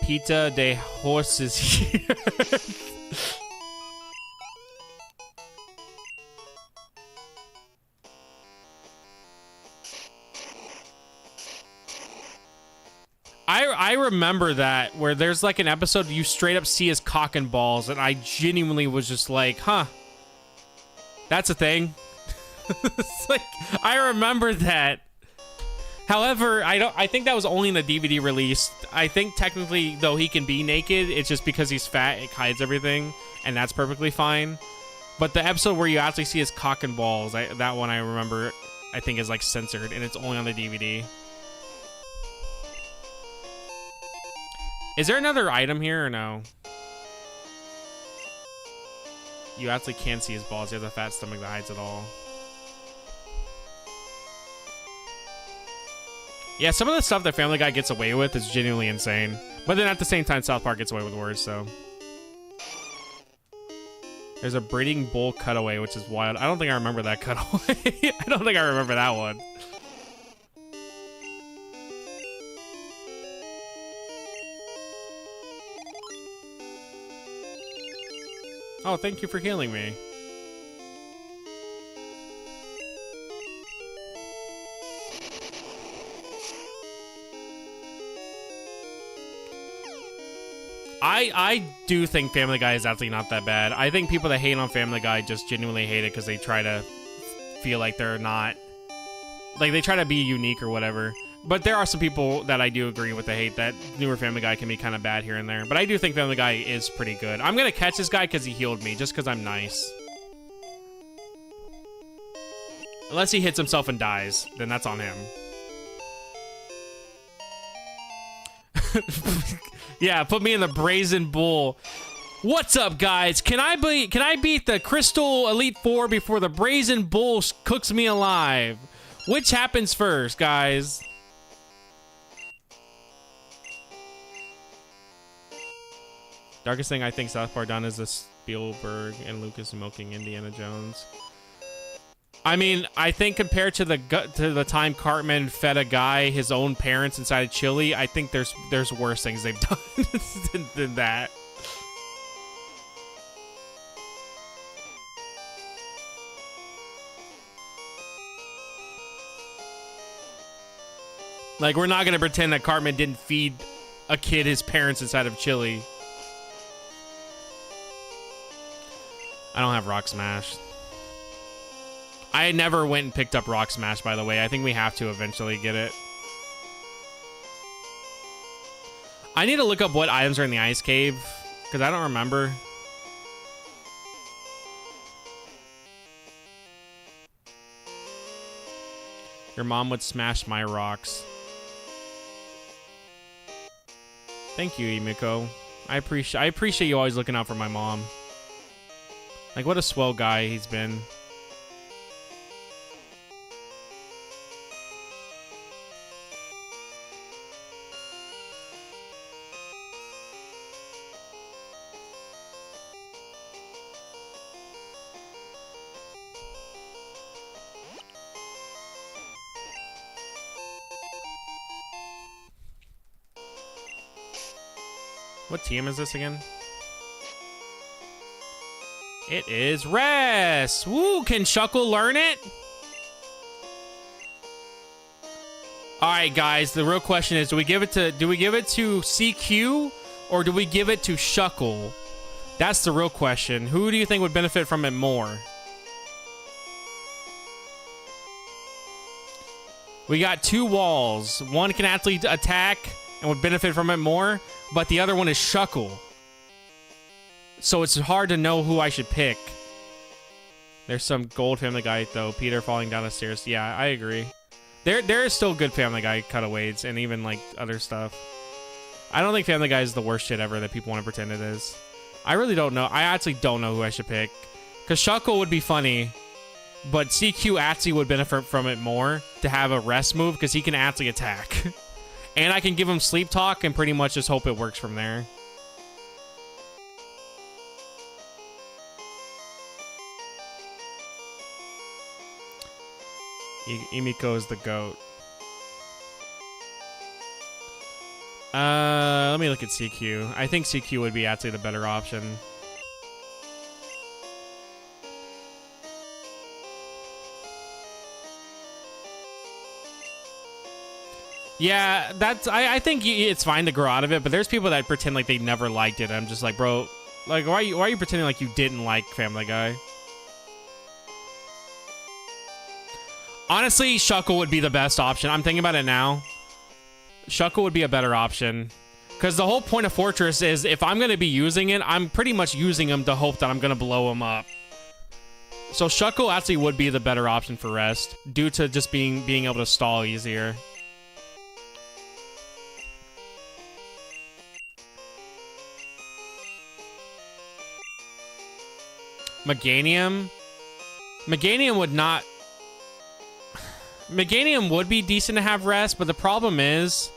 Pita de horses here. I remember that, where there's like an episode you straight up see his cock and balls, and I genuinely was just like, huh, that's a thing. It's like, I remember that. However, I think that was only in the DVD release. I think technically, though, he can be naked. It's just because he's fat, it hides everything, and that's perfectly fine. But the episode where you actually see his cock and balls, that one I remember, I think is like censored, and it's only on the DVD. Is there another item here or no? You actually can't see his balls. He has a fat stomach that hides it all. Yeah, some of the stuff that Family Guy gets away with is genuinely insane. But then at the same time, South Park gets away with worse, so. There's a breeding bull cutaway, which is wild. I don't think I remember that cutaway. I don't think I remember that one. Oh, thank you for healing me. I do think Family Guy is actually not that bad. I think people that hate on Family Guy just genuinely hate it because they try to feel like they're not... Like, they try to be unique or whatever. But there are some people that I do agree with the hate that newer Family Guy can be kind of bad here and there. But I do think Family Guy is pretty good. I'm going to catch this guy because he healed me, just because I'm nice. Unless he hits himself and dies, then that's on him. Yeah, put me in the Brazen Bull. What's up, guys? Can I beat the Crystal Elite Four before the Brazen Bull cooks me alive? Which happens first, guys? Darkest thing I think South Park done is the Spielberg and Lucas milking Indiana Jones. I mean, I think compared to the time Cartman fed a guy his own parents inside of chili, I think there's worse things they've done than that. Like, we're not gonna pretend that Cartman didn't feed a kid his parents inside of chili. I don't have Rock Smash. I never went and picked up Rock Smash, by the way. I think we have to eventually get it. I need to look up what items are in the ice cave, because I don't remember. Your mom would smash my rocks. Thank you, Emiko. I appreciate you always looking out for my mom. Like, what a swell guy he's been. What team is this again? It is Res. Woo, can Shuckle learn it? All right, guys, the real question is, do we give it to CQ or do we give it to Shuckle? That's the real question. Who do you think would benefit from it more? We got two walls. One can actually attack and would benefit from it more, but the other one is Shuckle. So it's hard to know who I should pick. There's some gold Family Guy, though. Peter falling down the stairs. Yeah, I agree. There is still good Family Guy cutaways and even like other stuff. I don't think Family Guy is the worst shit ever that people want to pretend it is. I really don't know. I actually don't know who I should pick. Because Shuckle would be funny, but CQ actually would benefit from it more to have a rest move because he can actually attack. And I can give him Sleep Talk and pretty much just hope it works from there. Emiko is the GOAT. Let me look at CQ. I think CQ would be actually the better option. Yeah, that's. I think it's fine to grow out of it, but there's people that pretend like they never liked it. I'm just like, bro, like, why are you pretending like you didn't like Family Guy? Honestly, Shuckle would be the best option. I'm thinking about it now. Shuckle would be a better option. Because the whole point of Fortress is if I'm going to be using it, I'm pretty much using him to hope that I'm going to blow him up. So Shuckle actually would be the better option for rest due to just being able to stall easier. Meganium? Meganium would not... Meganium would be decent to have rest, but the problem is...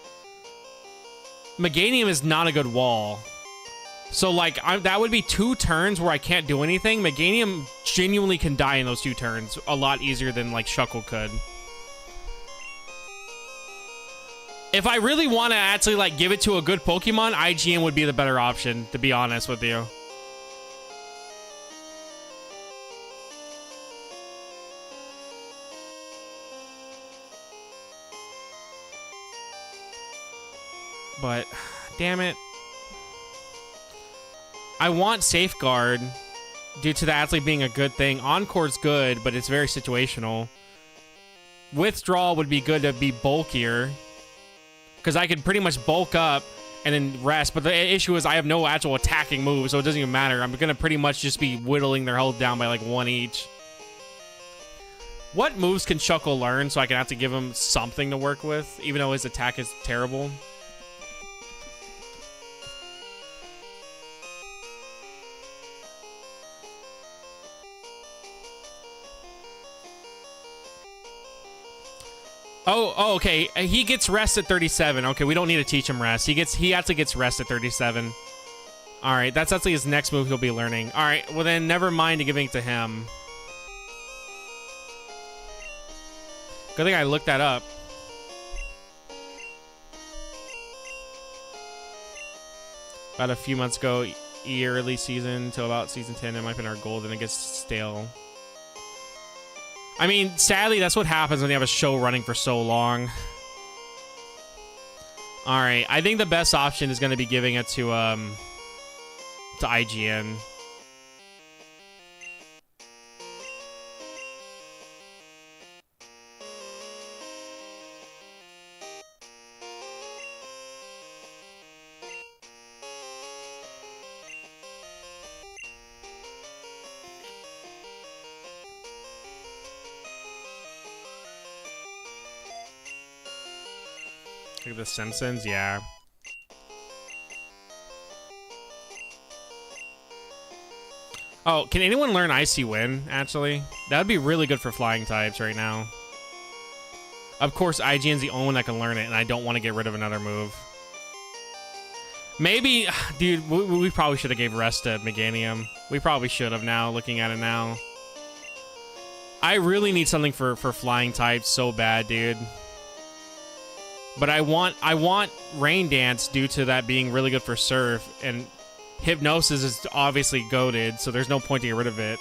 Meganium is not a good wall. So, like, that would be 2 turns where I can't do anything. Meganium genuinely can die in those 2 turns a lot easier than, like, Shuckle could. If I really want to actually, like, give it to a good Pokemon, IGN would be the better option, to be honest with you. But, damn it. I want Safeguard due to that actually being a good thing. Encore's good, but it's very situational. Withdrawal would be good to be bulkier. Because I could pretty much bulk up and then rest. But the issue is I have no actual attacking moves, so it doesn't even matter. I'm going to pretty much just be whittling their health down by like 1 each. What moves can Shuckle learn so I can have to give him something to work with, even though his attack is terrible? Oh, okay. He gets rest at 37. Okay, we don't need to teach him rest. He actually gets rest at 37. All right, that's actually his next move he'll be learning. All right, well then, never mind giving it to him. Good thing I looked that up. About a few months ago, early season till about season 10, it might have been our goal, then it gets stale. I mean, sadly, that's what happens when you have a show running for so long. All right, I think the best option is going to be giving it to IGN. Look at the Simpsons, yeah. Oh, can anyone learn Icy Wind, actually? That would be really good for flying types right now. Of course, IGN's the only one that can learn it, and I don't want to get rid of another move. Maybe, dude, we probably should have gave rest to Meganium. We probably should have now, looking at it now. I really need something for flying types so bad, dude. But I want Rain Dance due to that being really good for Surf, and Hypnosis is obviously goated, so there's no point to get rid of it.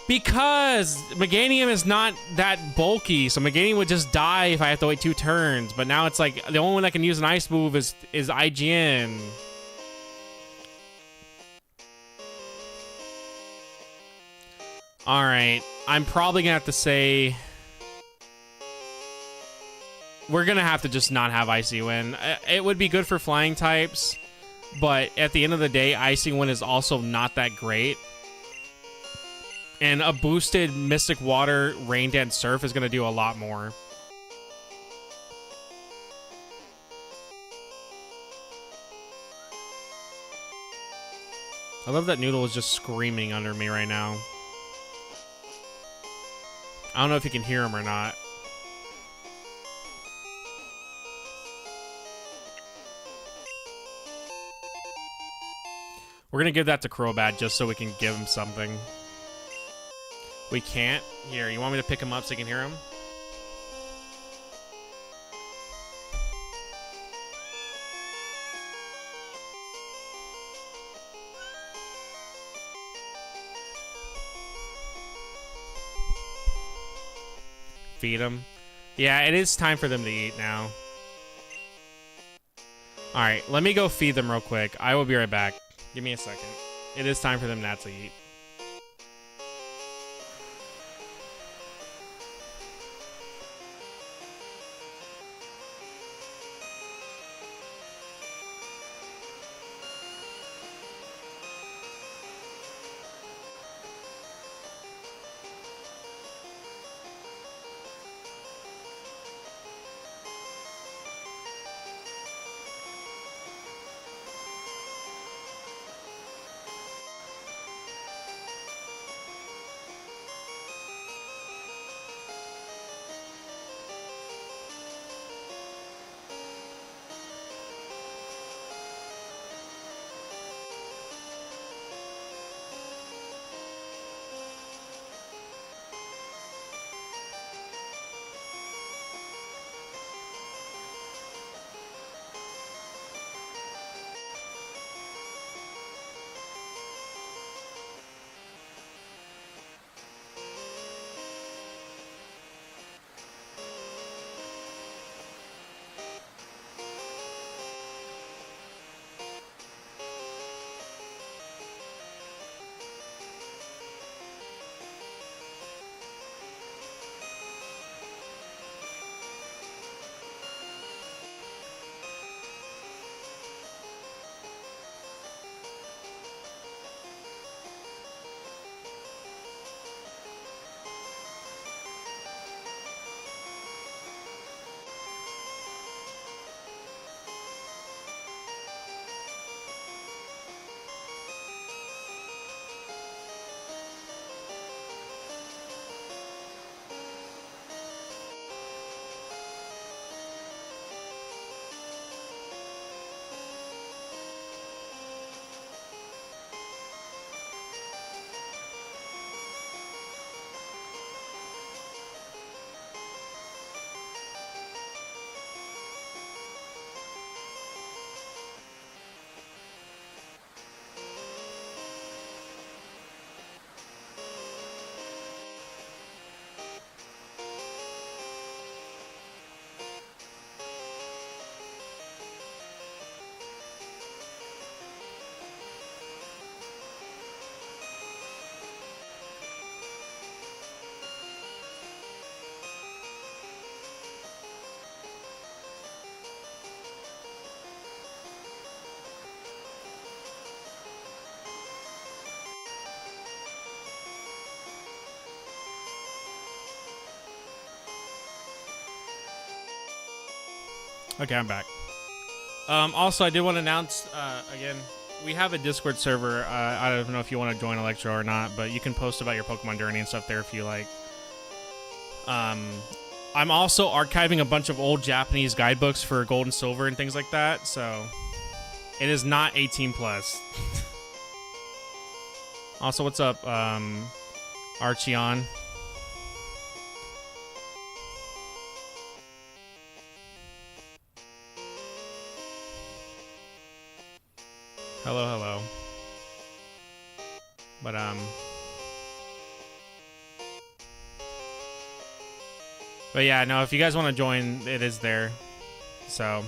Because Meganium is not that bulky, so Meganium would just die if I have to wait 2 turns. But now it's like the only one that can use an ice move is IGN. All right, I'm probably gonna have to say. We're going to have to just not have Icy Wind. It would be good for flying types, but at the end of the day, Icy Wind is also not that great. And a boosted Mystic Water Rain Dance Surf is going to do a lot more. I love that Noodle is just screaming under me right now. I don't know if you can hear him or not. We're going to give that to Crobat just so we can give him something. We can't? Here, you want me to pick him up so you can hear him? Feed him. Yeah, it is time for them to eat now. Alright, let me go feed them real quick. I will be right back. Give me a second. It is time for them not to eat. Okay, I'm back. Also, I did want to announce, again, we have a Discord server. I don't know if you want to join Electro or not, but you can post about your Pokemon journey and stuff there if you like. I'm also archiving a bunch of old Japanese guidebooks for Gold and Silver and things like that, so it is not 18 plus. Also, what's up, Archeon? Hello, hello. But yeah, no, if you guys want to join, it is there. So,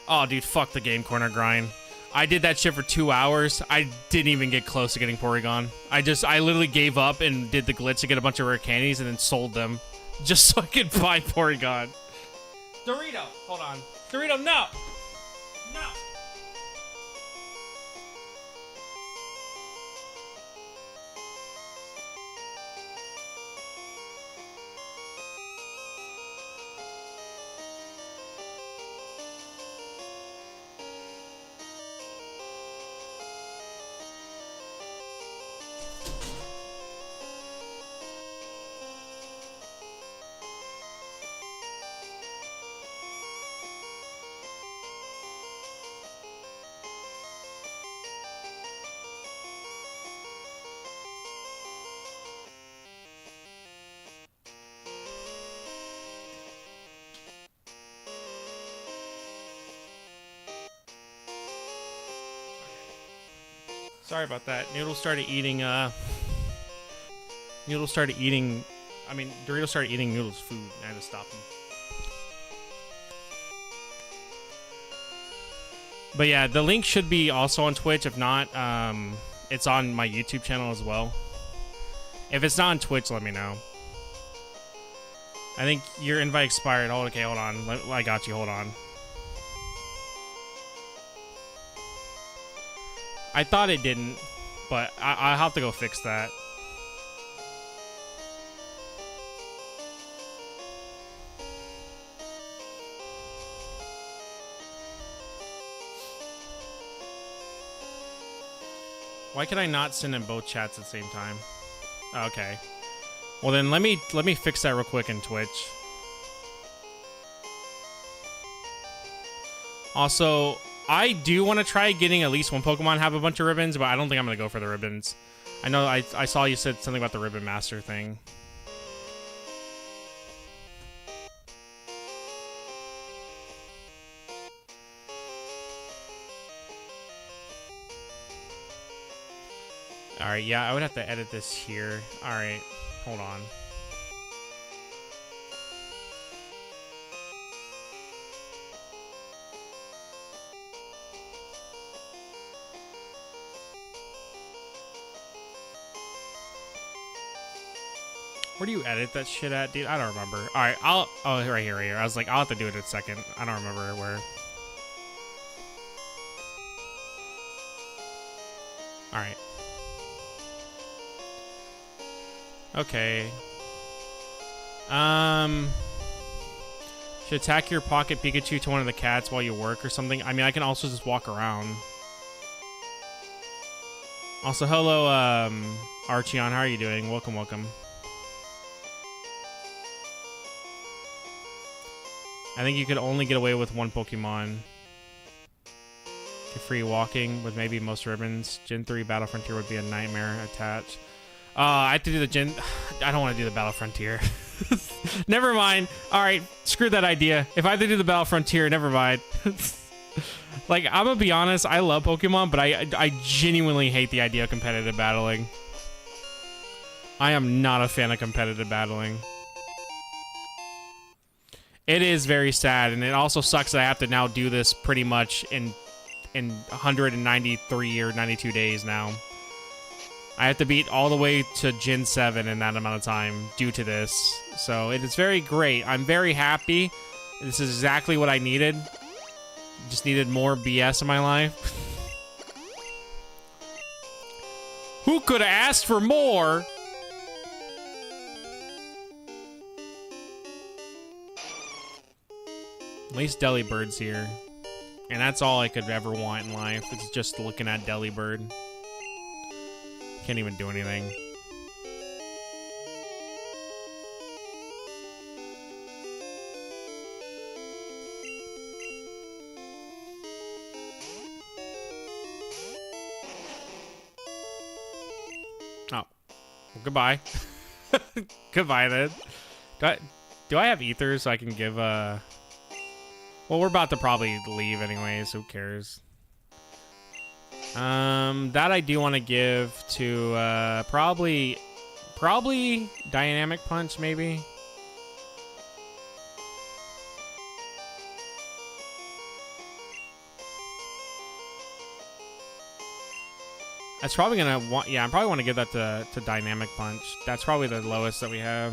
oh, dude, fuck the Game Corner grind. I did that shit for 2 hours. I didn't even get close to getting Porygon. I literally gave up and did the glitch to get a bunch of rare candies and then sold them just so I could buy Porygon. Dorito, hold on. Dorito, no! No! Sorry about that. Noodle started eating, I mean, Dorito started eating Noodle's food. I had to stop him. But yeah, the link should be also on Twitch. If not, it's on my YouTube channel as well. If it's not on Twitch, let me know. I think your invite expired. Oh, okay, hold on. I got you. Hold on. I thought it didn't, but I'll have to go fix that. Why can I not send in both chats at the same time? Okay. Well then let me fix that real quick in Twitch. Also, I do want to try getting at least one Pokemon have a bunch of ribbons, but I don't think I'm gonna go for the ribbons. I know I saw you said something about the Ribbon Master thing. Alright, yeah, I would have to edit this here. Alright, hold on. Where do you edit that shit at, dude? I don't remember. Alright, oh, right here, right here. I was like, I'll have to do it in a second. I don't remember where. Alright. Okay. Should attack your pocket Pikachu to one of the cats while you work or something. I mean, I can also just walk around. Also, hello, Archeon. How are you doing? Welcome, welcome. I think you could only get away with one Pokemon. Free walking with maybe most ribbons. Gen 3 Battle Frontier would be a nightmare attached. I have to do the Gen... I don't want to do the Battle Frontier. Never mind. Alright, screw that idea. If I have to do the Battle Frontier, never mind. Like, I'm gonna be honest, I love Pokemon, but I genuinely hate the idea of competitive battling. I am not a fan of competitive battling. It is very sad, and it also sucks that I have to now do this pretty much in 193 or 92 days now. I have to beat all the way to Gen 7 in that amount of time due to this. So it is very great. I'm very happy. This is exactly what I needed. Just needed more BS in my life. Who could have asked for more? At least Delibird's here. And that's all I could ever want in life. It's just looking at Delibird. Can't even do anything. Oh. Well, goodbye. Goodbye, then. Do I have ethers so I can give, Well, we're about to probably leave anyways. Who cares? That I do want to give to, probably Dynamic Punch, maybe. That's probably gonna want, yeah, I probably want to give that to Dynamic Punch. That's probably the lowest that we have.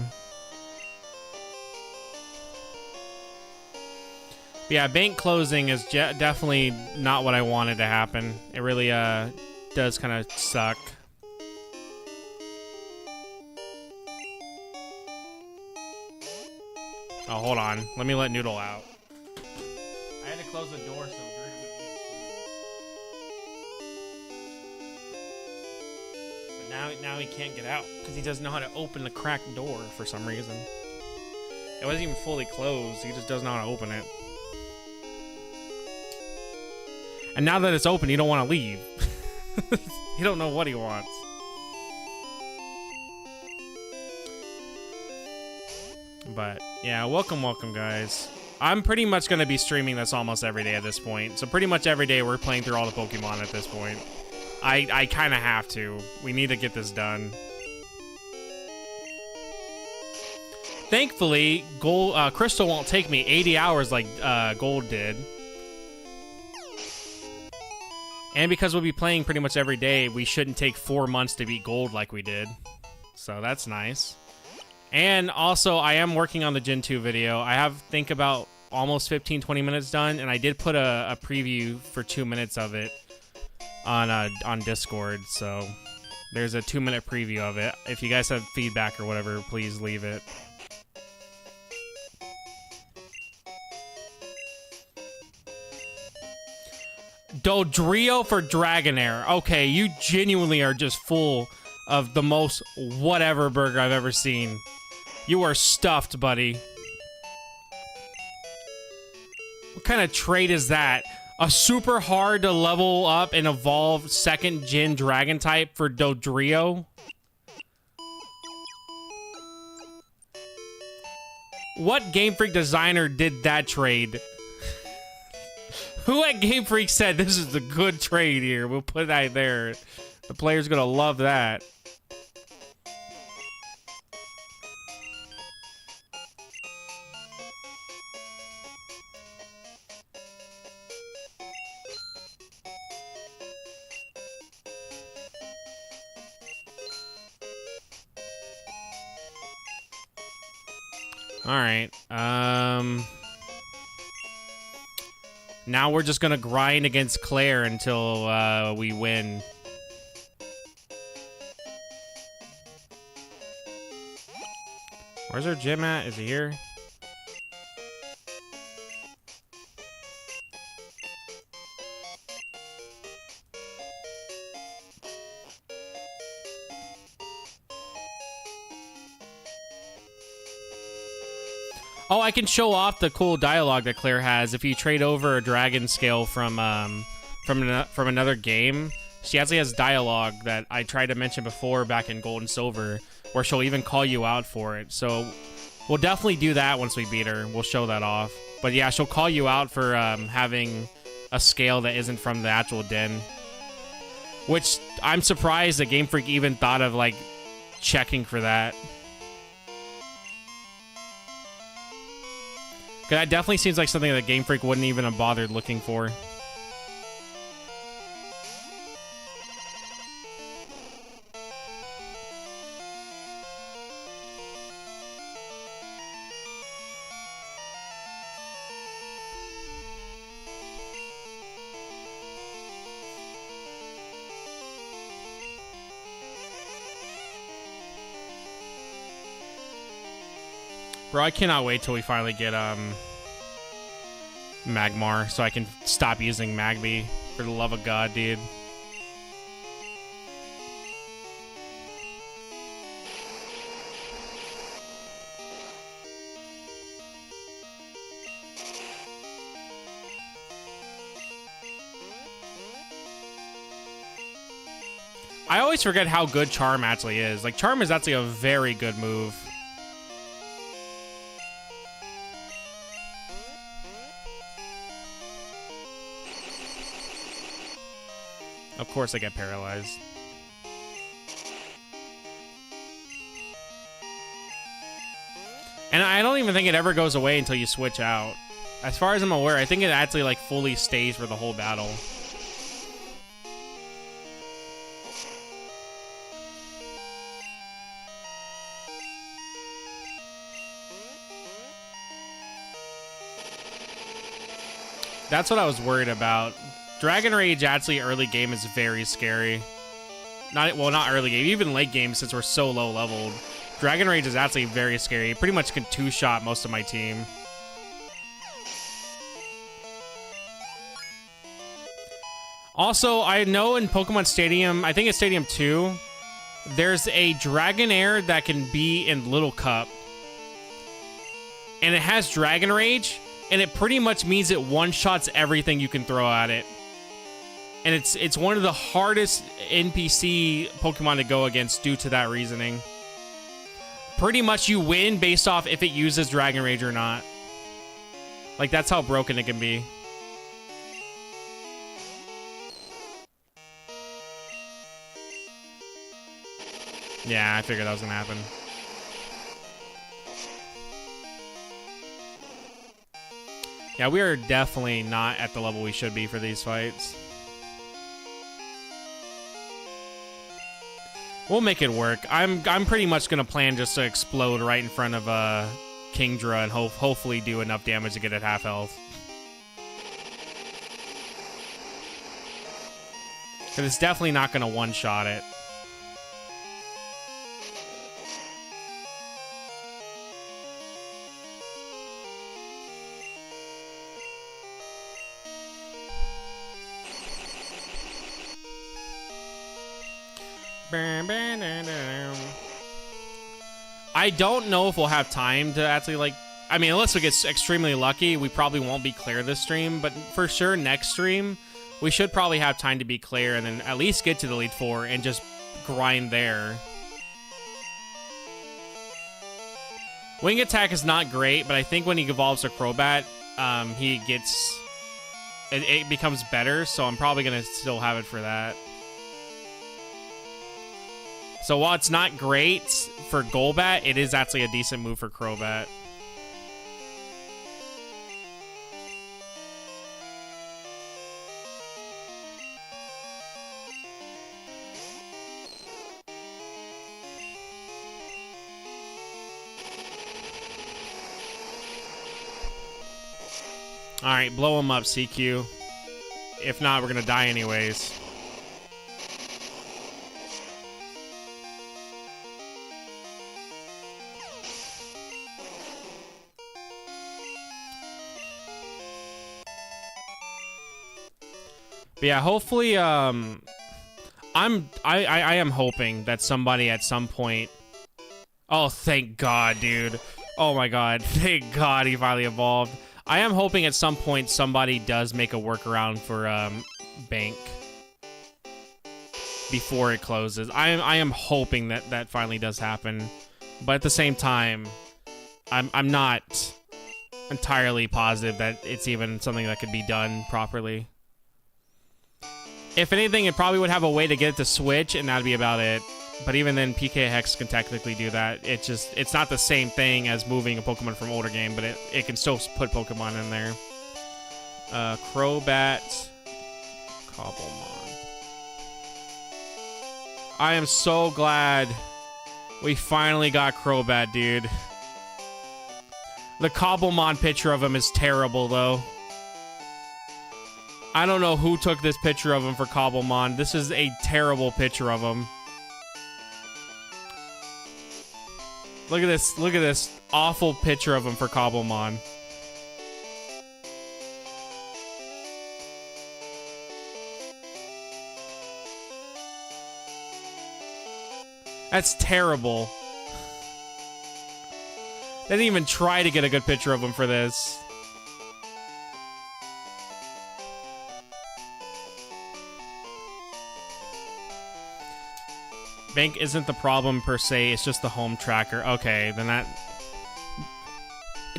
But yeah, bank closing is definitely not what I wanted to happen. It really does kind of suck. Oh, hold on. Let me let Noodle out. I had to close the door so Bird would eat food. But now he can't get out because he doesn't know how to open the cracked door for some reason. It wasn't even fully closed. He just doesn't know how to open it. And now that it's open, you don't want to leave. You don't know what he wants. But, yeah, welcome, guys. I'm pretty much going to be streaming this almost every day at this point. So pretty much every day we're playing through all the Pokemon at this point. I kind of have to. We need to get this done. Thankfully, Crystal won't take me 80 hours like Gold did. And because we'll be playing pretty much every day, we shouldn't take 4 months to beat Gold like we did. So that's nice. And also, I am working on the Gen 2 video. I have, think about almost 15-20 minutes done, and I did put a preview for 2 minutes of it on Discord. So there's a 2-minute preview of it. If you guys have feedback or whatever, please leave it. Dodrio for Dragonair. Okay, you genuinely are just full of the most whatever burger I've ever seen. You are stuffed, buddy. What kind of trait is that? A super hard to level up and evolve second gen dragon type for Dodrio? What Game Freak designer did that trade? Who at Game Freak said this is a good trade here? We'll put that there. The player's gonna love that. Alright, now we're just gonna grind against Claire until, we win. Where's our gym at? Is he here? Oh, I can show off the cool dialogue that Claire has. If you trade over a dragon scale from another game, she actually has dialogue that I tried to mention before back in Gold and Silver, where she'll even call you out for it. So we'll definitely do that once we beat her. We'll show that off. But yeah, she'll call you out for having a scale that isn't from the actual den. Which I'm surprised that Game Freak even thought of like checking for that. Because that definitely seems like something that Game Freak wouldn't even have bothered looking for. Bro, I cannot wait till we finally get Magmar so I can stop using Magby. For the love of God, dude. I always forget how good Charm actually is. Like, Charm is actually a very good move. Of course I get paralyzed. And I don't even think it ever goes away until you switch out. As far as I'm aware, I think it actually like fully stays for the whole battle. That's what I was worried about. Dragon Rage actually early game is very scary. Not early game, even late game since we're so low leveled. Dragon Rage is actually very scary. Pretty much can two-shot most of my team. Also, I know in Pokemon Stadium, I think it's Stadium 2, there's a Dragonair that can be in Little Cup. And it has Dragon Rage, and it pretty much means it one-shots everything you can throw at it. And it's one of the hardest NPC Pokemon to go against due to that reasoning. Pretty much you win based off if it uses Dragon Rage or not. Like, that's how broken it can be. Yeah, I figured that was gonna happen. Yeah, we are definitely not at the level we should be for these fights. We'll make it work. I'm pretty much gonna plan just to explode right in front of Kingdra and hopefully do enough damage to get at half health. Because it's definitely not gonna one-shot it. I don't know if we'll have time to actually, like... I mean, unless we get extremely lucky, we probably won't be clear this stream. But for sure, next stream, we should probably have time to be clear and then at least get to the Elite Four and just grind there. Wing attack is not great, but I think when he evolves to Crobat, he gets... It becomes better, so I'm probably going to still have it for that. So while it's not great for Golbat, it is actually a decent move for Crobat. Alright, blow him up, CQ. If not, we're gonna die anyways. But yeah, hopefully, I am hoping that somebody at some point... Oh, thank God, dude. Oh my God, thank God he finally evolved. I am hoping at some point somebody does make a workaround for Bank before it closes. I am hoping that that finally does happen, but at the same time, I'm not entirely positive that it's even something that could be done properly. If anything, it probably would have a way to get it to switch, and that'd be about it. But even then, PK Hex can technically do that. It's not the same thing as moving a Pokemon from older game, but it can still put Pokemon in there. Crobat, Cobblemon. I am so glad we finally got Crobat, dude. The Cobblemon picture of him is terrible, though. I don't know who took this picture of him for Cobblemon. This is a terrible picture of him. Look at this awful picture of him for Cobblemon. That's terrible. They didn't even try to get a good picture of him for this. Bank isn't the problem per se, it's just the home tracker. Okay, then that...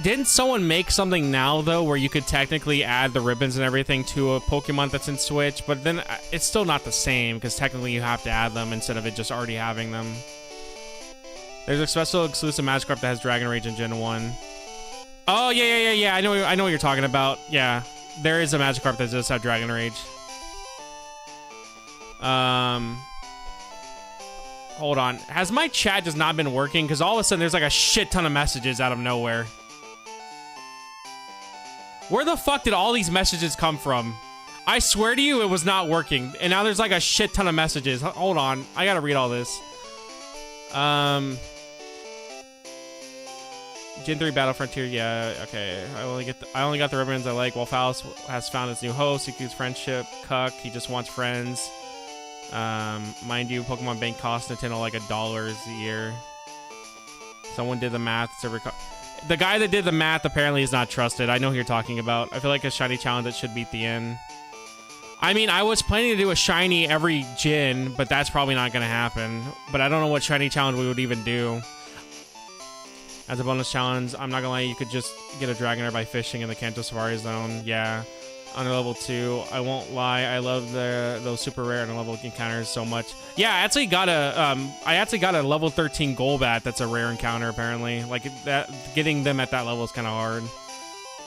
Didn't someone make something now, though, where you could technically add the ribbons and everything to a Pokemon that's in Switch, but then it's still not the same, because technically you have to add them instead of it just already having them. There's a special exclusive Magikarp that has Dragon Rage in Gen 1. Oh, yeah, I know what you're talking about. Yeah, there is a Magikarp that does have Dragon Rage. Hold on. Has my chat just not been working? Because all of a sudden there's like a shit ton of messages out of nowhere. Where the fuck did all these messages come from? I swear to you it was not working. And now there's like a shit ton of messages. Hold on. I gotta read all this. Gen 3 Battle Frontier. Yeah, okay. I only got the ribbons I like. While Faust has found his new host. He keeps friendship. Cuck. He just wants friends. Mind you, Pokemon Bank costs Nintendo like $1 a year. Someone did the math. The guy that did the math apparently is not trusted. I know who you're talking about. I feel like a shiny challenge that should beat the end. I mean, I was planning to do a shiny every gen, but that's probably not going to happen. But I don't know what shiny challenge we would even do. As a bonus challenge, I'm not going to lie, you could just get a Dragonair by fishing in the Kanto Safari Zone. Yeah. under level 2. I won't lie, I love those super rare under level encounters so much. Yeah, I actually got a level 13 Golbat that's a rare encounter apparently. Like that, getting them at that level is kind of hard.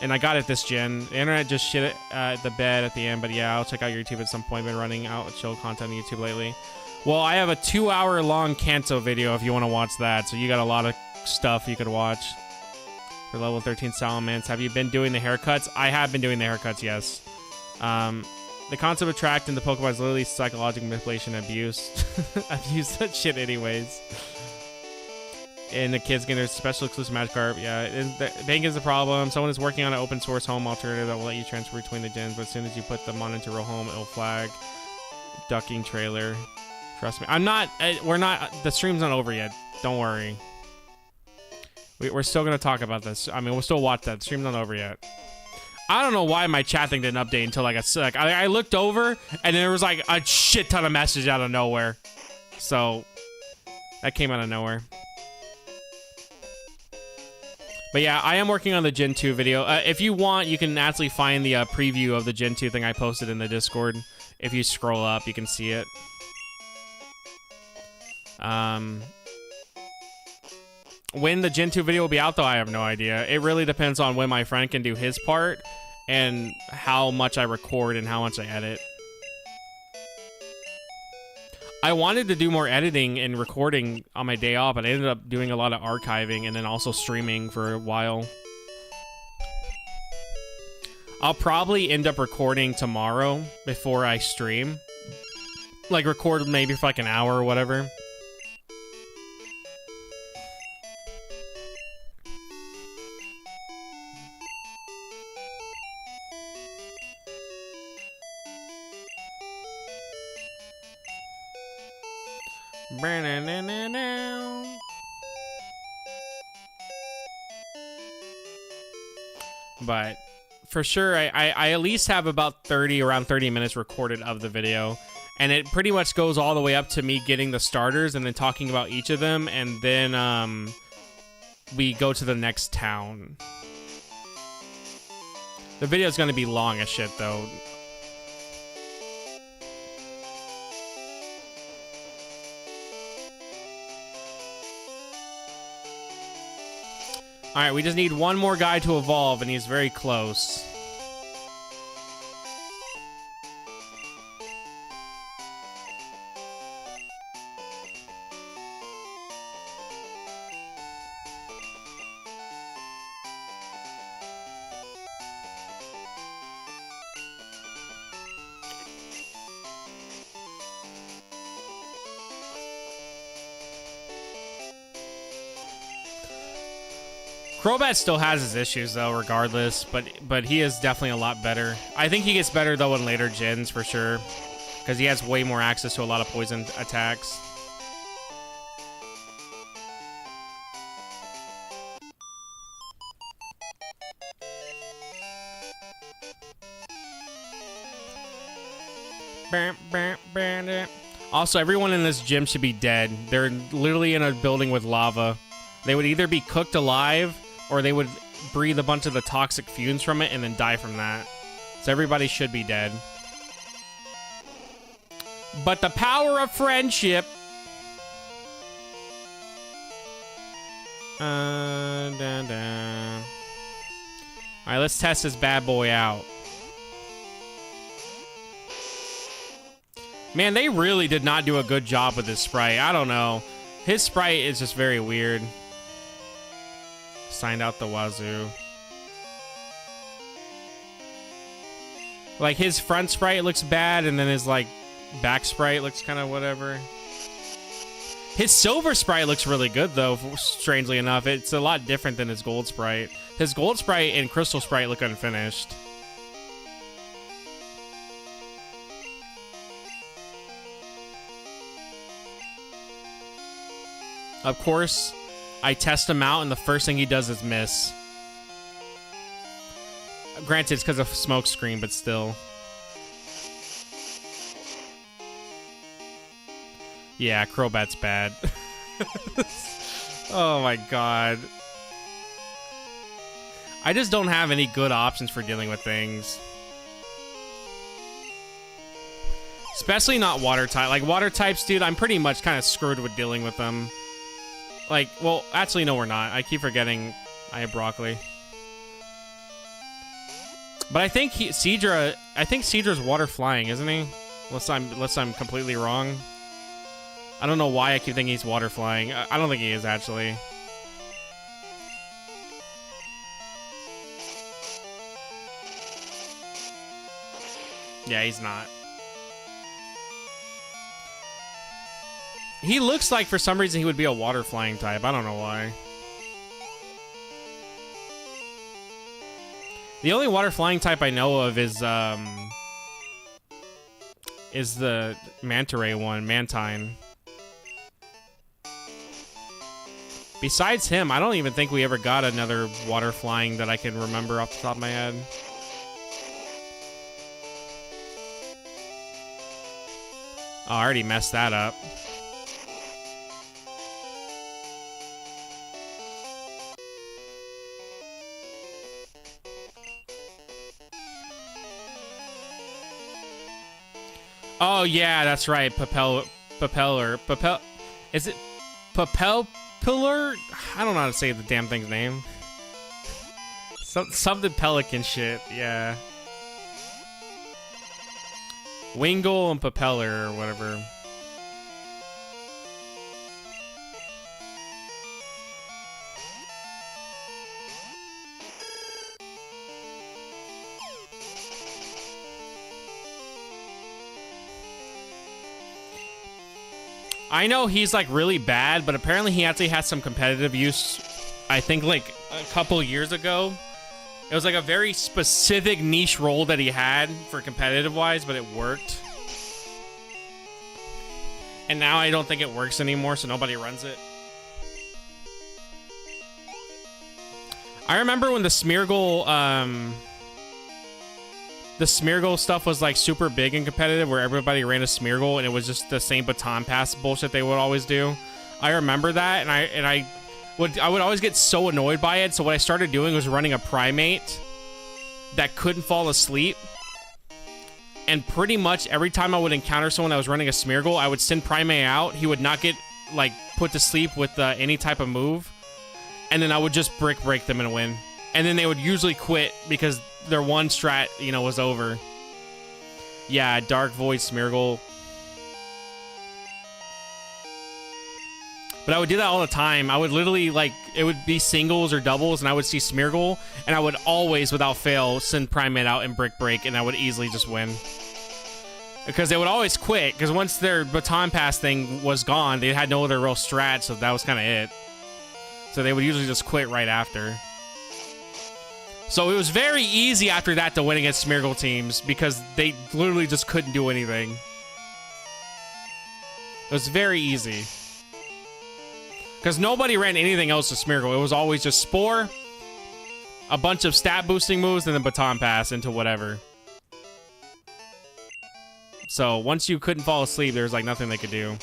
And I got it this gen. The internet just shit it at the bed at the end, but yeah, I'll check out your YouTube at some point. Been running out chill content on YouTube lately. Well, I have a 2-hour-long Kanto video if you want to watch that, so you got a lot of stuff you could watch. For level 13 Salamence. Have you been doing the haircuts? I have been doing the haircuts, yes. The concept of attract in the Pokemon is literally psychological manipulation and abuse. I've used that shit anyways. And the kids getting their special exclusive Magikarp. Yeah, bank is a problem. Someone is working on an open source home alternative that will let you transfer between the gens, but as soon as you put them on into real home, it'll flag. Ducking trailer. Trust me. I'm not... we're not... The stream's not over yet. Don't worry. We're still going to talk about this. I mean, we'll still watch that. The stream's not over yet. I don't know why my chat thing didn't update until like I looked over and there was like a shit ton of messages out of nowhere. So that came out of nowhere. But yeah, I am working on the Gen 2 video. If you want, you can actually find the preview of the Gen 2 thing I posted in the Discord. If you scroll up, you can see it. When the Gen 2 video will be out, though, I have no idea. It really depends on when my friend can do his part and how much I record and how much I edit. I wanted to do more editing and recording on my day off, but I ended up doing a lot of archiving and then also streaming for a while. I'll probably end up recording tomorrow before I stream. Like, record maybe for like an hour or whatever. But for sure, I at least have about around 30 minutes recorded of the video. And it pretty much goes all the way up to me getting the starters and then talking about each of them. And then we go to the next town. The video is going to be long as shit, though. Alright, we just need one more guy to evolve, and he's very close. Crobat still has his issues, though, regardless, but he is definitely a lot better. I think he gets better, though, in later gens, for sure, because he has way more access to a lot of poison attacks. Also, everyone in this gym should be dead. They're literally in a building with lava. They would either be cooked alive, or they would breathe a bunch of the toxic fumes from it and then die from that. So everybody should be dead. But the power of friendship... Alright, let's test this bad boy out. Man, they really did not do a good job with this sprite. I don't know. His sprite is just very weird. Signed out the wazoo. Like, his front sprite looks bad, and then his, like, back sprite looks kind of whatever. His silver sprite looks really good, though, strangely enough. It's a lot different than his gold sprite. His gold sprite and crystal sprite look unfinished. Of course, I test him out, and the first thing he does is miss. Granted, it's because of smoke screen, but still. Yeah, Crobat's bad. Oh my god. I just don't have any good options for dealing with things. Especially not water type. Like, water types, dude, I'm pretty much kind of screwed with dealing with them. Like, well, actually, no, we're not. I keep forgetting I have broccoli. But I think Seadra's water flying, isn't he? Unless I'm completely wrong. I don't know why I keep thinking he's water flying. I don't think he is, actually. Yeah, he's not. He looks like, for some reason, he would be a water flying type. I don't know why. The only water flying type I know of is the manta ray one, Mantine. Besides him, I don't even think we ever got another water flying that I can remember off the top of my head. Oh, I already messed that up. Oh yeah, that's right. Propeller. Is it Propelpillar? I don't know how to say the damn thing's name. Something pelican shit. Yeah. Wingull and Propeller or whatever. I know he's like really bad, but apparently he actually has some competitive use. I think like a couple years ago. It was like a very specific niche role that he had for competitive wise, but it worked. And now I don't think it works anymore, so nobody runs it. I remember when the Smeargle stuff was like super big and competitive, where everybody ran a Smeargle and it was just the same baton pass bullshit they would always do. I remember that, and I would always get so annoyed by it. So what I started doing was running a Primate that couldn't fall asleep. And pretty much every time I would encounter someone that was running a Smeargle, I would send Primate out. He would not get like put to sleep with any type of move, and then I would just break them and win. And then they would usually quit because their one strat, you know, was over. Yeah, Dark Void Smeargle. But I would do that all the time. I would literally, like, it would be singles or doubles, and I would see Smeargle, and I would always, without fail, send Primate out and break, and I would easily just win. Because they would always quit, because once their baton pass thing was gone, they had no other real strat, so that was kind of it. So they would usually just quit right after. So it was very easy after that to win against Smeargle teams, because they literally just couldn't do anything. It was very easy. Because nobody ran anything else to Smeargle. It was always just Spore, a bunch of stat boosting moves, and then baton pass into whatever. So once you couldn't fall asleep, there was like nothing they could do.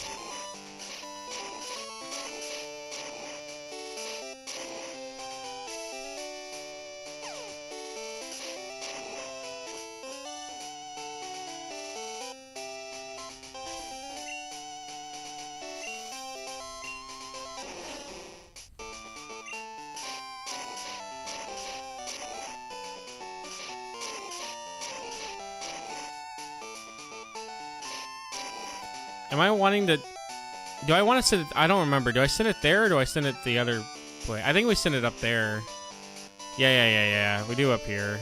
Am I wanting to... Do I want to send it... I don't remember. Do I send it there or do I send it the other place? I think we send it up there. Yeah. We do up here.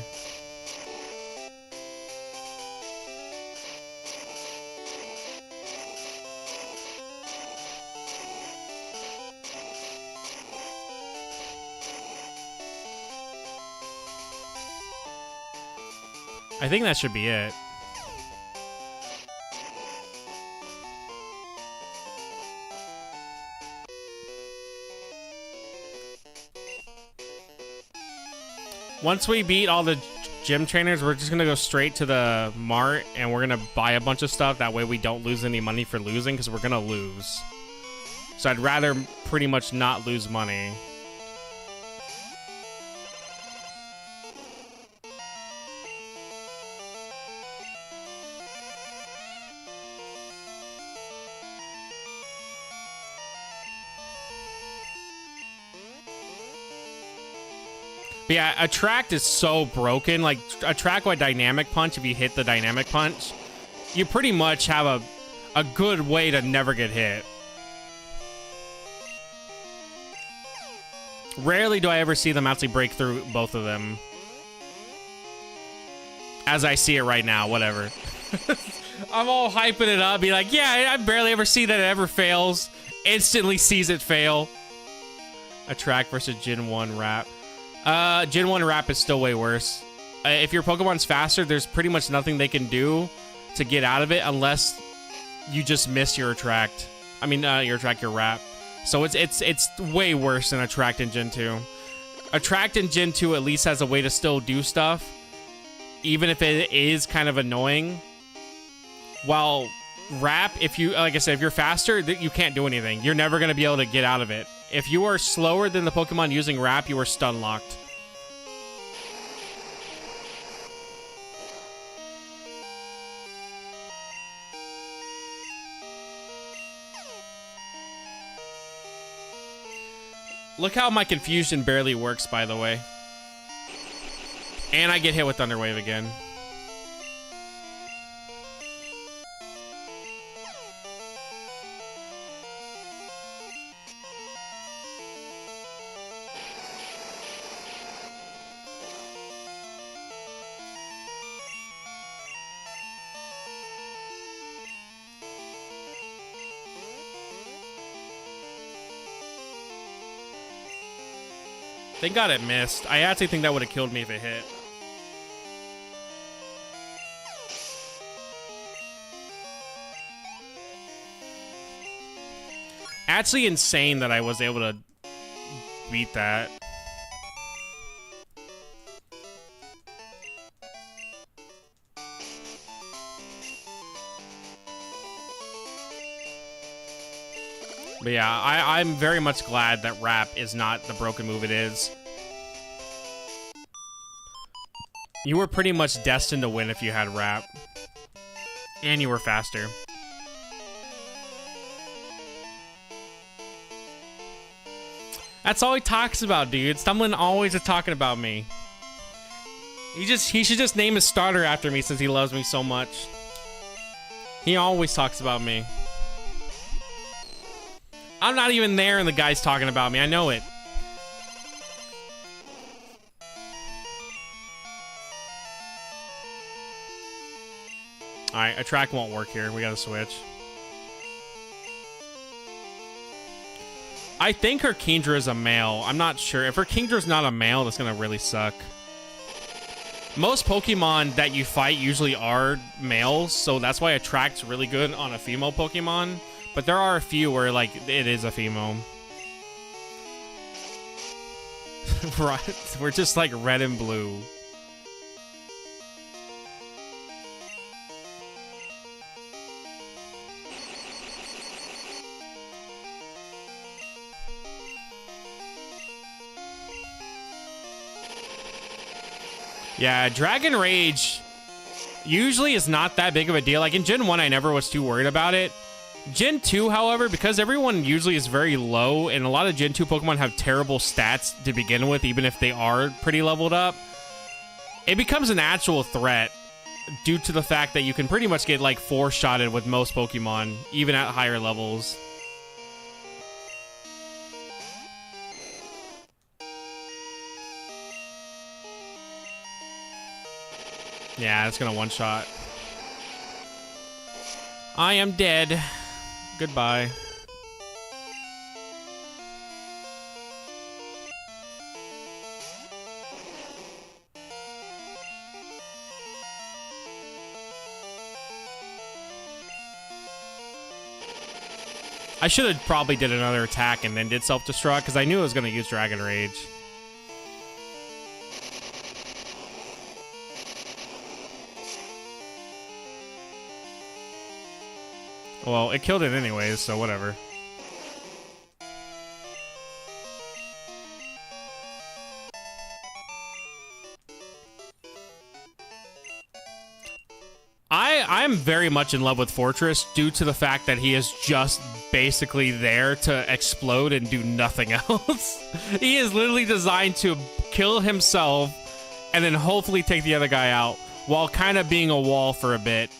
I think that should be it. Once we beat all the gym trainers, we're just gonna go straight to the mart and we're gonna buy a bunch of stuff. That way we don't lose any money for losing, because we're gonna lose. So I'd rather pretty much not lose money. But yeah, Attract is so broken. Like, Attract with Dynamic Punch, if you hit the Dynamic Punch, you pretty much have a good way to never get hit. Rarely do I ever see them actually break through both of them. As I see it right now, whatever. I'm all hyping it up, be like, yeah, I barely ever see that it ever fails. Instantly sees it fail. Attract versus Gen 1 Wrap. Gen 1 Wrap is still way worse. If your Pokemon's faster, there's pretty much nothing they can do to get out of it unless you just miss your Attract. I mean, your Wrap. So it's way worse than Attract in Gen 2. Attract in Gen 2 at least has a way to still do stuff, even if it is kind of annoying. While Wrap, if you, like I said, if you're faster, you can't do anything. You're never going to be able to get out of it. If you are slower than the Pokemon using Wrap, you are stun locked. Look how my confusion barely works, by the way. And I get hit with Thunder Wave again. Thank God it missed. I actually think that would have killed me if it hit. Actually insane that I was able to beat that. But yeah, I'm very much glad that Wrap is not the broken move it is. You were pretty much destined to win if you had Wrap. And you were faster. That's all he talks about, dude. Stumblin always is talking about me. He should just name his starter after me since he loves me so much. He always talks about me. I'm not even there and the guy's talking about me. I know it. Alright, Attract won't work here. We gotta switch. I think her Kingdra is a male. I'm not sure. If her Kingdra's not a male, that's gonna really suck. Most Pokemon that you fight usually are males, so that's why Attract's really good on a female Pokemon. But there are a few where, like, it is a female. Right, we're just like red and blue. Yeah, Dragon Rage usually is not that big of a deal. Like in Gen 1, I never was too worried about it. Gen 2, however, because everyone usually is very low, and a lot of Gen 2 Pokemon have terrible stats to begin with, even if they are pretty leveled up, it becomes an actual threat due to the fact that you can pretty much get, like, 4-shotted with most Pokemon, even at higher levels. Yeah, it's gonna one-shot. I am dead. Goodbye. I should have probably did another attack and then did self-destruct because I knew I was going to use Dragon Rage. Well, it killed it anyways, so whatever. I'm very much in love with Fortress due to the fact that he is just basically there to explode and do nothing else. He is literally designed to kill himself, and then hopefully take the other guy out while kind of being a wall for a bit.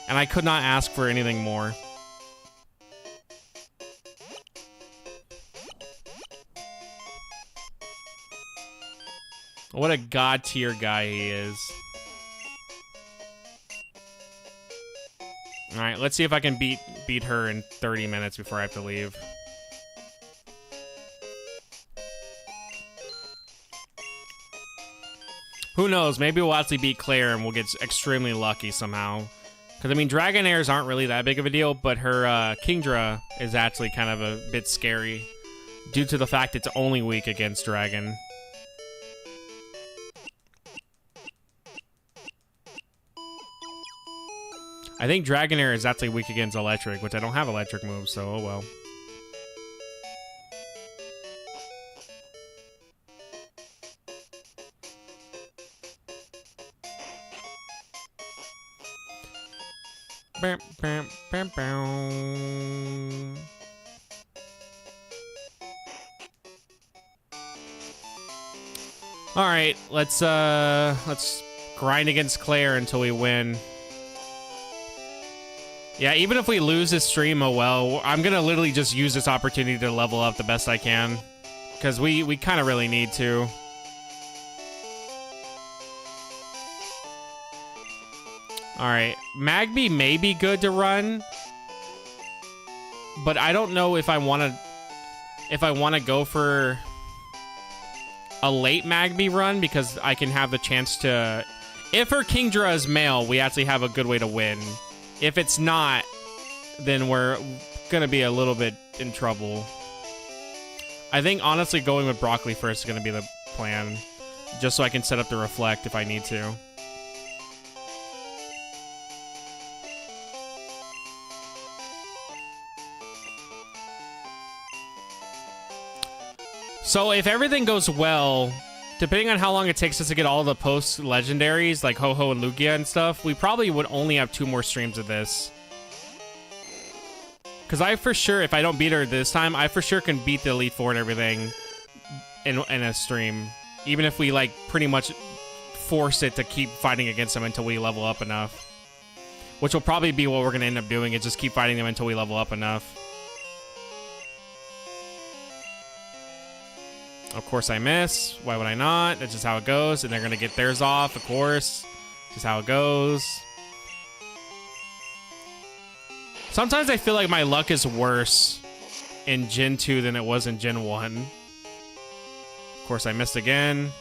And I could not ask for anything more. What a god tier guy he is. Alright, let's see if I can beat her in 30 minutes before I have to leave. Who knows? Maybe we'll actually beat Claire and we'll get extremely lucky somehow. Because, I mean, Dragonairs aren't really that big of a deal, but her Kingdra is actually kind of a bit scary due to the fact it's only weak against Dragon. I think Dragonair is actually weak against Electric, which I don't have Electric moves, so oh well. Bam, bam, bam, bam. All right, let's grind against Claire until we win. Yeah, even if we lose this stream, oh well. I'm gonna literally just use this opportunity to level up the best I can, because we kind of really need to. Alright, Magby may be good to run, but I don't know if I want to go for a late Magby run, because I can have the chance to... If her Kingdra is male, we actually have a good way to win. If it's not, then we're gonna be a little bit in trouble. I think, honestly, going with Broccoli first is gonna be the plan, just so I can set up the Reflect if I need to. So if everything goes well, depending on how long it takes us to get all the post-legendaries, like Ho-Ho and Lugia and stuff, we probably would only have 2 more streams of this. Because I for sure, if I don't beat her this time, I for sure can beat the Elite Four and everything in a stream. Even if we, like, pretty much force it to keep fighting against them until we level up enough. Which will probably be what we're going to end up doing, is just keep fighting them until we level up enough. Of course I miss. Why would I not? That's just how it goes. And they're going to get theirs off, of course. Just how it goes. Sometimes I feel like my luck is worse in Gen 2 than it was in Gen 1. Of course I missed again.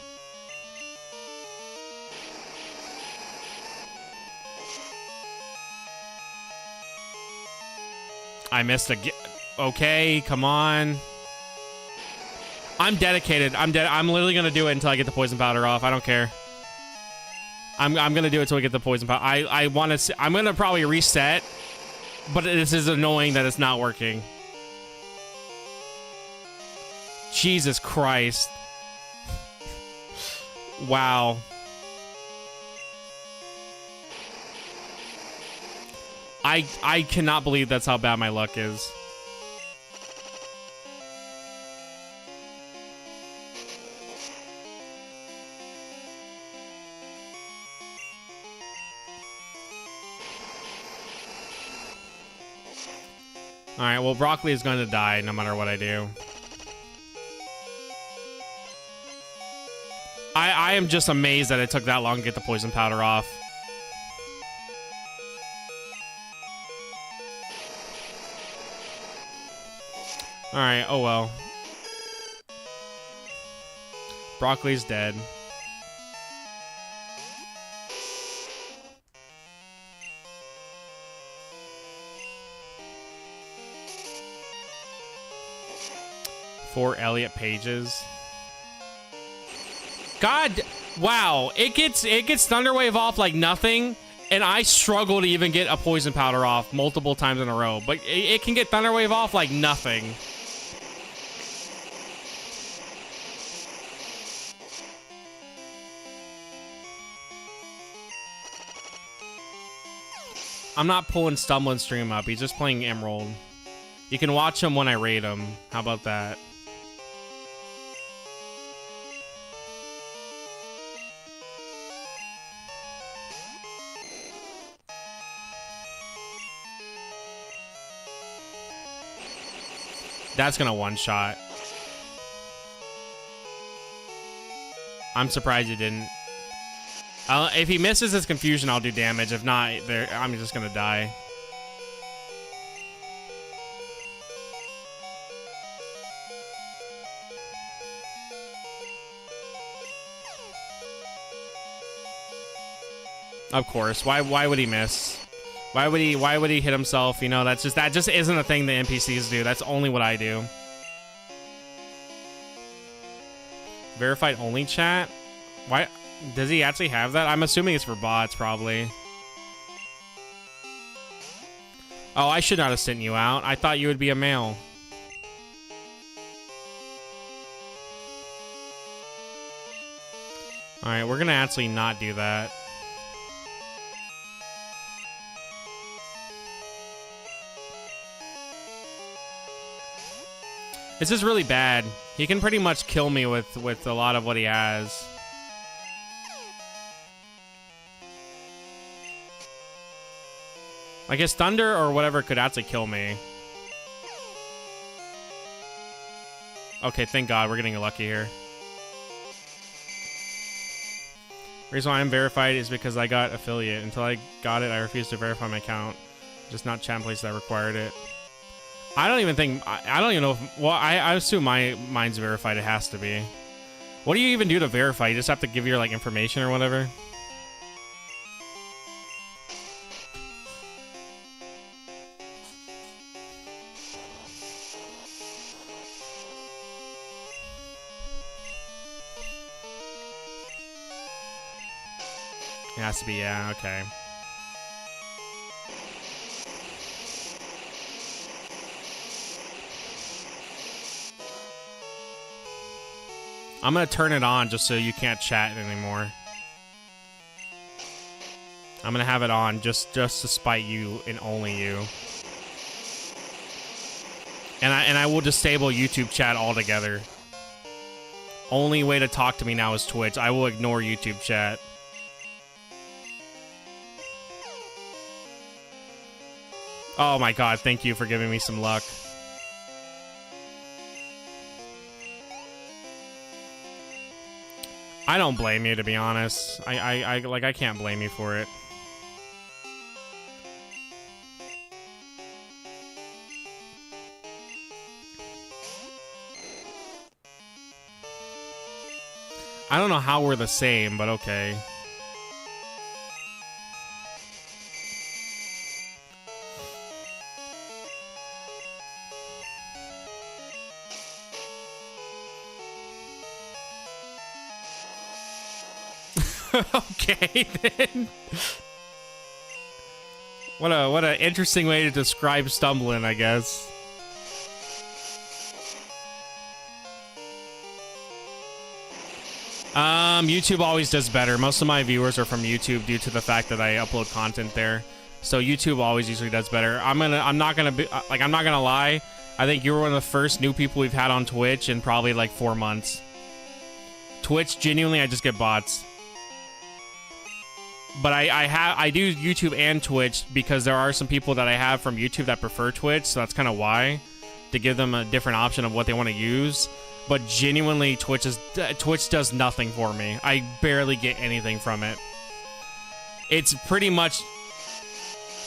I missed again. Okay, come on. I'm dedicated. I'm literally gonna do it until I get the poison powder off. I don't care. I'm gonna do it until I get the poison powder. I want to. I'm gonna probably reset, but this is annoying that it's not working. Jesus Christ! Wow. I cannot believe that's how bad my luck is. Alright, well, Broccoli is going to die no matter what I do. I am just amazed that it took that long to get the poison powder off. Alright, oh well. Broccoli's dead. Four Elliot Pages. God, wow! It gets Thunderwave off like nothing, and I struggle to even get a poison powder off multiple times in a row. But it can get Thunderwave off like nothing. I'm not pulling Stumbling Stream up. He's just playing Emerald. You can watch him when I raid him. How about that? That's gonna one-shot. I'm surprised he didn't. If he misses his confusion, I'll do damage. If not, I'm just gonna die. Of course. Why would he miss? Why would he hit himself? You know, that just isn't a thing the NPCs do. That's only what I do. Verified only chat? Why does he actually have that? I'm assuming it's for bots, probably. Oh, I should not have sent you out. I thought you would be a male. Alright, we're gonna actually not do that. This is really bad. He can pretty much kill me with a lot of what he has. Like his thunder or whatever could actually kill me. Okay, thank God we're getting lucky here. Reason why I'm verified is because I got affiliate. Until I got it, I refused to verify my account. Just not chat place that required it. I don't even think, I don't even know if, well, I assume mine's verified. It has to be. What do you even do to verify? You just have to give your, like, information or whatever? It has to be, yeah, okay. I'm gonna turn it on just so you can't chat anymore. I'm gonna have it on just to spite you and only you. And I will disable YouTube chat altogether. Only way to talk to me now is Twitch. I will ignore YouTube chat. Oh my God, thank you for giving me some luck. I don't blame you, to be honest. I can't blame you for it. I don't know how we're the same, but okay. Okay, then. What a interesting way to describe stumbling, I guess. YouTube always does better. Most of my viewers are from YouTube due to the fact that I upload content there. So YouTube always usually does better. I'm not gonna lie. I think you were one of the first new people we've had on Twitch in probably like 4 months. Twitch, genuinely, I just get bots. But I do YouTube and Twitch because there are some people that I have from YouTube that prefer Twitch, so that's kind of why, to give them a different option of what they want to use. But genuinely, Twitch does nothing for me. I barely get anything from it. It's pretty much,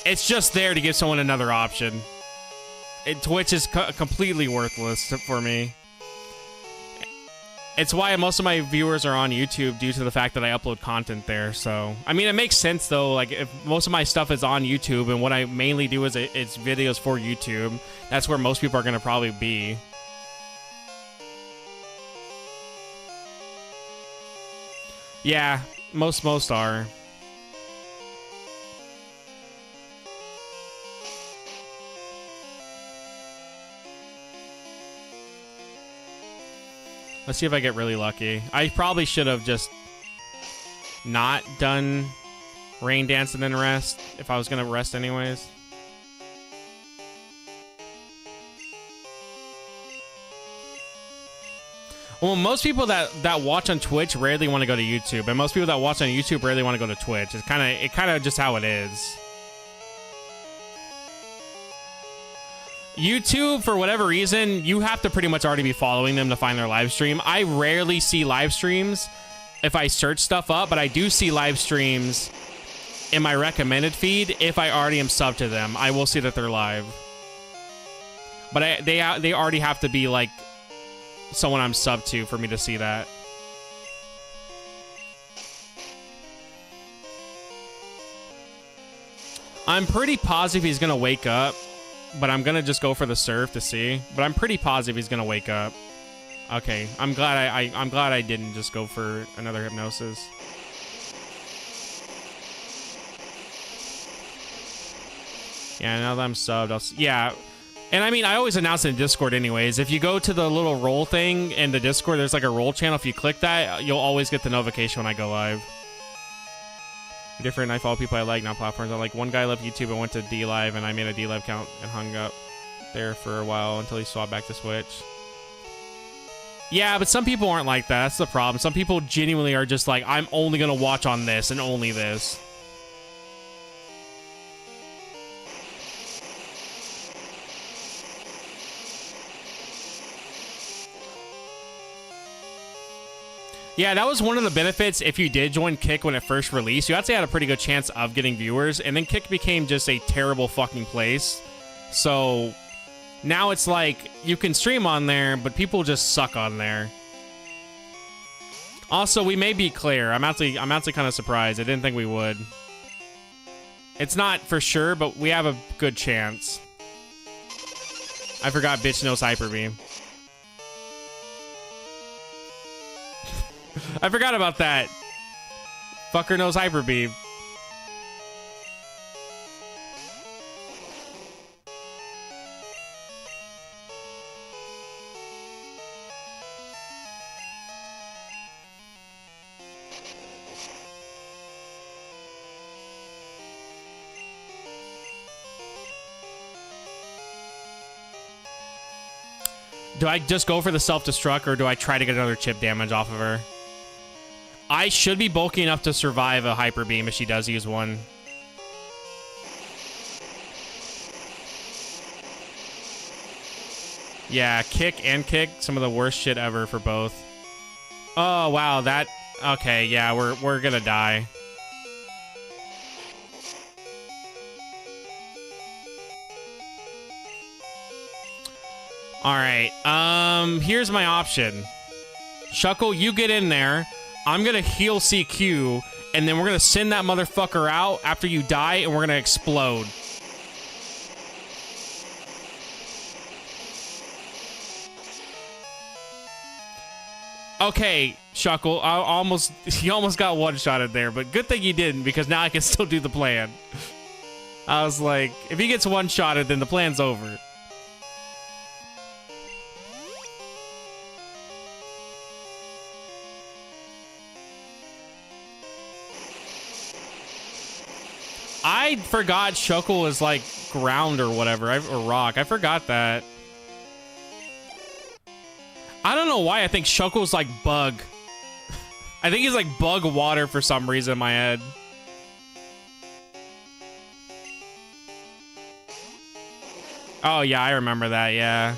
it's just there to give someone another option. Twitch is completely worthless for me. It's why most of my viewers are on YouTube due to the fact that I upload content there. So, I mean, it makes sense though. Like, if most of my stuff is on YouTube, and what I mainly do is it's videos for YouTube. That's where most people are gonna probably be. Yeah, most are. Let's see if I get really lucky. I probably should have just not done Rain Dance and then rest if I was gonna rest anyways. Well, most people that watch on Twitch rarely want to go to YouTube, and most people that watch on YouTube rarely want to go to Twitch. It's kind of just how it is. YouTube, for whatever reason, you have to pretty much already be following them to find their live stream. I rarely see live streams if I search stuff up, but I do see live streams in my recommended feed if I already am subbed to them. I will see that they're live. But they already have to be like someone I'm subbed to for me to see that. I'm pretty positive he's gonna wake up, but I'm gonna just go for the surf to see. But I'm pretty positive he's gonna wake up. Okay, I'm glad I'm glad I didn't just go for another hypnosis. Yeah, now that I'm subbed, yeah. And I mean, I always announce it in Discord anyways. If you go to the little roll thing in the Discord, there's like a roll channel. If you click that, you'll always get the notification when I go live. Different, I follow people I like, not platforms I like. One guy left YouTube and went to DLive, and I made a DLive account and hung up there for a while until he swapped back to Switch. Yeah, but some people aren't like that. That's the problem. Some people genuinely are just like, I'm only going to watch on this and only this. Yeah, that was one of the benefits if you did join Kick when it first released. You actually had a pretty good chance of getting viewers, and then Kick became just a terrible fucking place. So now it's like you can stream on there, but people just suck on there. Also, we may be clear. I'm actually kind of surprised. I didn't think we would. It's not for sure, but we have a good chance. I forgot bitch knows Hyper Beam. I forgot about that. Fucker knows Hyper Beam. Do I just go for the self-destruct, or do I try to get another chip damage off of her? I should be bulky enough to survive a Hyper Beam if she does use one. Yeah, kick, some of the worst shit ever for both. Oh wow, that okay, yeah, we're gonna die. Alright, here's my option. Shuckle, you get in there. I'm gonna heal CQ, and then we're gonna send that motherfucker out after you die, and we're gonna explode. Okay, Shuckle, you almost got one-shotted there, but good thing you didn't, because now I can still do the plan. I was like, if he gets one-shotted, then the plan's over. I forgot Shuckle is like ground or whatever, or rock. I forgot that. I don't know why I think Shuckle's like bug. I think he's like bug water for some reason in my head. Oh yeah, I remember that, yeah.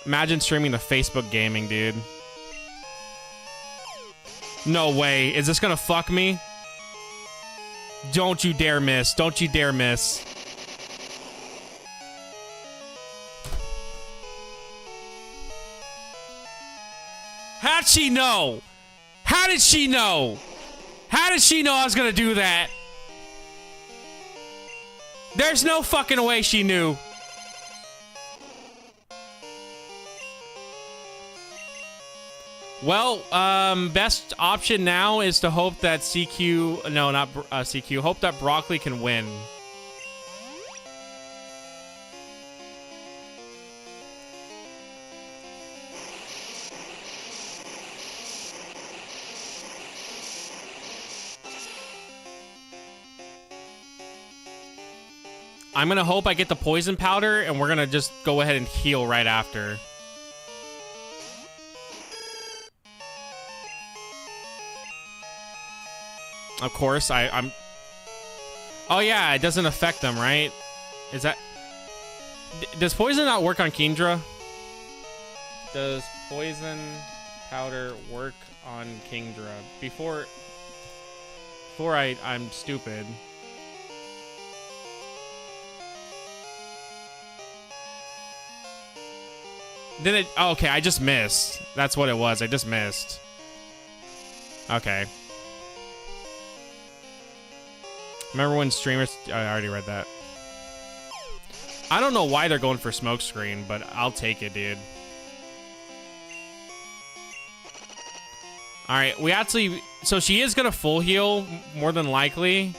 Imagine streaming the Facebook gaming, dude. No way. Is this gonna fuck me? Don't you dare miss. Don't you dare miss. How'd she know? How did she know? How did she know I was gonna do that? There's no fucking way she knew. Well, best option now is to hope that CQ... No, not CQ. Hope that Broccoli can win. I'm gonna hope I get the poison powder, and we're gonna just go ahead and heal right after. Of course, I'm... Oh yeah, it doesn't affect them, right? Is that... Does poison not work on Kingdra? Does poison powder work on Kingdra? Before I'm stupid. Then it... Oh, okay, I just missed. That's what it was. I just missed. Okay. Remember when streamers... I already read that. I don't know why they're going for smokescreen, but I'll take it, dude. Alright, we actually... So she is going to full heal, more than likely.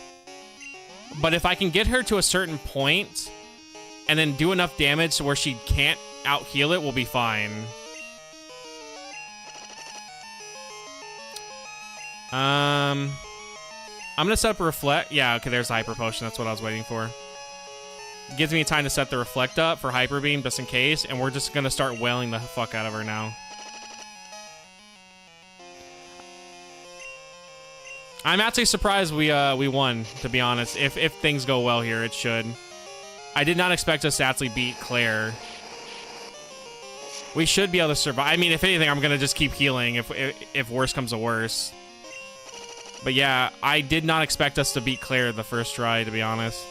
But if I can get her to a certain point, and then do enough damage to where she can't out-heal it, we'll be fine. I'm going to set up a reflect. Yeah, okay, there's the hyper potion. That's what I was waiting for. Gives me time to set the reflect up for hyper beam just in case, and we're just going to start wailing the fuck out of her now. I'm actually surprised we won, to be honest. If things go well here, it should. I did not expect us to actually beat Claire. We should be able to survive. I mean, if anything, I'm gonna just keep healing if worse comes to worse. But yeah, I did not expect us to beat Claire the first try, to be honest.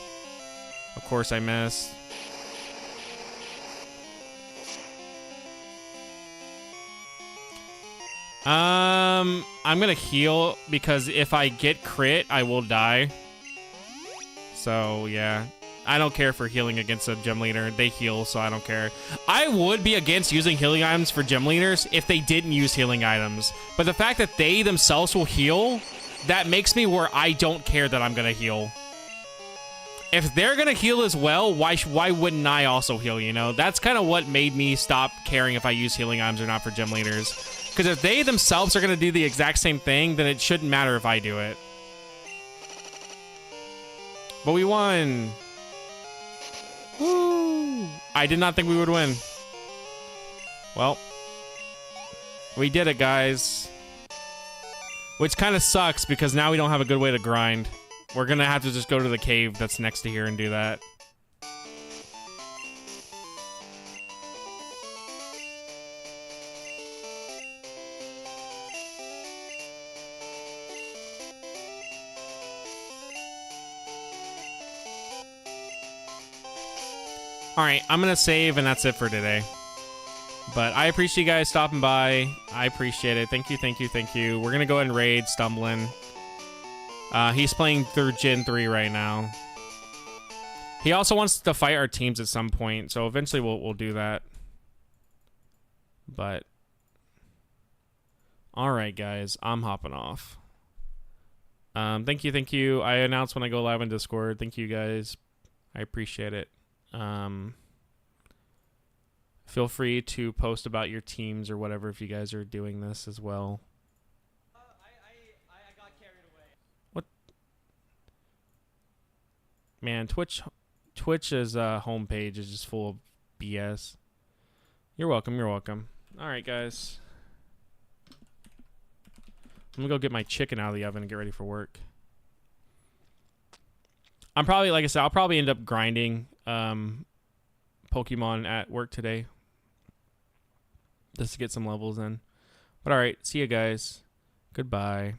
Of course I missed. I'm gonna heal because if I get crit, I will die. So yeah, I don't care for healing against a gym leader. They heal, so I don't care. I would be against using healing items for gym leaders if they didn't use healing items. But the fact that they themselves will heal, that makes me where I don't care that I'm gonna heal. If they're gonna heal as well, why wouldn't I also heal, you know? That's kind of what made me stop caring if I use healing items or not for gym leaders. Because if they themselves are gonna do the exact same thing, then it shouldn't matter if I do it. But we won. Woo! I did not think we would win. Well, we did it, guys. Which kind of sucks because now we don't have a good way to grind. We're gonna have to just go to the cave that's next to here and do that. Alright, I'm gonna save and that's it for today. But I appreciate you guys stopping by. I appreciate it. Thank you, thank you, thank you. We're gonna go ahead and raid Stumbling. He's playing through Gen 3 right now. He also wants to fight our teams at some point, so eventually we'll do that. But alright guys, I'm hopping off. Thank you, thank you. I announce when I go live on Discord. Thank you guys. I appreciate it. Feel free to post about your teams or whatever if you guys are doing this as well. I got carried away. What? Man, Twitch's homepage is just full of BS. You're welcome, you're welcome. Alright, guys. I'm gonna go get my chicken out of the oven and get ready for work. I'm probably, like I said, I'll probably end up grinding Pokemon at work today. Just to get some levels in. But alright, see you guys. Goodbye.